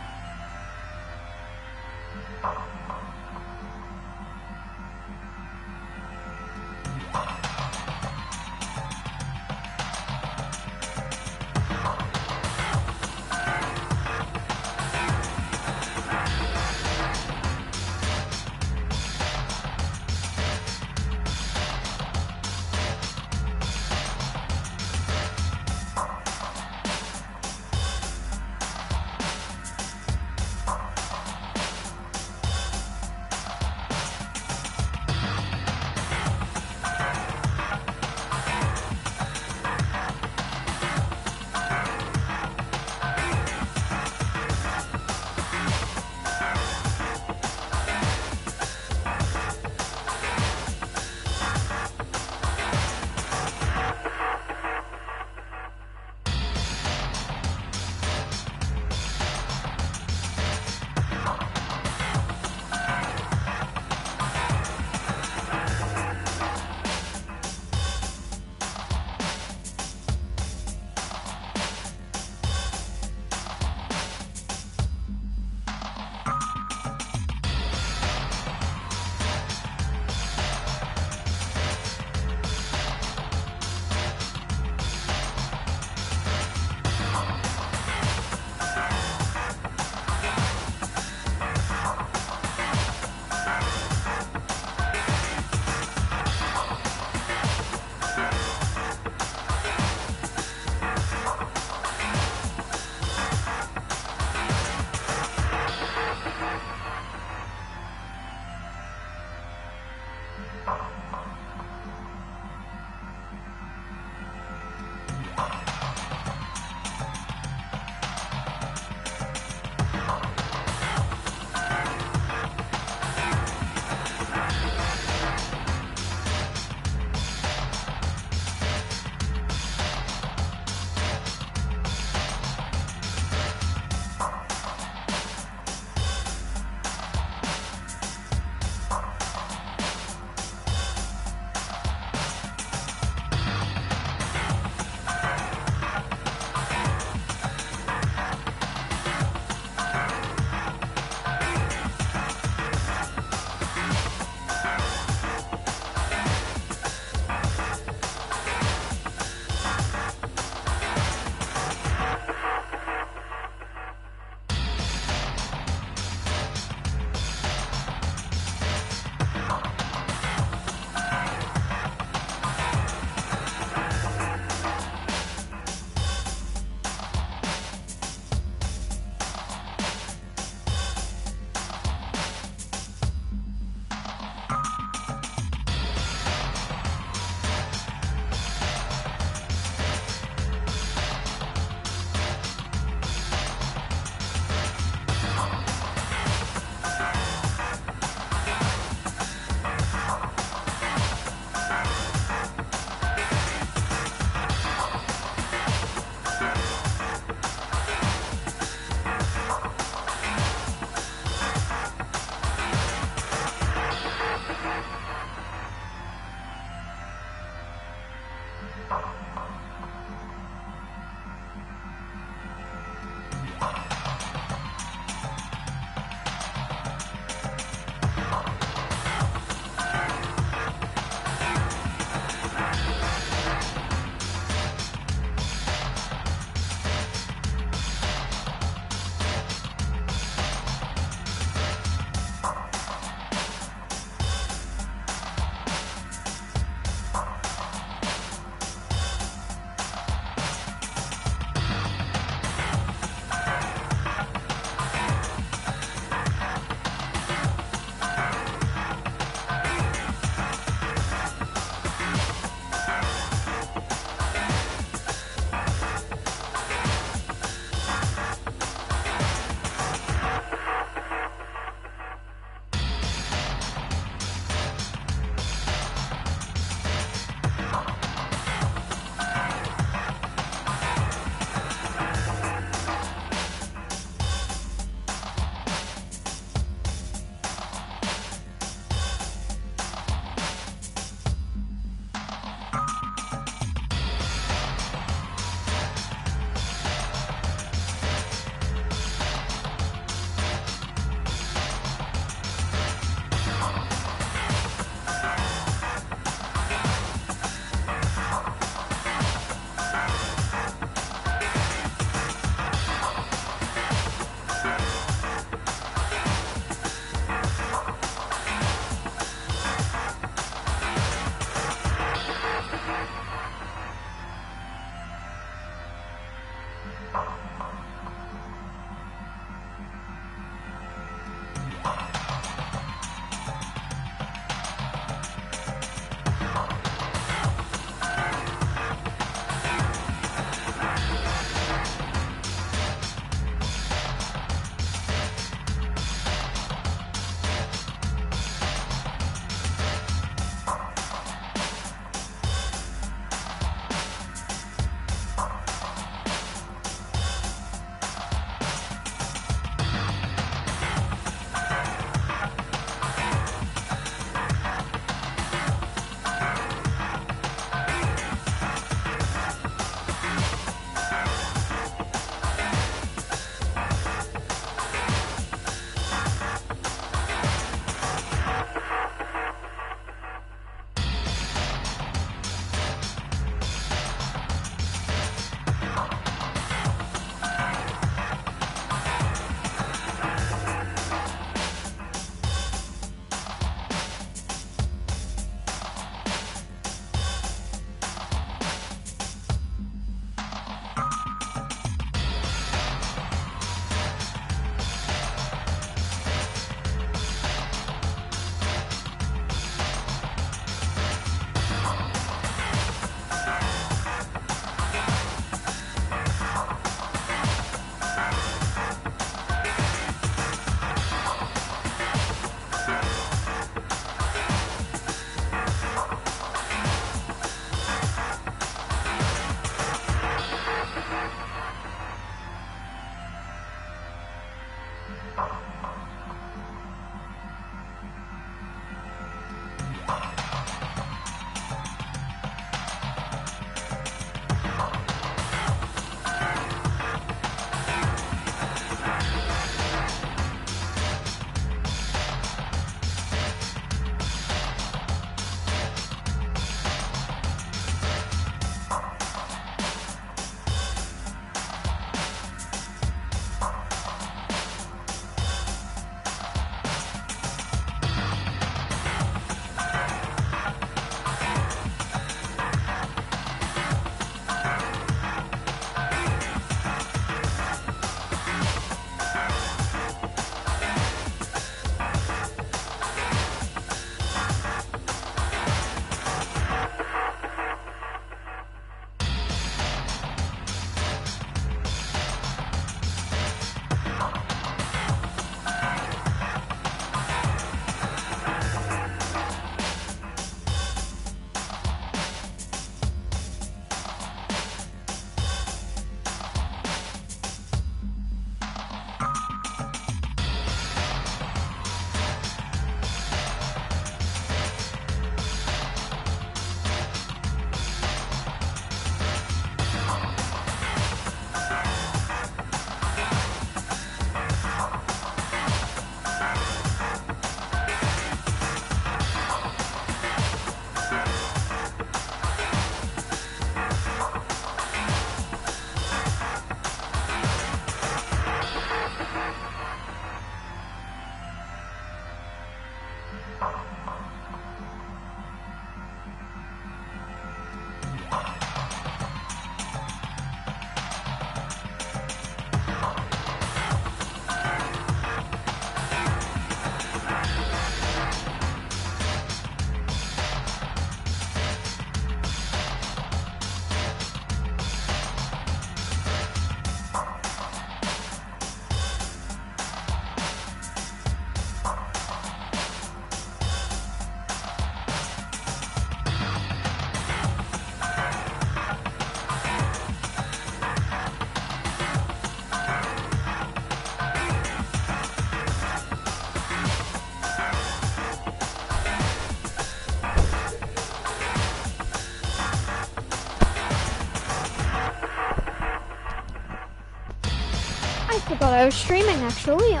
forgot I was streaming actually. You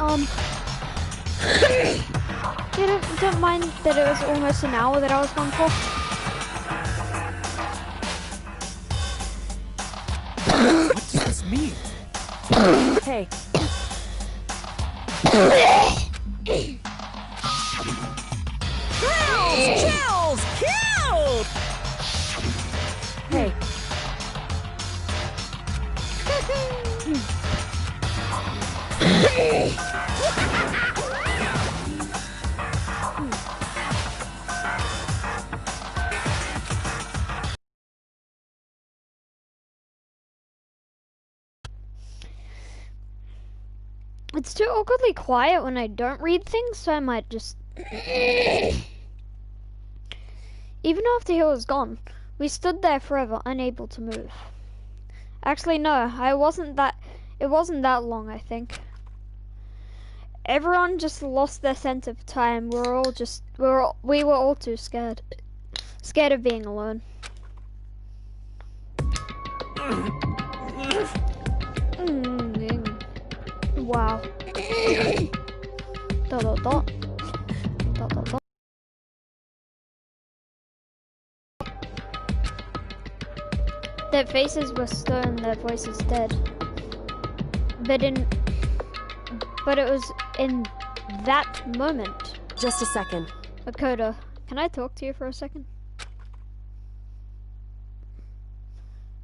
don't mind that it was almost an hour that I was gone for? What does this mean? Hey. Chills! Killed! Hey. It's too awkwardly quiet when I don't read things, so I might just... Even after he was gone, we stood there forever, unable to move. Actually, no, it wasn't that long, I think. Everyone just lost their sense of time. We were all too scared. Scared of being alone. Wow. Dot dot dot. Dot dot dot. Their faces were stone, their voices dead. But it was in that moment. Just a second. Makoto, can I talk to you for a second?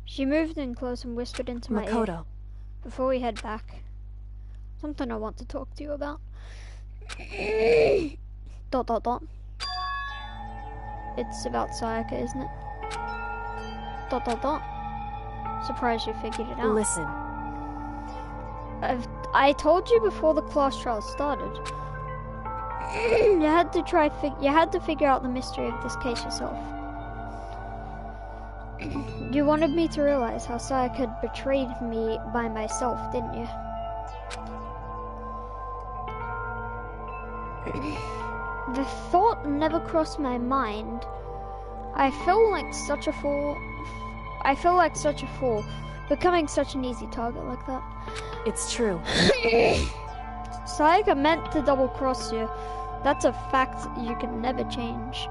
She moved in close and whispered into my ear. Before we head back. Something I want to talk to you about. Dot dot dot. It's about Sayaka, isn't it? Dot dot dot. Surprised you figured it out. Listen. I told you before the class trial started. You had to figure out the mystery of this case yourself. You wanted me to realize how Sayaka had betrayed me by myself, didn't you? The thought never crossed my mind. I feel like such a fool, becoming such an easy target like that. It's true. Sayaka meant to double-cross you. That's a fact you can never change.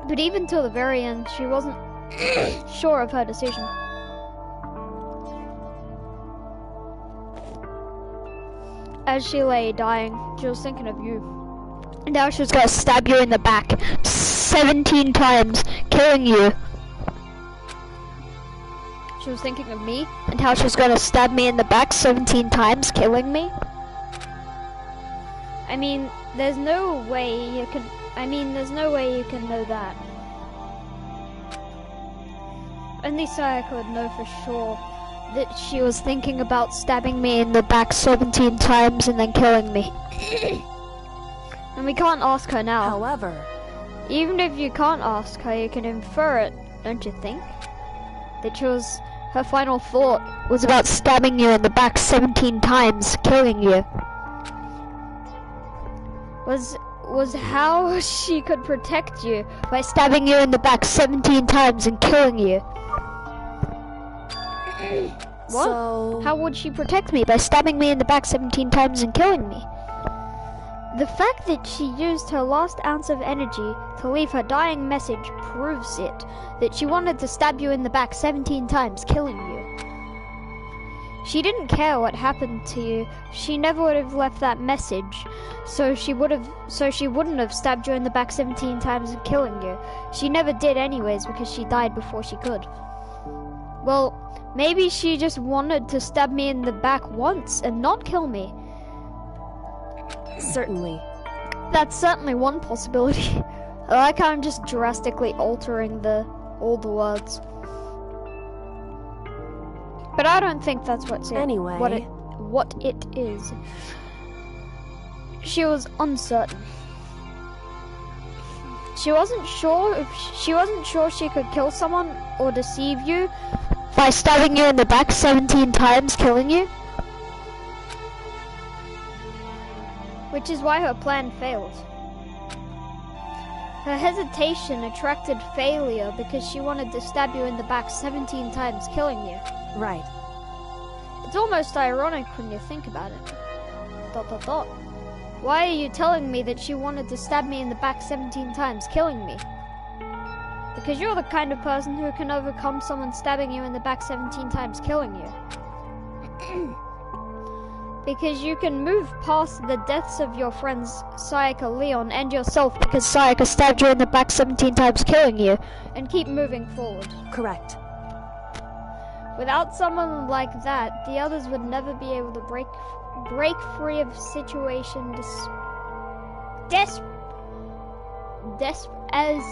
But even till the very end, she wasn't sure of her decision. As she lay dying, she was thinking of you. And now she's gonna stab you in the back 17 times, killing you. She was thinking of me and how she's gonna stab me in the back 17 times, killing me. I mean, there's no way you can know that. Only Sayaka would know for sure that she was thinking about stabbing me in the back 17 times and then killing me. And we can't ask her now. However, even if you can't ask her, you can infer it, don't you think? That her final thought was about stabbing you in the back 17 times, killing you. Was how she could protect you by stabbing you in the back 17 times and killing you. What? So... How would she protect me by stabbing me in the back 17 times and killing me? The fact that she used her last ounce of energy to leave her dying message proves it. That she wanted to stab you in the back 17 times, killing you. She didn't care what happened to you. She never would have left that message. So she wouldn't have stabbed you in the back 17 times and killing you. She never did anyways because she died before she could. Well, maybe she just wanted to stab me in the back once and not kill me. Certainly. That's certainly one possibility. I like how I'm just drastically altering all the words. But I don't think that's what's it. Anyway. What it is. She was uncertain. She wasn't sure she could kill someone or deceive you by stabbing you in the back 17 times, killing you. Which is why her plan failed. Her hesitation attracted failure because she wanted to stab you in the back 17 times, killing you. Right. It's almost ironic when you think about it. ... Why are you telling me that she wanted to stab me in the back 17 times, killing me? Because you're the kind of person who can overcome someone stabbing you in the back 17 times, killing you. Because you can move past the deaths of your friends Sayaka, Leon, and yourself because Sayaka stabbed you in the back 17 times, killing you, and keep moving forward. Correct. Without someone like that, the others would never be able to break free of situation as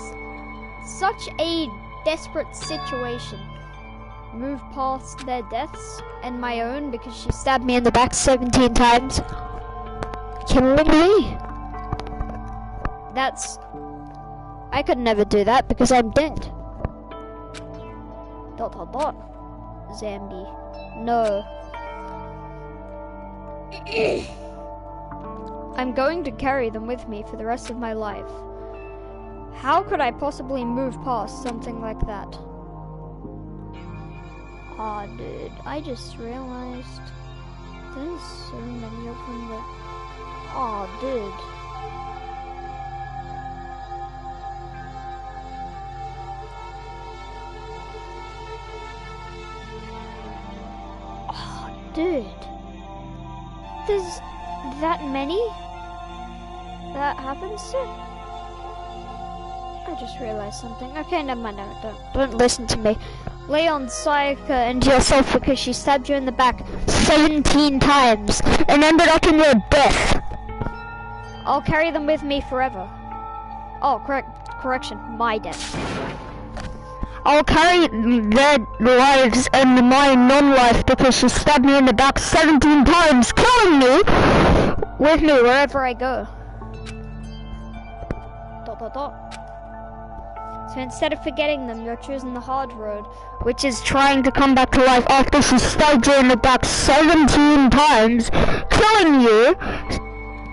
such a desperate situation. Move past their deaths and my own because she stabbed me in the back 17 times, killing me. I could never do that because I'm dead. ... Zambi. No. I'm going to carry them with me for the rest of my life. How could I possibly move past something like that? Aw, dude, I just realized there's so many of them that... Aw, dude. Aw, dude. There's that many that happens to? I just realized something. Okay, never mind, don't listen to me. Leon, Sayaka, and yourself because she stabbed you in the back 17 times and ended up in your death. I'll carry them with me forever. Oh, correction, my death. I'll carry their lives and my non-life because she stabbed me in the back 17 times, killing me with me wherever I go. ... So instead of forgetting them, you're choosing the hard road, which is trying to come back to life after she stabbed you in the back 17 times, killing you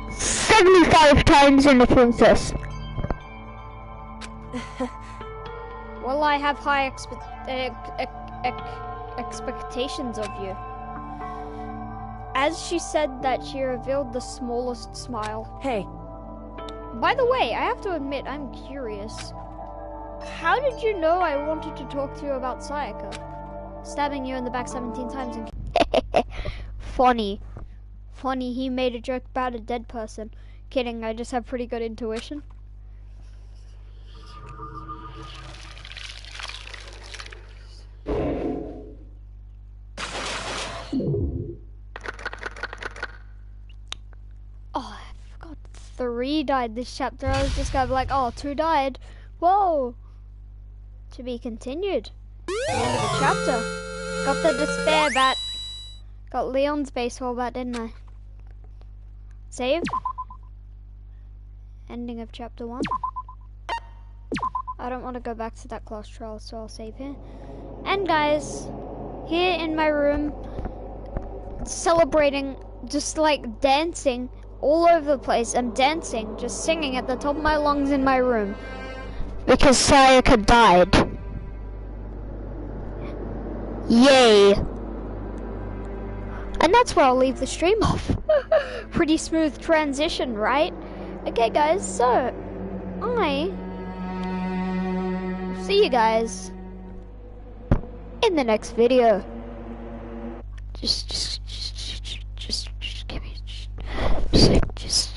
75 times in the process. Well, I have high expectations of you. As she said that, she revealed the smallest smile. Hey. By the way, I have to admit, I'm curious. How did you know I wanted to talk to you about Sayaka? Stabbing you in the back 17 times and... Funny. Funny, he made a joke about a dead person. Kidding, I just have pretty good intuition. Oh, I forgot 3 died this chapter. I was just gonna be like, oh, 2 died. Whoa. To be continued. The end of the chapter. Got the despair bat. Got Leon's baseball bat, didn't I? Save. Ending of chapter 1. I don't want to go back to that class trial, so I'll save here. And guys, here in my room, celebrating, just like dancing all over the place. I'm dancing, just singing at the top of my lungs in my room. Because Sayaka died. Yay. And that's where I'll leave the stream off. Pretty smooth transition, right? Okay guys, so I see you guys in the next video. Just give me, just